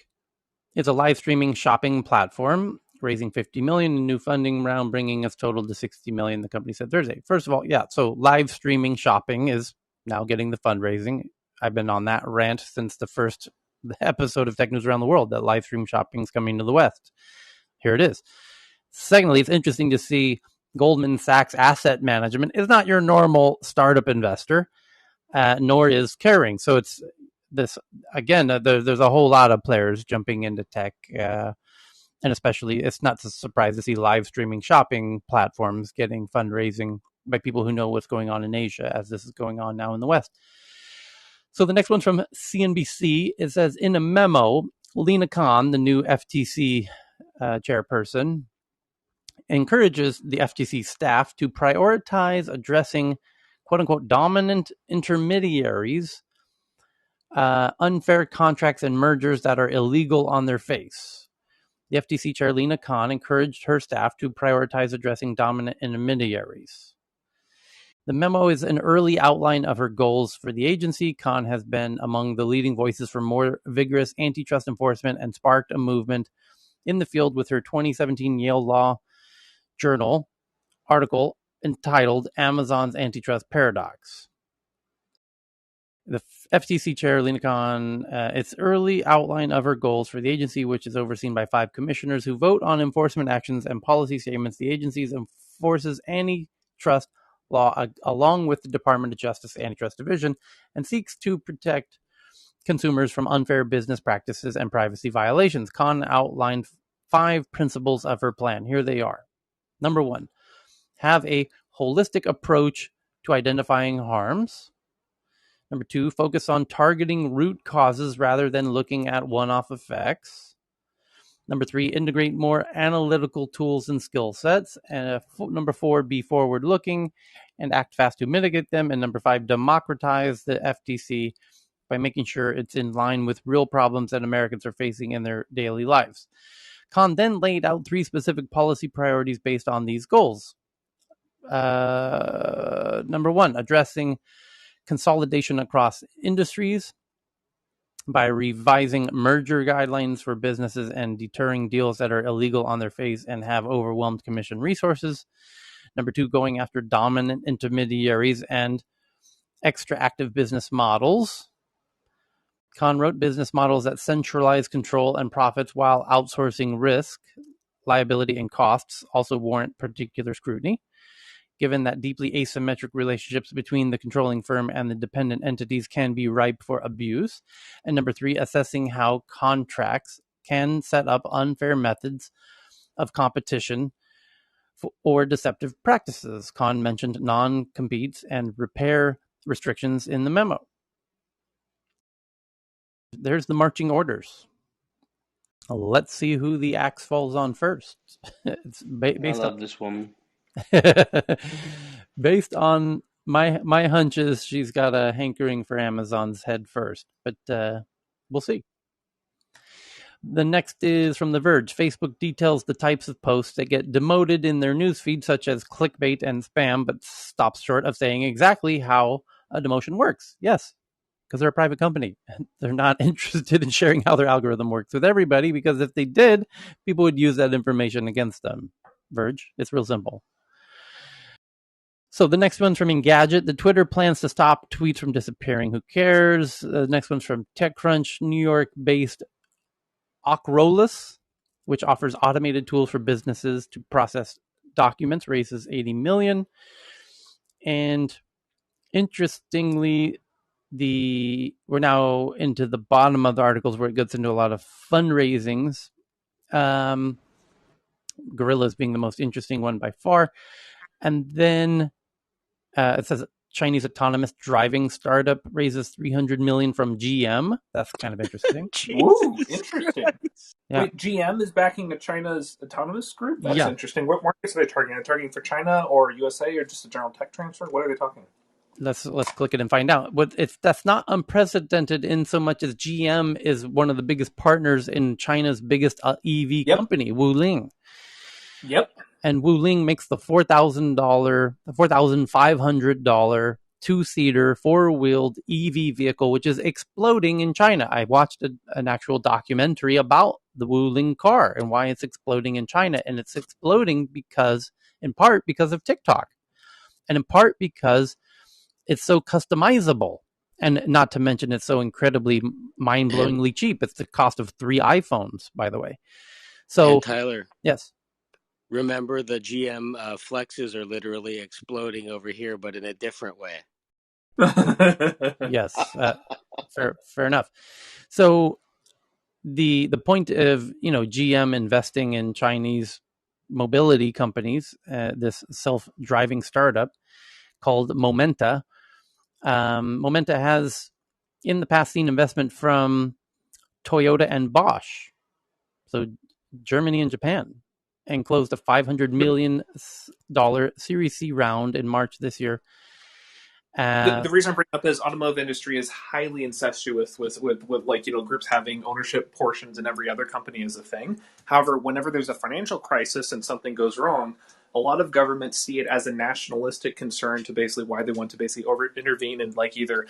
is a live streaming shopping platform, raising $50 million in new funding round, bringing its total to $60 million, the company said Thursday. First of all, so live streaming shopping is now getting the fundraising. I've been on that rant since the first episode of Tech News Around the World, that live stream shopping is coming to the West. Here it is. Secondly, it's interesting to see Goldman Sachs Asset Management is not your normal startup investor, nor is Kering. So it's this, again, there's a whole lot of players jumping into tech, and especially it's not a surprise to see live streaming shopping platforms getting fundraising by people who know what's going on in Asia, as this is going on now in the West. So the next one's from CNBC. It says, in a memo, Lena Khan, the new FTC chairperson, encourages the FTC staff to prioritize addressing quote-unquote dominant intermediaries, unfair contracts and mergers that are illegal on their face. The FTC chair, Lena Khan, encouraged her staff to prioritize addressing dominant intermediaries. The memo is an early outline of her goals for the agency. Khan has been among the leading voices for more vigorous antitrust enforcement and sparked a movement in the field with her 2017 Yale Law Journal article entitled Amazon's Antitrust Paradox. The FTC chair, Lena Khan, its early outline of her goals for the agency, which is overseen by 5 commissioners who vote on enforcement actions and policy statements. The agency enforces antitrust law along with the Department of Justice Antitrust Division and seeks to protect consumers from unfair business practices and privacy violations. Khan outlined 5 principles of her plan. Here they are. Number 1, have a holistic approach to identifying harms. Number 2, focus on targeting root causes rather than looking at one-off effects. Number 3, integrate more analytical tools and skill sets. And number 4, be forward-looking and act fast to mitigate them. And number 5, democratize the FTC by making sure it's in line with real problems that Americans are facing in their daily lives. Khan then laid out 3 specific policy priorities based on these goals. Number one, addressing consolidation across industries by revising merger guidelines for businesses and deterring deals that are illegal on their face and have overwhelmed commission resources. Number two, going after dominant intermediaries and extractive business models. Kahn wrote business models that centralize control and profits while outsourcing risk, liability, and costs also warrant particular scrutiny, given that deeply asymmetric relationships between the controlling firm and the dependent entities can be ripe for abuse. And number three, assessing how contracts can set up unfair methods of competition or deceptive practices. Kahn mentioned non-competes and repair restrictions in the memo. There's the marching orders. Let's see who the axe falls on first. It's I based on love this woman. based on my hunches. She's got a hankering for Amazon's head first, but we'll see. The next is from The Verge. Facebook details the types of posts that get demoted in their newsfeed, such as clickbait and spam, but stops short of saying exactly how a demotion works. Yes, because they're a private company. They're not interested in sharing how their algorithm works with everybody, because if they did, people would use that information against them. Verge, it's real simple. So the next one's from Engadget. The Twitter plans to stop tweets from disappearing. Who cares? The next one's from TechCrunch. New York-based Ocrolus, which offers automated tools for businesses to process documents, raises $80 million. And interestingly, we're now into the bottom of the articles where it gets into a lot of fundraisings. Gorillas being the most interesting one by far. And then it says Chinese autonomous driving startup raises $300 million from GM. That's kind of interesting. Woo, interesting. Yeah. Wait, GM is backing a China's autonomous group? That's Yeah. interesting. What markets are they targeting? Are they targeting for China or USA or just a general tech transfer? What are they talking? Let's click it and find out. That's not unprecedented in so much as GM is one of the biggest partners in China's biggest EV company, Wuling. Yep. And Wuling makes the $4,500 two-seater four-wheeled EV vehicle, which is exploding in China. I watched an actual documentary about the Wuling car and why it's exploding in China. And it's exploding in part because of TikTok, and in part because it's so customizable, and not to mention it's so incredibly mind-blowingly cheap. It's the cost of 3 iPhones, by the way. So, and Tyler, yes. Remember, the GM flexes are literally exploding over here, but in a different way. Yes, fair enough. So the point of GM investing in Chinese mobility companies, this self-driving startup called Momenta. Momenta has in the past seen investment from Toyota and Bosch, so Germany and Japan, and closed a $500 million Series C round in March this year. The reason I'm bringing up is automotive industry is highly incestuous with groups having ownership portions in every other company is a thing. However, whenever there's a financial crisis and something goes wrong, a lot of governments see it as a nationalistic concern to basically why they want to basically intervene and either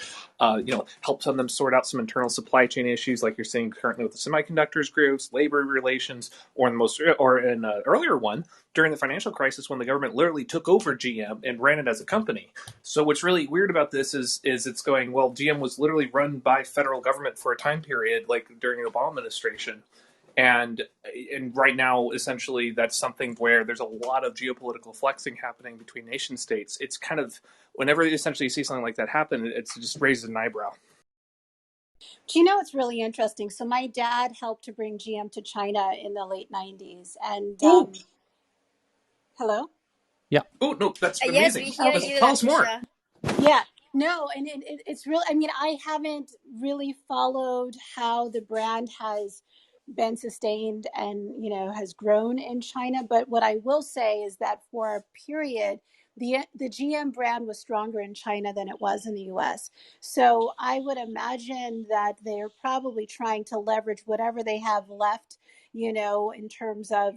help them sort out some internal supply chain issues like you're seeing currently with the semiconductors groups, labor relations, or in an earlier one during the financial crisis when the government literally took over GM and ran it as a company. So what's really weird about this is it's going, well, GM was literally run by federal government for a time period like during the Obama administration. And right now, essentially, that's something where there's a lot of geopolitical flexing happening between nation states. It's kind of, whenever essentially you see something like that happen, it just raises an eyebrow. Do you know what's really interesting? So my dad helped to bring GM to China in the late 90s. And hello? Yeah. Oh, no, that's Yes, amazing. we hear you, Tell us more. Lakeisha. Yeah, no, and it's real. I mean, I haven't really followed how the brand has been sustained and has grown in China. But what I will say is that for a period, the GM brand was stronger in China than it was in the U.S. So I would imagine that they're probably trying to leverage whatever they have left, in terms of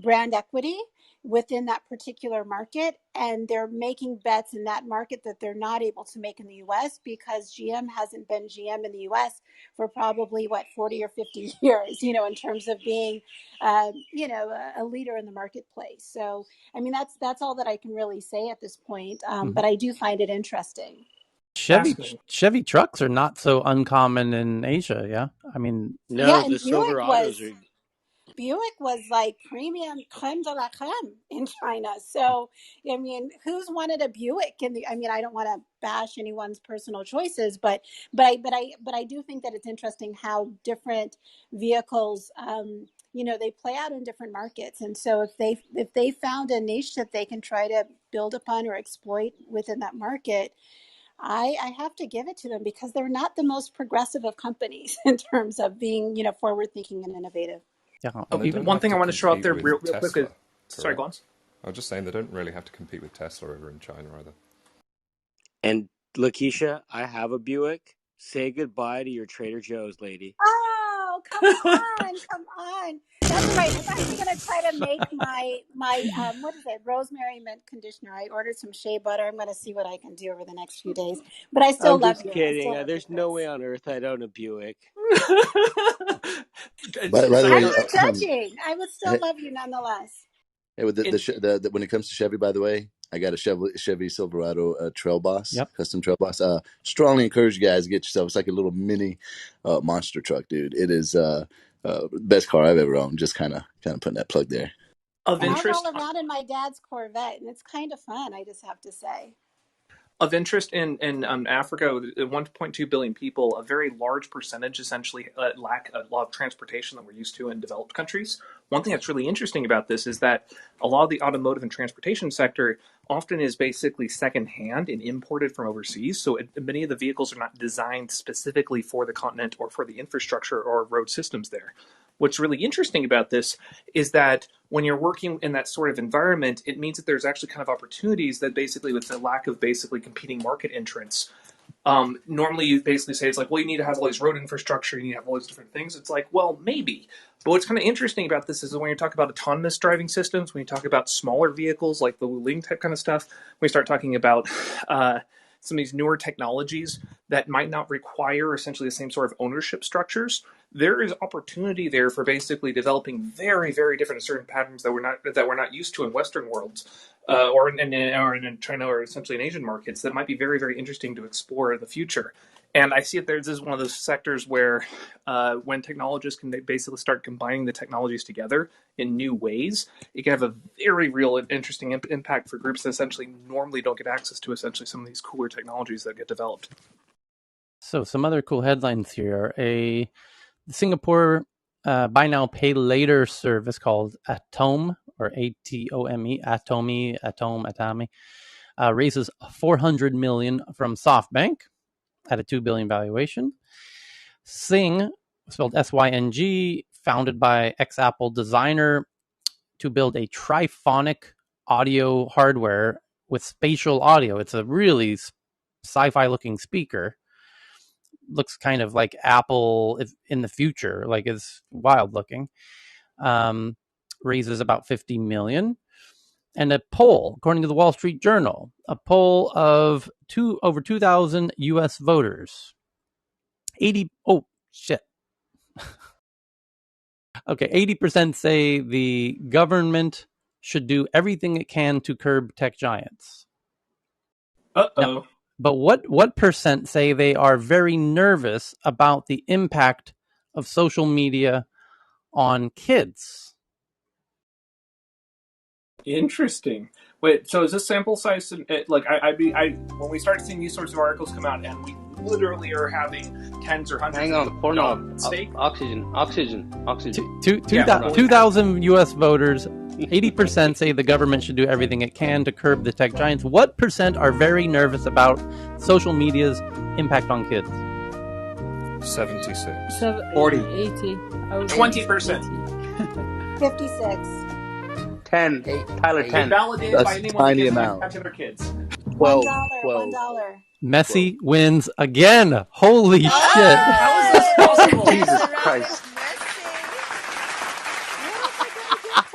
brand equity within that particular market, and they're making bets in that market that they're not able to make in the US because GM hasn't been GM in the US for probably 40 or 50 years, in terms of being a leader in the marketplace. So I mean, that's all that I can really say at this point, but I do find it interesting. Chevy trucks are not so uncommon in Asia. Yeah, I mean, yeah, the and Silverados are. Buick was like premium creme de la creme in China. So, I mean, who's wanted a Buick? I don't want to bash anyone's personal choices, but I do think that it's interesting how different vehicles, they play out in different markets. And so if they found a niche that they can try to build upon or exploit within that market, I have to give it to them because they're not the most progressive of companies in terms of being, forward thinking and innovative. Yeah. One thing I want to show out there real quick is, sorry, go on. I was just saying they don't really have to compete with Tesla over in China either. And Lakeisha, I have a Buick. Say goodbye to your Trader Joe's, lady. Oh, come on. That's right. I'm actually going to try to make my what is it, rosemary mint conditioner. I ordered some shea butter. I'm going to see what I can do over the next few days. But I still I'm love just you. kidding. There's no way on earth I'd own a Buick. By the way, I'm not judging. I would still love you nonetheless. Hey, with the when it comes to Chevy, by the way, I got a Chevy Silverado Trail Boss, custom Trail Boss. Strongly encourage you guys to get yourself. It's like a little mini monster truck, dude. It is best car I've ever owned. Just kind of putting that plug there. Of interest, I'll roll around in my dad's Corvette, and it's kind of fun. I just have to say. Of interest in Africa, 1.2 billion people, a very large percentage essentially lack a lot of transportation that we're used to in developed countries. One thing that's really interesting about this is that a lot of the automotive and transportation sector often is basically secondhand and imported from overseas. So many of the vehicles are not designed specifically for the continent or for the infrastructure or road systems there. What's really interesting about this is that when you're working in that sort of environment, it means that there's actually kind of opportunities that basically, with the lack of basically competing market entrants, normally you basically say it's like, well, you need to have all these road infrastructure, you need to have all these different things. It's like, well, maybe. But what's kind of interesting about this is when you talk about autonomous driving systems, when you talk about smaller vehicles like the Wuling type kind of stuff, when we start talking about some of these newer technologies that might not require essentially the same sort of ownership structures, there is opportunity there for basically developing very, very different certain patterns that we're not used to in Western worlds, or in China, or essentially in Asian markets, that might be very, very interesting to explore in the future. And I see it there. This is one of those sectors where when technologists can basically start combining the technologies together in new ways, it can have a very real and interesting impact for groups that essentially normally don't get access to essentially some of these cooler technologies that get developed. So some other cool headlines here. A Singapore buy now, pay later service called Atome, or Atome, Atome, raises $400 million from SoftBank at a $2 billion valuation. Sing, spelled SYNG, founded by ex-Apple designer to build a triphonic audio hardware with spatial audio. It's a really sci-fi looking speaker. Looks kind of like Apple in the future, like it's wild looking. Raises about $50 million. And a poll, according to the Wall Street Journal, a poll of over 2,000 U.S. voters. 80% say the government should do everything it can to curb tech giants. Now, but what percent say they are very nervous about the impact of social media on kids? Interesting. Wait, so is this sample size like when we start seeing these sorts of articles come out, and we literally are having tens or hundreds of stake? Oxygen. 2,000 U.S. voters, 80% say the government should do everything it can to curb the tech giants. What percent are very nervous about social media's impact on kids? 76. 40. 80. 20%. 56. 10. Tyler, 10. Validated by anyone tiny who amount. gets their kids. $1. Messi wins again. Holy shit. How is this possible? Jesus Christ.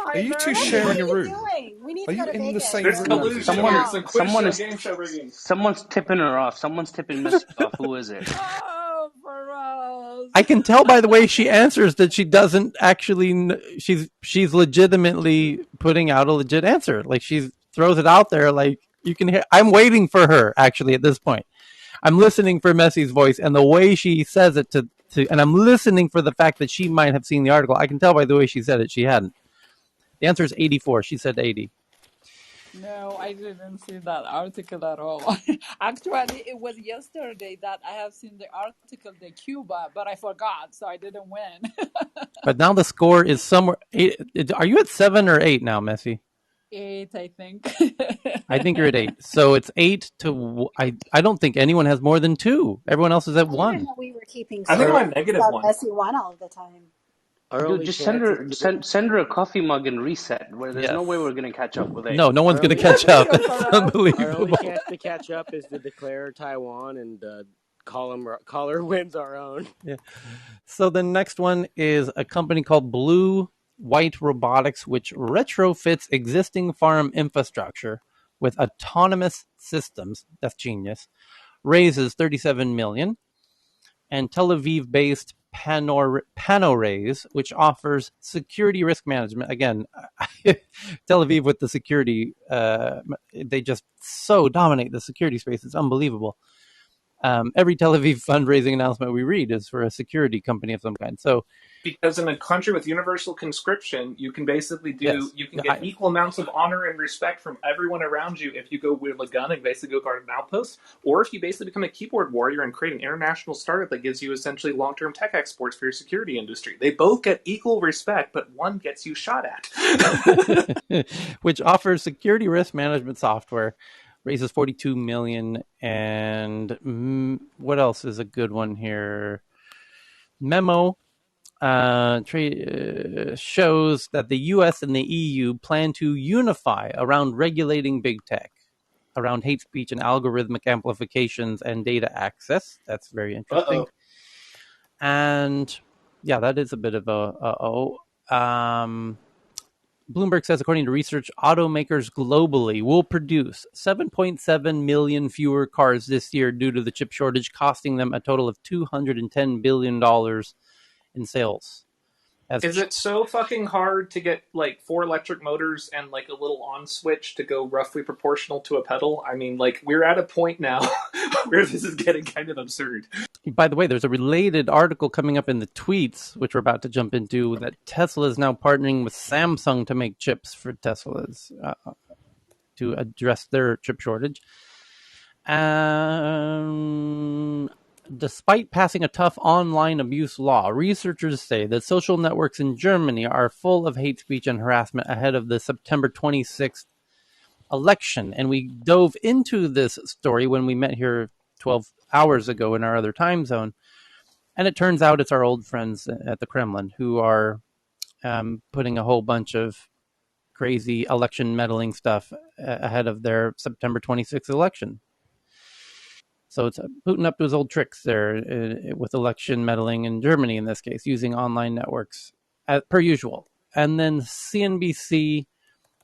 Are you two Messy, what sharing a are you room? doing? We need Are to go you to in the Vegas. same We're room? gonna Collusion hang here. Someone, It's a out. quiz someone show, is, game show rigging. someone's tipping her off. Someone's tipping Missy off. Who is it? Oh, for I can tell by the way she answers that she doesn't actually. She's legitimately putting out a legit answer. Like she throws it out there. Like you can hear. I'm waiting for her. Actually, at this point, I'm listening for Messy's voice and the way she says it and I'm listening for the fact that she might have seen the article. I can tell by the way she said it. She hadn't. The answer is 84. She said 80. No, I didn't see that article at all. Actually, it was yesterday that I have seen the article, the Cuba, but I forgot, so I didn't win. But now the score is somewhere. Are you at 7 or 8 now, Messy? 8, I think. I think you're at 8. So it's 8 to. I don't think anyone has more than 2. Everyone else is at I didn't 1. know we were keeping I think score. Our, I'm negative Thought one. Messy won all the time. Our dude, only just send chance is her, to send her a coffee mug and reset. Where there's Yes. no way we're gonna catch up with eight. No one's our going to only catch up. You're It's correct. our only unbelievable. chance to catch up is to declare Taiwan and call her wins our own. Yeah. So the next one is a company called Blue White Robotics, which retrofits existing farm infrastructure with autonomous systems. That's genius. Raises 37 million. And Tel Aviv-based Panorays, which offers security risk management. Again, Tel Aviv with the security, they just so dominate the security space. It's unbelievable. Every Tel Aviv fundraising announcement we read is for a security company of some kind. So Because in a country with universal conscription, you can basically yes, you can get equal amounts of honor and respect from everyone around you if you go with a gun and basically go guard an outpost, or if you basically become a keyboard warrior and create an international startup that gives you essentially long-term tech exports for your security industry. They both get equal respect, but one gets you shot at. which offers security risk management software, raises 42 million. And what else is a good one here? Memo shows that the US and the EU plan to unify around regulating big tech, around hate speech and algorithmic amplifications and data access. That's very interesting. Uh-oh. And yeah, that is a bit of Bloomberg says, according to research, automakers globally will produce 7.7 million fewer cars this year due to the chip shortage, costing them a total of $210 billion in sales. Is it so fucking hard to get like 4 electric motors and like a little on switch to go roughly proportional to a pedal? I mean, like we're at a point now where this is getting kind of absurd. By the way, there's a related article coming up in the tweets, which we're about to jump into, that Tesla is now partnering with Samsung to make chips for Teslas to address their chip shortage. Despite passing a tough online abuse law, researchers say that social networks in Germany are full of hate speech and harassment ahead of the September 26th election. And we dove into this story when we met here 12 hours ago in our other time zone. And it turns out it's our old friends at the Kremlin who are putting a whole bunch of crazy election meddling stuff ahead of their September 26th election. So it's Putin up to his old tricks there with election meddling in Germany, in this case, using online networks per usual. And then CNBC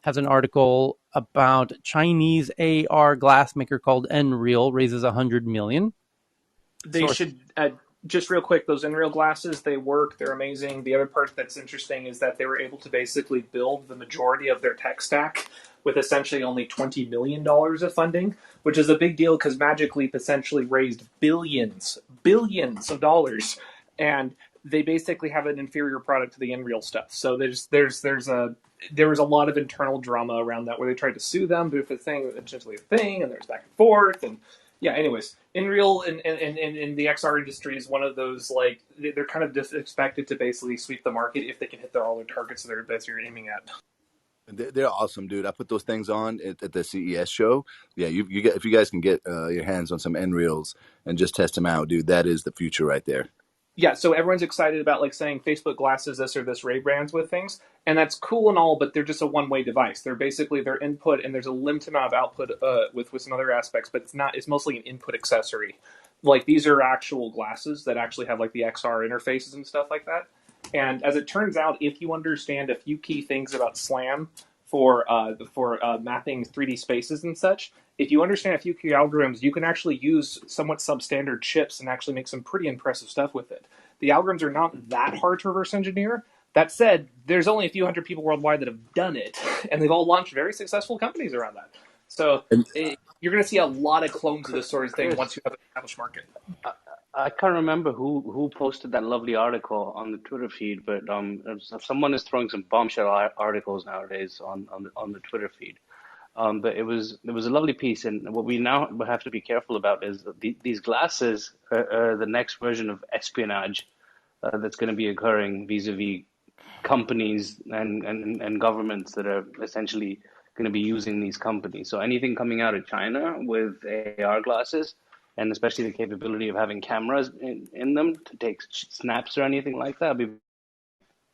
has an article about Chinese AR glassmaker called Nreal raises $100 million. They should just real quick, those Nreal glasses, they work, they're amazing. The other part that's interesting is that they were able to basically build the majority of their tech stack with essentially only $20 million of funding, which is a big deal because Magic Leap essentially raised billions of dollars, and they basically have an inferior product to the Nreal stuff. So there was a lot of internal drama around that where they tried to sue them, but if it's essentially a thing, and there's back and forth, and yeah, anyways, Nreal in the XR industry is one of those, like, they're kind of just expected to basically sweep the market if they can hit all their targets that they're aiming at. They're awesome, dude. I put those things on at the CES show. Yeah, you get, if you guys can get your hands on some Nreals and just test them out, dude, that is the future right there. Yeah, so everyone's excited about like saying Facebook glasses this or this Ray brands with things, and that's cool and all, but they're just a one-way device. They're basically their input, and there's a limited amount of output with some other aspects, but it's mostly an input accessory. Like these are actual glasses that actually have like the XR interfaces and stuff like that. And as it turns out, if you understand a few key things about SLAM for mapping 3D spaces and such, if you understand a few key algorithms, you can actually use somewhat substandard chips and actually make some pretty impressive stuff with it. The algorithms are not that hard to reverse engineer. That said, there's only a few hundred people worldwide that have done it, and they've all launched very successful companies around that. So And you're going to see a lot of clones of this sort of thing Chris, once you have an established market. I can't remember who posted that lovely article on the Twitter feed, but someone is throwing some bombshell articles nowadays on the Twitter feed. But it was a lovely piece, and what we now have to be careful about is that these glasses are the next version of espionage that's going to be occurring vis-a-vis companies and governments that are essentially going to be using these companies. So anything coming out of China with AR glasses, and especially the capability of having cameras in them to take snaps or anything like that.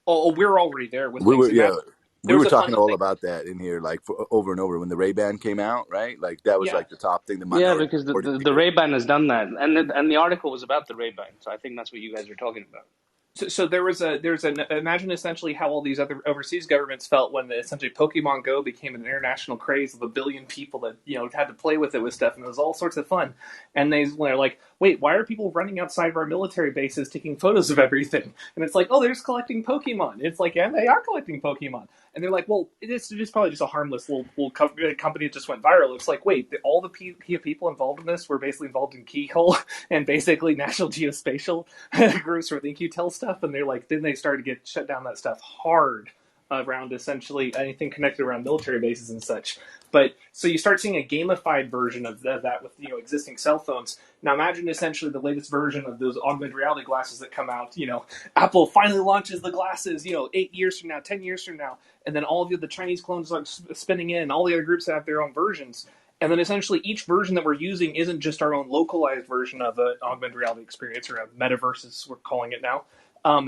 Oh, we're already there with we things. were, Imagine yeah, there we was were a fun talking all thing. about that in here, like over and over when the Ray-Ban came out, right? Like that was Yeah. like the top thing. The Yeah, Minority because Report the Ray-Ban has done that, and the article was about the Ray-Ban, so I think that's what you guys are talking about. So imagine essentially how all these other overseas governments felt when essentially Pokemon Go became an international craze of 1 billion people that had to play with it with stuff, and it was all sorts of fun. And they're like, wait, why are people running outside of our military bases taking photos of everything? And it's like, oh, they're just collecting Pokemon. It's like, yeah, they are collecting Pokemon. And they're like, well, it's just probably just a harmless little company that just went viral. It's like, wait, all the people involved in this were basically involved in Keyhole and basically National Geospatial groups where think you tell stuff, and they're like, then they started to get shut down that stuff hard around essentially anything connected around military bases and such. But so you start seeing a gamified version of that with existing cell phones. Now imagine essentially the latest version of those augmented reality glasses that come out. Apple finally launches the glasses. 8 years from now, 10 years from now, and then all of the Chinese clones are spinning in. All the other groups have their own versions. And then essentially each version that we're using isn't just our own localized version of an augmented reality experience or a metaverse, as we're calling it now.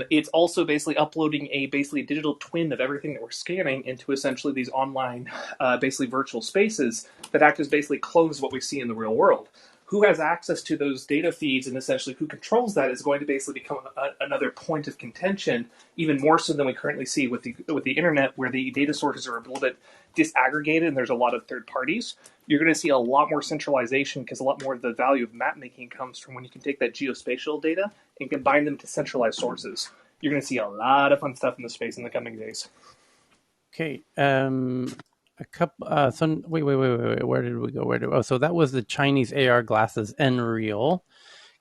It's also basically uploading a basically digital twin of everything that we're scanning into essentially these online, basically virtual spaces that act as basically clones of what we see in the real world. Who has access to those data feeds and essentially who controls that is going to basically become another point of contention, even more so than we currently see with the internet, where the data sources are a little bit disaggregated and there's a lot of third parties. You're going to see a lot more centralization because a lot more of the value of map making comes from when you can take that geospatial data and combine them to centralized sources. You're going to see a lot of fun stuff in the space in the coming days. Okay. A couple. Wait. Where did we go? So that was the Chinese AR glasses Nreal.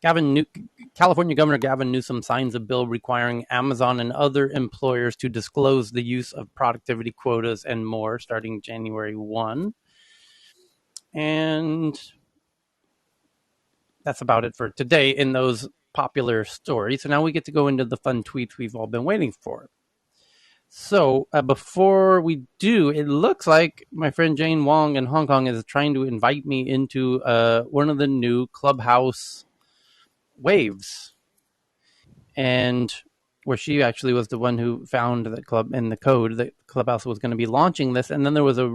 California Governor Gavin Newsom signs a bill requiring Amazon and other employers to disclose the use of productivity quotas and more starting January 1. And that's about it for today in those popular stories. So now we get to go into the fun tweets we've all been waiting for. So before we do, it looks like my friend Jane Wong in Hong Kong is trying to invite me into one of the new Clubhouse waves. And where she actually was the one who found the club in the code that Clubhouse was going to be launching this. And then there was a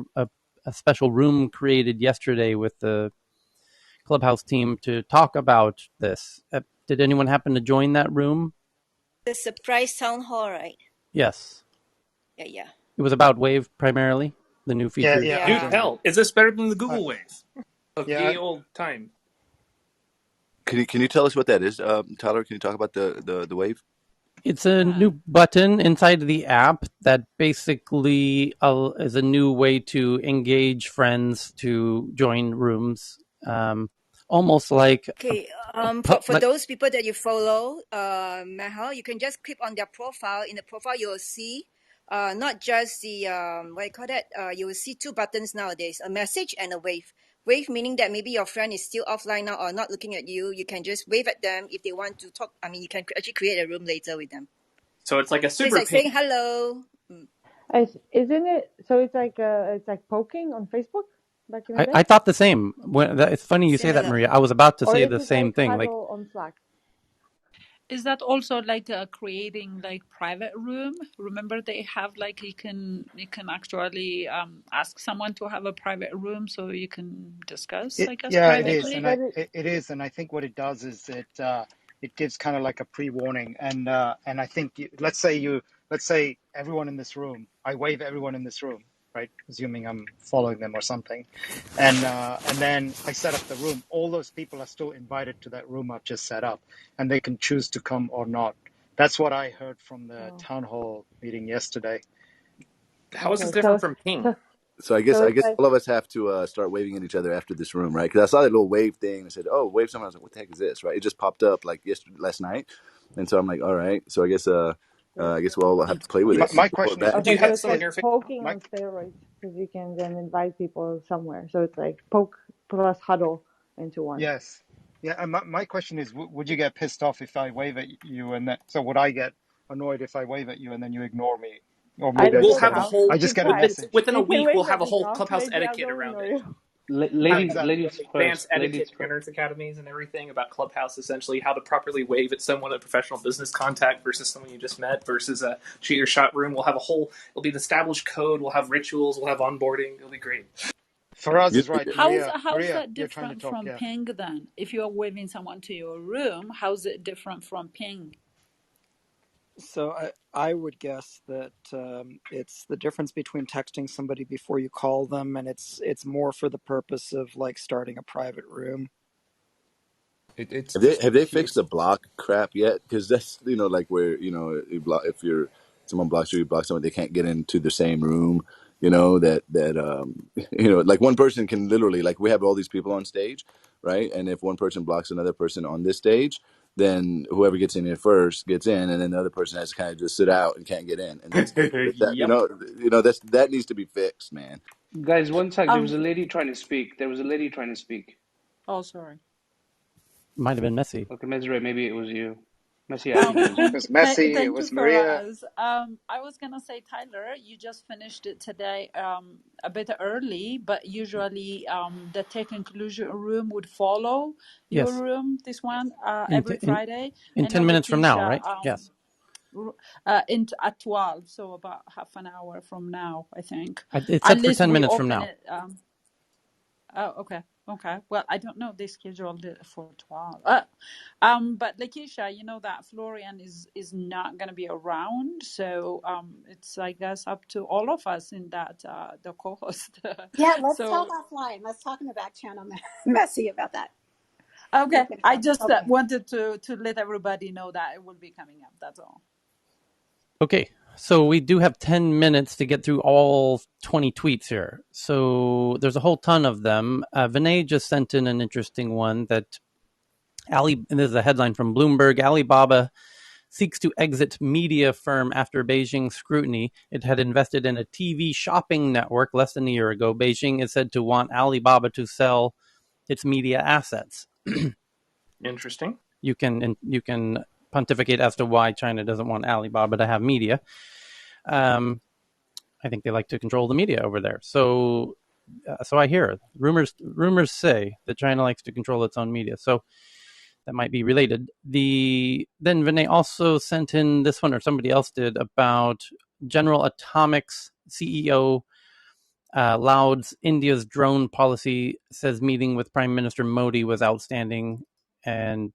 special room created yesterday with the Clubhouse team to talk about this. Did anyone happen to join that room? The surprise town hall, right? Yes. Yeah. It was about Wave primarily, the new features. Yeah. Dude, hell, is this better than the Google Wave of Yeah. ye old time? Can you tell us what that is, Tyler? Can you talk about the wave? It's a new button inside the app that basically is a new way to engage friends to join rooms. Almost like Okay. For those people that you follow, Mahal, you can just click on their profile. In the profile, you will see not just the what you call that. You will see two buttons nowadays: a message and a wave. Wave meaning that maybe your friend is still offline now or not looking at you. You can just wave at them if they want to talk. I mean, you can actually create a room later with them. So it's like a So it's super like saying hello. Isn't it? So it's like poking on Facebook back in the day. I thought the same. It's funny you say that, Similar. Maria. I was about to Or say is the it same like thing. Like, Huddle on Slack? Is that also like creating like private room? Remember they have like you can actually ask someone to have a private room so you can discuss, I guess, Yeah, it is, privately. and it is, and I think what it does is it gives kind of like a pre-warning. And I think let's say everyone in this room, I wave everyone in this room, right? Assuming I'm following them or something, and then I set up the room. All those people are still invited to that room I've just set up, and they can choose to come or not. That's what I heard from the Oh. town hall meeting yesterday. How is this Okay. different from ping? So I So guess it's like all of us have to start waving at each other after this room, right? Because I saw that little wave thing and I said, "Oh, wave someone." I was like, "What the heck is this?" Right? It just popped up like last night, and so I'm like, "All right." So so I guess we'll have to play with it It's, and My report question is, back. do okay. you So have it's some on like is your face? poking my on steroids because you can then invite people somewhere. So it's like poke plus huddle into one. yes, yeah. And my question is, would you get pissed off if I wave at you, and that? So would I get annoyed if I wave at you and then you ignore me, or I maybe I don't We'll just know get have a a how. whole I just get a Yeah, message. within a you can week. We'll wave have at a me, whole Josh. clubhouse Maybe I'll etiquette go around ignore it. you. Yeah, Have exactly. ladies advanced first. etiquette Ladies first. beginners academies and everything about clubhouse. Essentially, how to properly wave at someone at professional business contact versus someone you just met versus a shoot your shot room. We'll have a whole. It'll be an established code. We'll have rituals. We'll have onboarding. It'll be great. Faraz You, is right. How's Maria, that you're trying to different talk. from Yeah. ping then? If you're waving someone to your room, how's it different from ping? So I would guess that it's the difference between texting somebody before you call them, and it's more for the purpose of like starting a private room. It's have they just have they fixed it's the block crap yet? Because that's like where if someone blocks you, you block someone, they can't get into the same room. Like one person can literally, like, we have all these people on stage, right? And if one person blocks another person on this stage, then whoever gets in here first gets in, and then the other person has to kind of just sit out and can't get in. And that's that. Yep. That needs to be fixed, man. Guys, one sec. There was Um. a lady trying to speak. There was a lady trying to speak. Oh, sorry. Might have been messy. Okay, Mesre, maybe it was you. Messi, I think it was It you. was messy. It Thank you, was Maria. Faraz. I was gonna say, Tyler, you just finished it today, a bit early, but usually, the tech inclusion room would follow your Yes, room. This one, in every in, Friday. in I know 10 minutes from now, Lakeisha, right? Yes. at 12, so about half an hour from now, I think. It's At set for least 10 we minutes from open now. it. Oh, okay. Okay. Well, I don't know. They scheduled it for 12. But Lakeisha, you know that Florian is not going to be around, so it's, I guess, up to all of us in that the co-host. Yeah, let's talk So offline. Let's talk in the back channel, messy about that. okay, I just Okay. wanted to let everybody know that it will be coming up. That's all. Okay, so we do have 10 minutes to get through all 20 tweets here. So there's a whole ton of them. Vinay just sent in an interesting one that and this is a headline from Bloomberg. Alibaba seeks to exit media firm after Beijing scrutiny. It had invested in a TV shopping network less than a year ago. Beijing is said to want Alibaba to sell its media assets. Interesting. You can pontificate as to why China doesn't want Alibaba to have media. I think they like to control the media over there. So I hear rumors say that China likes to control its own media. So that might be related. Then Vinay also sent in this one, or somebody else did, about General Atomics CEO Loud's India's drone policy, says meeting with Prime Minister Modi was outstanding. And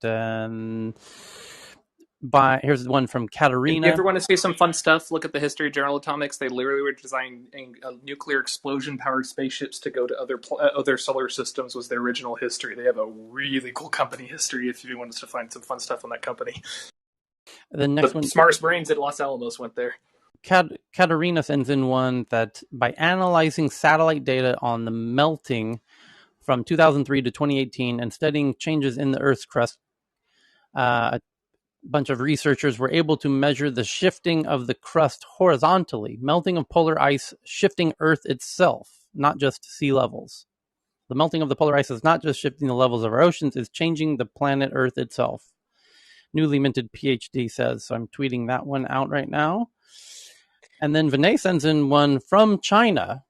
here's one from If you ever Katerina. want to see some fun stuff, look at the history of General Atomics. They literally were designing nuclear explosion-powered spaceships to go to other solar systems. Was their original history. They have a really cool company history. If you want us to find some fun stuff on that company, The next the one, smartest brains at Los Alamos went there. Katerina sends in one that by analyzing satellite data on the melting from 2003 to 2018 and studying changes in the Earth's crust, a bunch of researchers were able to measure the shifting of the crust horizontally, melting of polar ice, shifting Earth itself, not just sea levels. The melting of the polar ice is not just shifting the levels of our oceans, it's changing the planet Earth itself. Newly minted PhD says, so I'm tweeting that one out right now. And then Vinay sends in one from China,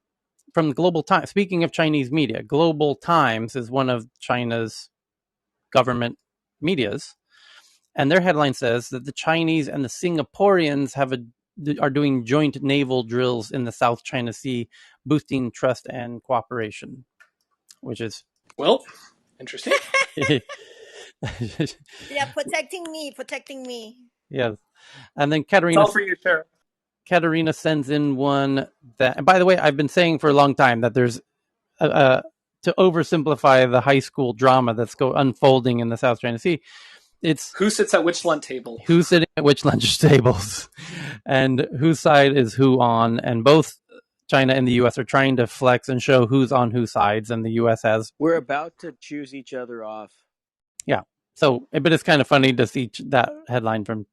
from Global Times. Speaking of Chinese media, Global Times is one of China's government medias. And their headline says that the Chinese and the Singaporeans are doing joint naval drills in the South China Sea, boosting trust and cooperation, which is Well, interesting. They are protecting me. Yes. And then It's all for you, Tara. Katerina sends in one that, and by the way, I've been saying for a long time that there's to oversimplify the high school drama that's unfolding in the South China Sea. It's who sits at which lunch table, who's sitting at which lunch tables, and whose side is who on, and both China and the U.S. are trying to flex and show who's on whose sides, and the U.S. has. We're about to choose each other off. Yeah. So, but it's kind of funny to see that headline from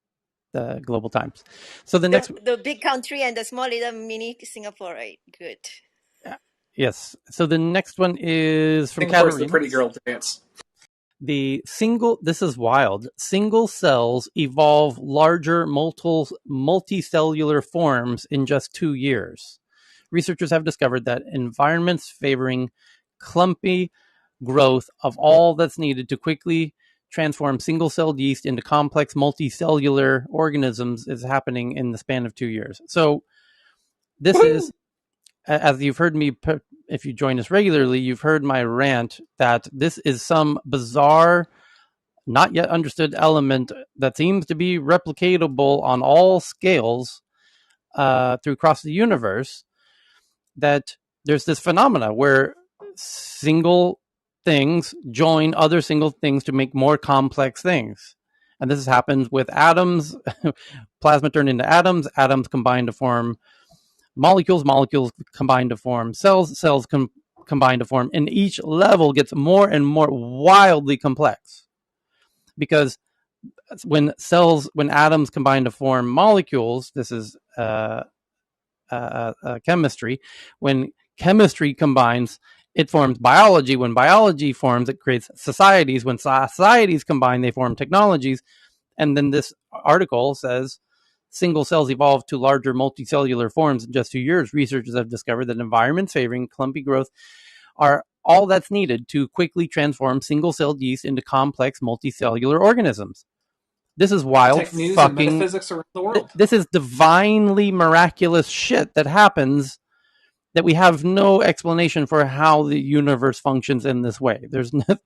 the Global Times. So the big country and the small little mini Singapore, right? Good. Yes. So the next one is from Singapore's the Katerina. pretty girl dance. This is wild. Single cells evolve larger multicellular forms in just 2 years. Researchers have discovered that environments favoring clumpy growth of all that's needed to quickly transform single-celled yeast into complex multicellular organisms is happening in the span of 2 years. So this is, as you've heard me, if you join us regularly, you've heard my rant that this is some bizarre, not yet understood element that seems to be replicatable on all scales through across the universe, that there's this phenomena where single things join other single things to make more complex things. And this has happened with atoms. Plasma turned into atoms, atoms combine to form molecules, molecules combine to form cells, cells combine to form, and each level gets more and more wildly complex. Because when atoms combine to form molecules, this is chemistry. When chemistry combines, it forms biology. When biology forms, it creates societies. When societies combine, they form technologies. And then this article says single cells evolve to larger multicellular forms in just 2 years. Researchers have discovered that environments favoring clumpy growth are all that's needed to quickly transform single-celled yeast into complex multicellular organisms. This is wild Tech news and fucking metaphysics around the world. This is divinely miraculous shit that happens, that we have no explanation for how the universe functions in this way. There's no,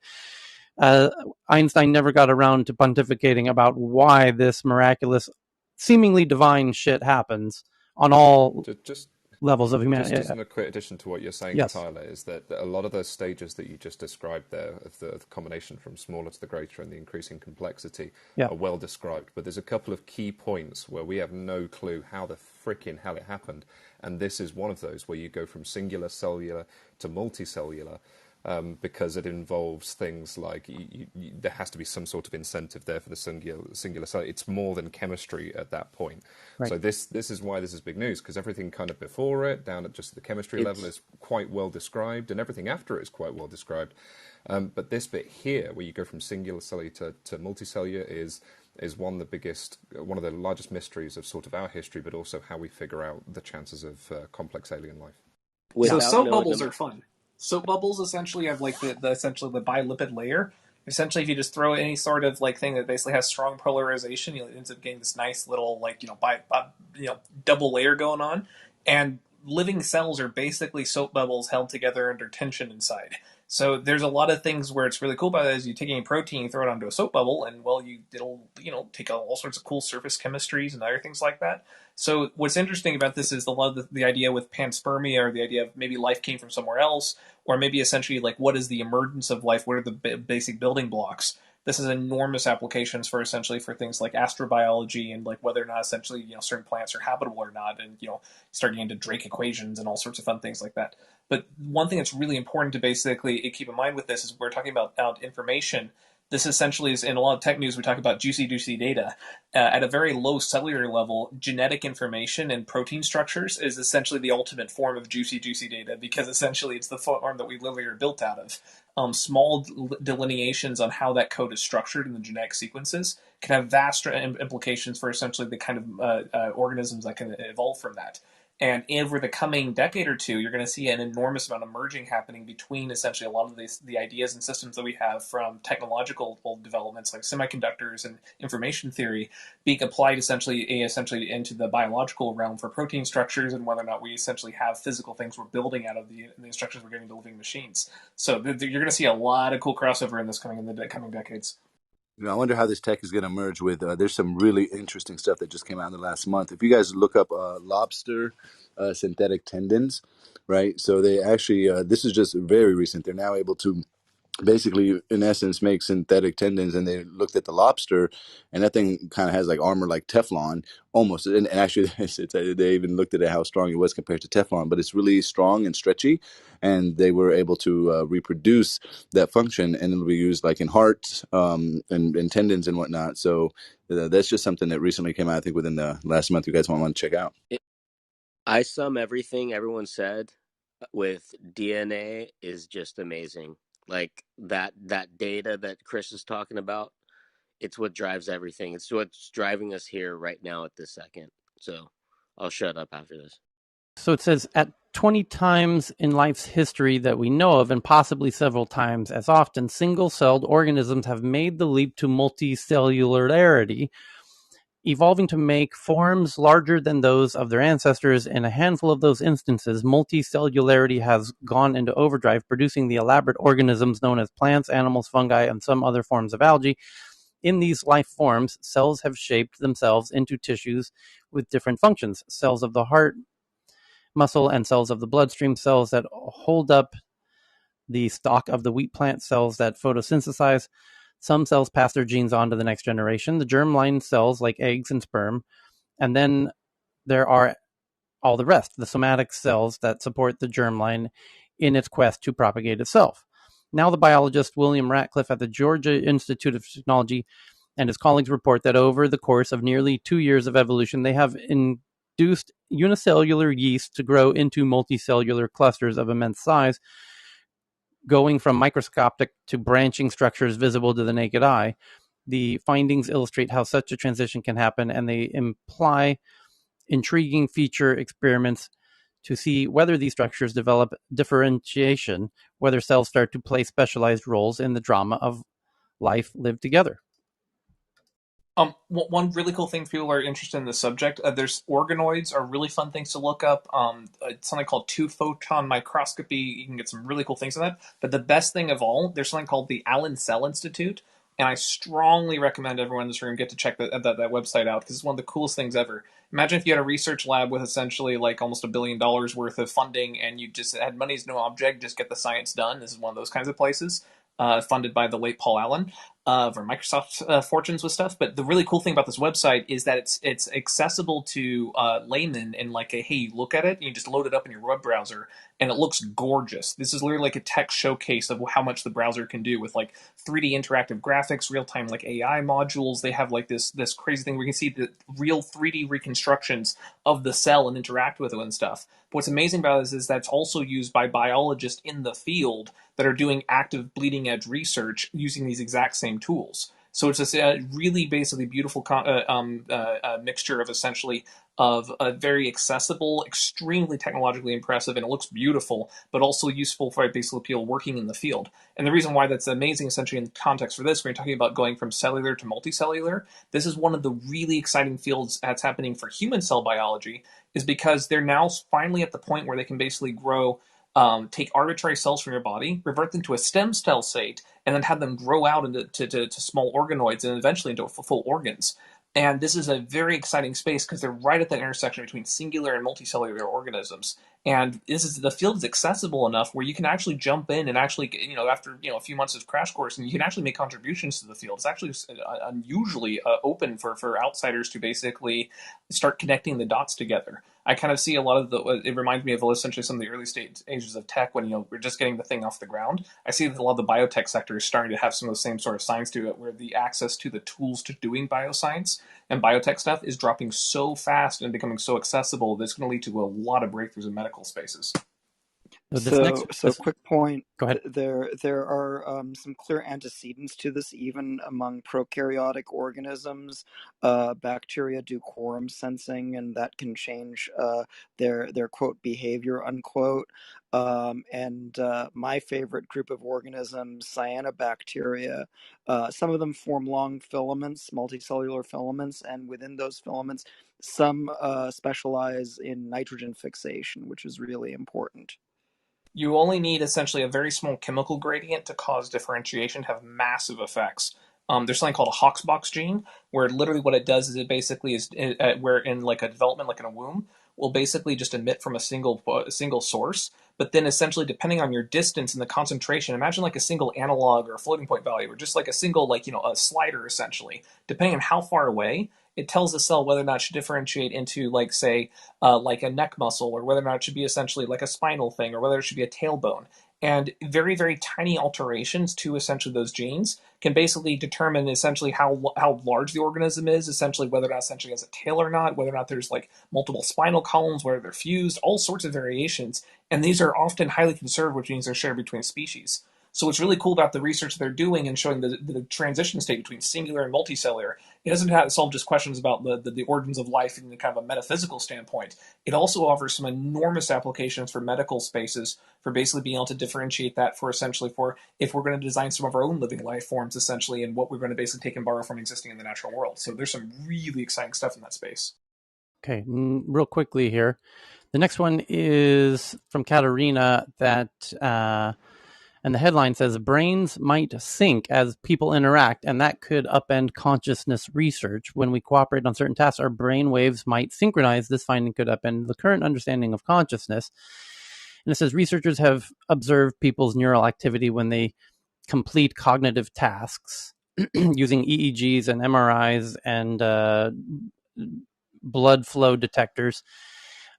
Einstein never got around to pontificating about why this miraculous, seemingly divine shit happens on all Just levels of humanity. Just as a quick addition to what you're saying, Yes. Tyler, is that a lot of those stages that you just described there, of the combination from smaller to the greater and the increasing complexity, are well described. But there's a couple of key points where we have no clue how the frickin' hell it happened. And this is one of those where you go from singular cellular to multicellular. Because it involves things like there has to be some sort of incentive there for the singular cell. It's more than chemistry at that point. Right. So this is why this is big news, because everything kind of before it, down at just the chemistry level, is quite well described, and everything after it is quite well described. But this bit here, where you go from singular cellular to multicellular, is one of the largest mysteries of sort of our history, but also how we figure out the chances of complex alien life. So soap bubbles are fun. Soap bubbles essentially have like the bilipid layer. Essentially, if you just throw any sort of like thing that basically has strong polarization, it ends up getting this nice little like double layer going on. And living cells are basically soap bubbles held together under tension inside. So there's a lot of things where it's really cool about it is you take any protein, you throw it onto a soap bubble, and it'll take all sorts of cool surface chemistries and other things like that. So what's interesting about this is a lot of the idea with panspermia, or the idea of maybe life came from somewhere else, or maybe essentially like what is the emergence of life? What are the basic building blocks? This has enormous applications for essentially for things like astrobiology and like whether or not essentially certain plants are habitable or not, and start getting into Drake equations and all sorts of fun things like that. But one thing that's really important to basically keep in mind with this is we're talking about information. This essentially is, in a lot of tech news, we talk about juicy data. At a very low cellular level, genetic information and protein structures is essentially the ultimate form of juicy data, because essentially it's the form that we literally are built out of. Small delineations on how that code is structured in the genetic sequences can have vast implications for essentially the kind of organisms that can evolve from that. And over the coming decade or two, you're going to see an enormous amount of merging happening between essentially a lot of the ideas and systems that we have from technological developments like semiconductors and information theory being applied essentially into the biological realm for protein structures, and whether or not we essentially have physical things we're building out of the instructions we're giving to living machines. So you're going to see a lot of cool crossover in the coming decades. I wonder how this tech is going to merge with. There's some really interesting stuff that just came out in the last month. If you guys look up lobster synthetic tendons, right? So they actually, this is just very recent. They're now able to basically, in essence, make synthetic tendons, and they looked at the lobster, and that thing kind of has like armor like Teflon almost, and actually they even looked at how strong it was compared to Teflon, but it's really strong and stretchy, and they were able to reproduce that function, and it'll be used like in hearts and tendons and whatnot. So that's just something that recently came out, I think, within the last month. You guys might want to check out. I sum everything everyone said with DNA is just amazing. Like that data that Chris is talking about, it's what drives everything. It's what's driving us here right now at this second. So I'll shut up after this. So it says at 20 times in life's history that we know of, and possibly several times as often, single-celled organisms have made the leap to multicellularity, evolving to make forms larger than those of their ancestors. In a handful of those instances, multicellularity has gone into overdrive, producing the elaborate organisms known as plants, animals, fungi, and some other forms of algae. In these life forms, cells have shaped themselves into tissues with different functions. Cells of the heart, muscle, and cells of the bloodstream, cells that hold up the stalk of the wheat plant, cells that photosynthesize. Some cells pass their genes on to the next generation, the germline cells like eggs and sperm, and then there are all the rest, the somatic cells that support the germline in its quest to propagate itself. Now the biologist William Ratcliffe at the Georgia Institute of Technology and his colleagues report that over the course of nearly 2 years of evolution, they have induced unicellular yeast to grow into multicellular clusters of immense size, going from microscopic to branching structures visible to the naked eye. The findings illustrate how such a transition can happen, and they imply intriguing future experiments to see whether these structures develop differentiation, whether cells start to play specialized roles in the drama of life lived together. One really cool thing if people are interested in the subject, there's organoids are really fun things to look up. Something called two-photon microscopy. You can get some really cool things on that. But the best thing of all, there's something called the Allen Cell Institute, and I strongly recommend everyone in this room get to check that website out because it's one of the coolest things ever. Imagine if you had a research lab with essentially like almost $1 billion worth of funding, and you just had money as no object, just get the science done. This is one of those kinds of places, funded by the late Paul Allen. For Microsoft fortunes with stuff. But the really cool thing about this website is that it's accessible to laymen and like a, hey, look at it. And you just load it up in your web browser and it looks gorgeous. This is literally like a tech showcase of how much the browser can do with like 3D interactive graphics, real time like AI modules. They have like this crazy thing where you can see the real 3D reconstructions of the cell and interact with it and stuff. But what's amazing about this is that's also used by biologists in the field that are doing active bleeding edge research using these exact same tools. So it's a really basically beautiful mixture of essentially of a very accessible, extremely technologically impressive, and it looks beautiful, but also useful for basically people working in the field. And the reason why that's amazing, essentially in context for this, when you're talking about going from cellular to multicellular, this is one of the really exciting fields that's happening for human cell biology, is because they're now finally at the point where they can basically grow take arbitrary cells from your body, revert them to a stem cell state, and then have them grow out into to small organoids and eventually into full organs. And this is a very exciting space because they're right at that intersection between singular and multicellular organisms. And the field is accessible enough where you can actually jump in and actually, after a few months of crash course, and you can actually make contributions to the field. It's actually unusually open for outsiders to basically start connecting the dots together. I kind of see a lot of it reminds me of essentially some of the early stages of tech when, we're just getting the thing off the ground. I see that a lot of the biotech sector is starting to have some of the same sort of science to it, where the access to the tools to doing bioscience and biotech stuff is dropping so fast and becoming so accessible that it's going to lead to a lot of breakthroughs in medical spaces. Quick point. Go ahead. There are some clear antecedents to this, even among prokaryotic organisms. Bacteria do quorum sensing, and that can change their quote behavior unquote. And my favorite group of organisms, cyanobacteria, some of them form long filaments, multicellular filaments, and within those filaments, some specialize in nitrogen fixation, which is really important. You only need essentially a very small chemical gradient to cause differentiation, have massive effects. There's something called a Hoxbox gene, where literally what it does is it basically is where in like a development, like in a womb, will basically just emit from a single source. But then essentially, depending on your distance and the concentration, imagine like a single analog or a floating point value, or just like a single a slider essentially. Depending on how far away, it tells the cell whether or not it should differentiate into like say like a neck muscle, or whether or not it should be essentially like a spinal thing, or whether it should be a tailbone. And very, very tiny alterations to essentially those genes can basically determine essentially how large the organism is, essentially whether or not essentially has a tail or not, whether or not there's like multiple spinal columns, whether they're fused, all sorts of variations. And these are often highly conserved, which means they're shared between species. So what's really cool about the research they're doing and showing the transition state between singular and multicellular, it doesn't have to solve just questions about the origins of life in kind of a metaphysical standpoint. It also offers some enormous applications for medical spaces, for basically being able to differentiate that for essentially for if we're going to design some of our own living life forms essentially, and what we're going to basically take and borrow from existing in the natural world. So there's some really exciting stuff in that space. Okay, real quickly here. The next one is from Katerina that, and the headline says, brains might sync as people interact, and that could upend consciousness research. When we cooperate on certain tasks, our brain waves might synchronize. This finding could upend the current understanding of consciousness. And it says researchers have observed people's neural activity when they complete cognitive tasks using EEGs and MRIs and blood flow detectors.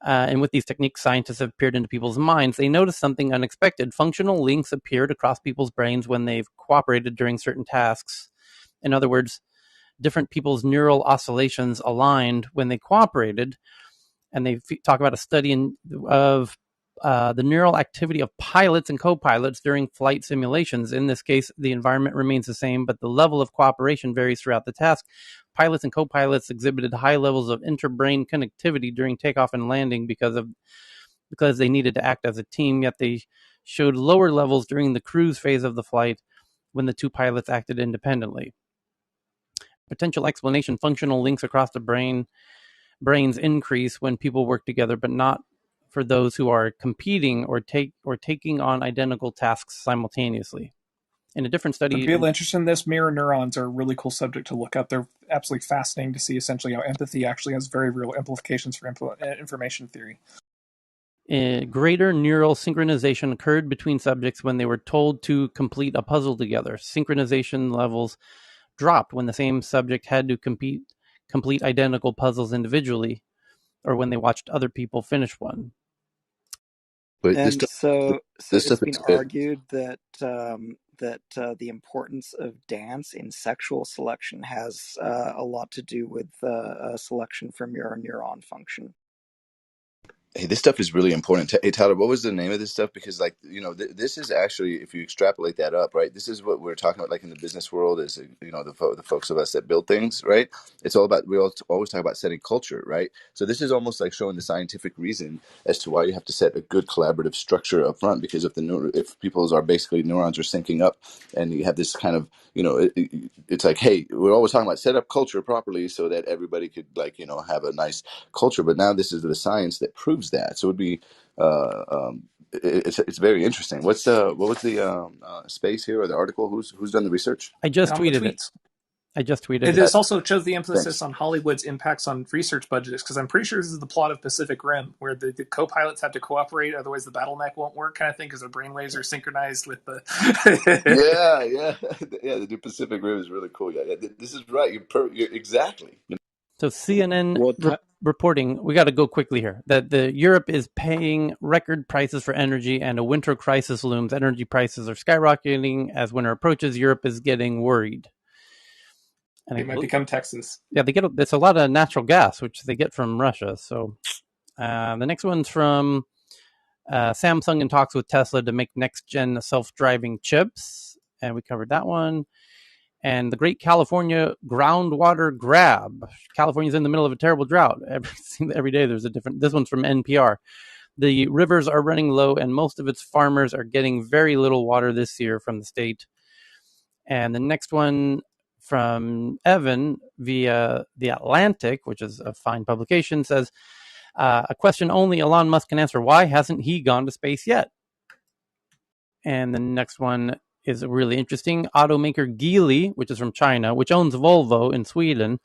And with these techniques, scientists have peered into people's minds. They noticed something unexpected. Functional links appeared across people's brains when they've cooperated during certain tasks. In other words, different people's neural oscillations aligned when they cooperated. And they talk about a study of the neural activity of pilots and co-pilots during flight simulations. In this case, the environment remains the same, but the level of cooperation varies throughout the task. Pilots and co-pilots exhibited high levels of interbrain connectivity during takeoff and landing because they needed to act as a team, yet they showed lower levels during the cruise phase of the flight when the two pilots acted independently. Potential explanation: functional links across the brains increase when people work together, but not for those who are competing or taking on identical tasks simultaneously. In a different study, for people interested in this, mirror neurons are a really cool subject to look up. They're absolutely fascinating to see essentially how empathy actually has very real implications for information theory. Greater neural synchronization occurred between subjects when they were told to complete a puzzle together. Synchronization levels dropped when the same subject had to complete identical puzzles individually, or when they watched other people finish one. But And so it's been is good. argued that the importance of dance in sexual selection has a lot to do with selection for mirror neuron function. Hey, this stuff is really important. Hey, Tyler, what was the name of this stuff? Because, like, this is actually, if you extrapolate that up, right, this is what we're talking about, like, in the business world is, the folks of us that build things, right? It's all about, we always talk about setting culture, right? So this is almost like showing the scientific reason as to why you have to set a good collaborative structure up front, because if people's are basically neurons are syncing up and you have this kind of, it's like, hey, we're always talking about set up culture properly so that everybody could, like, have a nice culture. But now this is the science that proves that. So it would be it's very interesting. What was the space here, or the article? Who's done the research? I just tweeted it. This also shows the emphasis Thanks. on Hollywood's impacts on research budgets, because I'm pretty sure this is the plot of Pacific Rim, where the co-pilots have to cooperate, otherwise the bottleneck won't work, kind of thing, because their brainwaves are synchronized with the. yeah. The new Pacific Rim is really cool. Yeah. This is right. You're exactly. So CNN reporting, we got to go quickly here, that Europe is paying record prices for energy and a winter crisis looms. Energy prices are skyrocketing. As winter approaches, Europe is getting worried. And it might become Texas. Yeah, it's a lot of natural gas, which they get from Russia. So the next one's from Samsung in talks with Tesla to make next-gen self-driving chips. And we covered that one. And the Great California Groundwater Grab. California's in the middle of a terrible drought. Every day there's a different. This one's from NPR. The rivers are running low, and most of its farmers are getting very little water this year from the state. And the next one from Evan via The Atlantic, which is a fine publication, says, a question only Elon Musk can answer. Why hasn't he gone to space yet? And the next one is really interesting. Automaker Geely, which is from China, which owns Volvo in Sweden,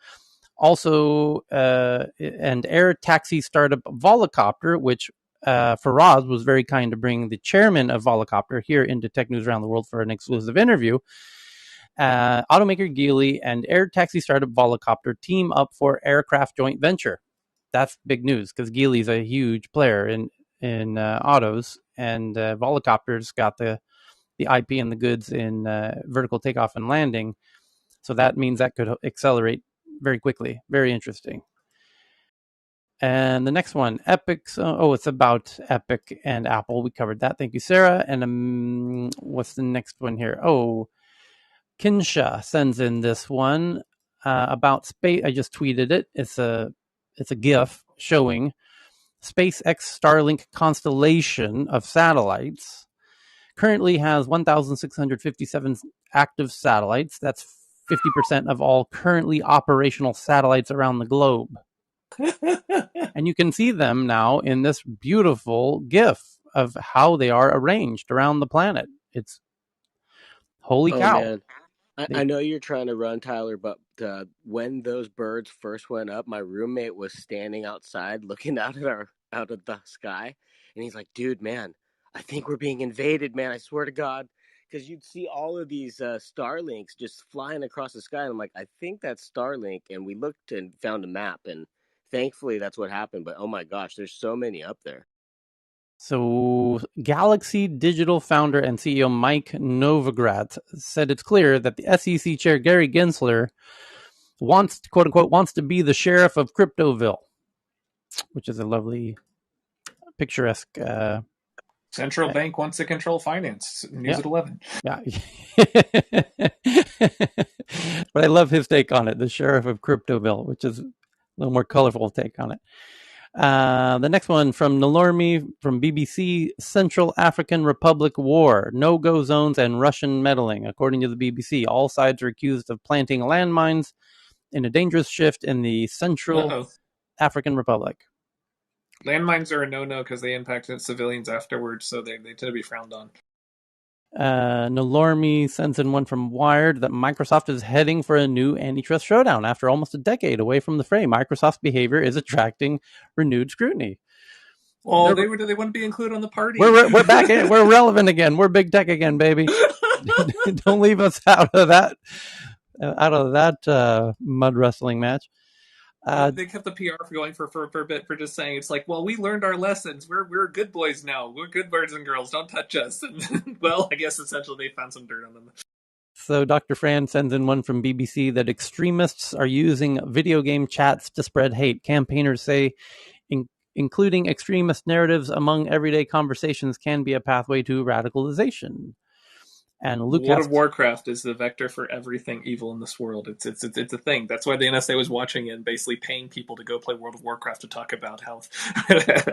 also and air taxi startup Volocopter, which Faraz was very kind to bring the chairman of Volocopter here into Tech News Around the World for an exclusive interview. Automaker Geely and air taxi startup Volocopter team up for aircraft joint venture. That's big news because Geely's a huge player in autos, and Volocopter's got the IP and the goods in vertical takeoff and landing. So that means that could accelerate very quickly. Very interesting. And the next one, Epic's. It's about Epic and Apple. We covered that. Thank you, Sarah. And what's the next one here? Kinsha sends in this one about space. I just tweeted it. It's a GIF showing SpaceX Starlink constellation of satellites. Currently has 1,657 active satellites. That's 50% of all currently operational satellites around the globe. And you can see them now in this beautiful GIF of how they are arranged around the planet. It's holy cow. Man. I know you're trying to run, Tyler, but when those birds first went up, my roommate was standing outside looking out at the sky, and he's like, "Dude, man, I think we're being invaded, man. I swear to God." Because you'd see all of these Starlinks just flying across the sky, and I'm like, "I think that's Starlink." And we looked and found a map, and thankfully that's what happened. But oh my gosh, there's so many up there. So Galaxy Digital founder and CEO Mike Novogratz said it's clear that the SEC chair Gary Gensler wants, quote unquote, wants to be the sheriff of Cryptoville, which is a lovely, picturesque. Central bank wants to control finance. News at 11. Yeah. But I love his take on it, the sheriff of Cryptoville, which is a little more colorful take on it. The next one from Nalormi from BBC, Central African Republic War, no-go zones and Russian meddling. According to the BBC, all sides are accused of planting landmines in a dangerous shift in the Central African Republic. Landmines are a no-no because they impacted civilians afterwards, so they tend to be frowned on. Nalormi sends in one from Wired that Microsoft is heading for a new antitrust showdown after almost a decade away from the fray. Microsoft's behavior is attracting renewed scrutiny. Well, they wouldn't be included on the party. We're back in. We're relevant again. We're big tech again, baby. Don't leave us out of that mud wrestling match. They kept the PR going for a bit for just saying it's like, well, we learned our lessons. We're good boys now. We're good boys and girls. Don't touch us. And, well, I guess essentially they found some dirt on them. So Dr. Fran sends in one from BBC that extremists are using video game chats to spread hate. Campaigners say including extremist narratives among everyday conversations can be a pathway to radicalization. And World of Warcraft is the vector for everything evil in this world. It's a thing. That's why the NSA was watching it and basically paying people to go play World of Warcraft to talk about how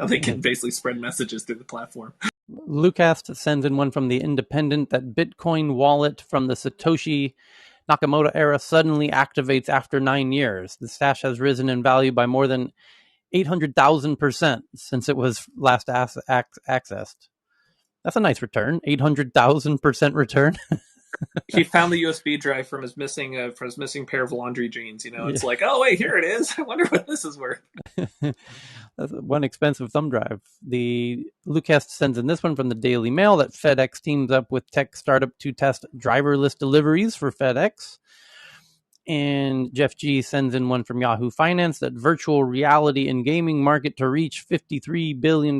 they can basically spread messages through the platform. Lucast sends in one from The Independent that Bitcoin wallet from the Satoshi Nakamoto era suddenly activates after 9 years. The stash has risen in value by more than 800,000% since it was last accessed. That's a nice return. 800,000% return. He found the USB drive from his missing pair of laundry jeans. It's like, oh wait, here it is. I wonder what this is worth. That's one expensive thumb drive. The Lucast sends in this one from the Daily Mail that FedEx teams up with tech startup to test driverless deliveries for FedEx. And Jeff G sends in one from Yahoo Finance that virtual reality and gaming market to reach $53 billion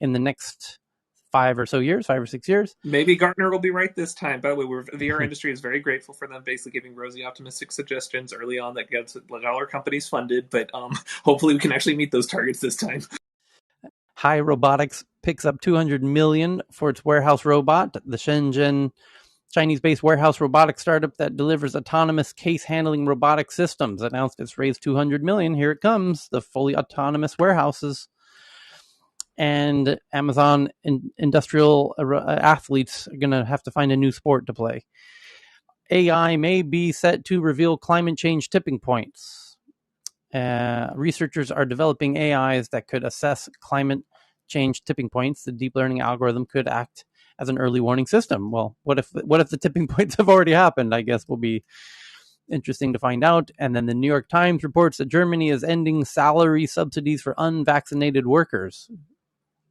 in the next 5 or 6 years. Maybe Gartner will be right this time. By the way, the VR industry is very grateful for them basically giving rosy optimistic suggestions early on that gets dollar companies funded, but hopefully we can actually meet those targets this time. Hi Robotics picks up $200 million for its warehouse robot. The Shenzhen Chinese-based warehouse robotic startup that delivers autonomous case-handling robotic systems announced it's raised $200 million. Here it comes, the fully autonomous warehouses. And Amazon industrial athletes are going to have to find a new sport to play. AI may be set to reveal climate change tipping points. Researchers are developing AIs that could assess climate change tipping points. The deep learning algorithm could act as an early warning system. Well, what if the tipping points have already happened? I guess will be interesting to find out. And then the New York Times reports that Germany is ending salary subsidies for unvaccinated workers.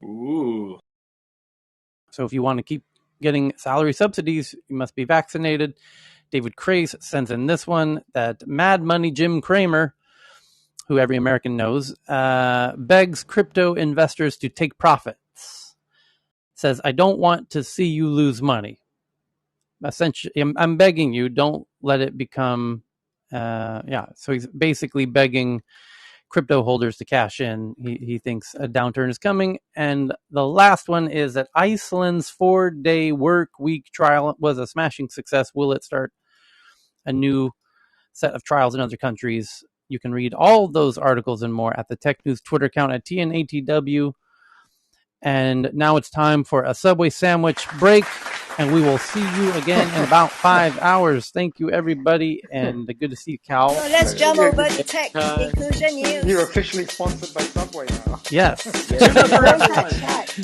Ooh. So if you want to keep getting salary subsidies, you must be vaccinated. David Crace sends in this one that Mad Money Jim Cramer, who every American knows, begs crypto investors to take profits. Says, I don't want to see you lose money. Essentially, I'm begging you, don't let it become, So he's basically begging crypto holders to cash in. He thinks a downturn is coming. And the last one is that Iceland's 4-day work week trial was a smashing success. Will it start a new set of trials in other countries? You can read all of those articles and more at the Tech News Twitter account at TNATW. And now it's time for a Subway sandwich break, and we will see you again in about 5 hours. Thank you, everybody, and good to see you, Cal. So let's jump over to tech inclusion news. You're officially sponsored by Subway now. Yes. Yes, Where's everyone. that chat?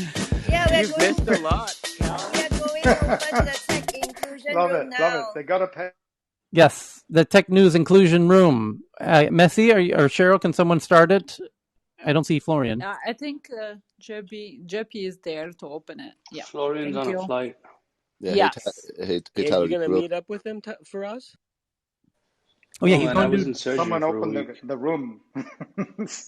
Yeah, You've missed a lot, Cal. We are going over to the tech inclusion room now. Love it. They got to pay. Yes, the Tech News Inclusion Room. Messi or Cheryl, can someone start it? I don't see Florian. I think JP is there to open it. Yeah. Florian's on a flight. Yeah, Yes. Tyler, You're going to meet up with him for us? Oh, yeah, Oh, he's man, I going was to... in surgery Someone for a open week. the room.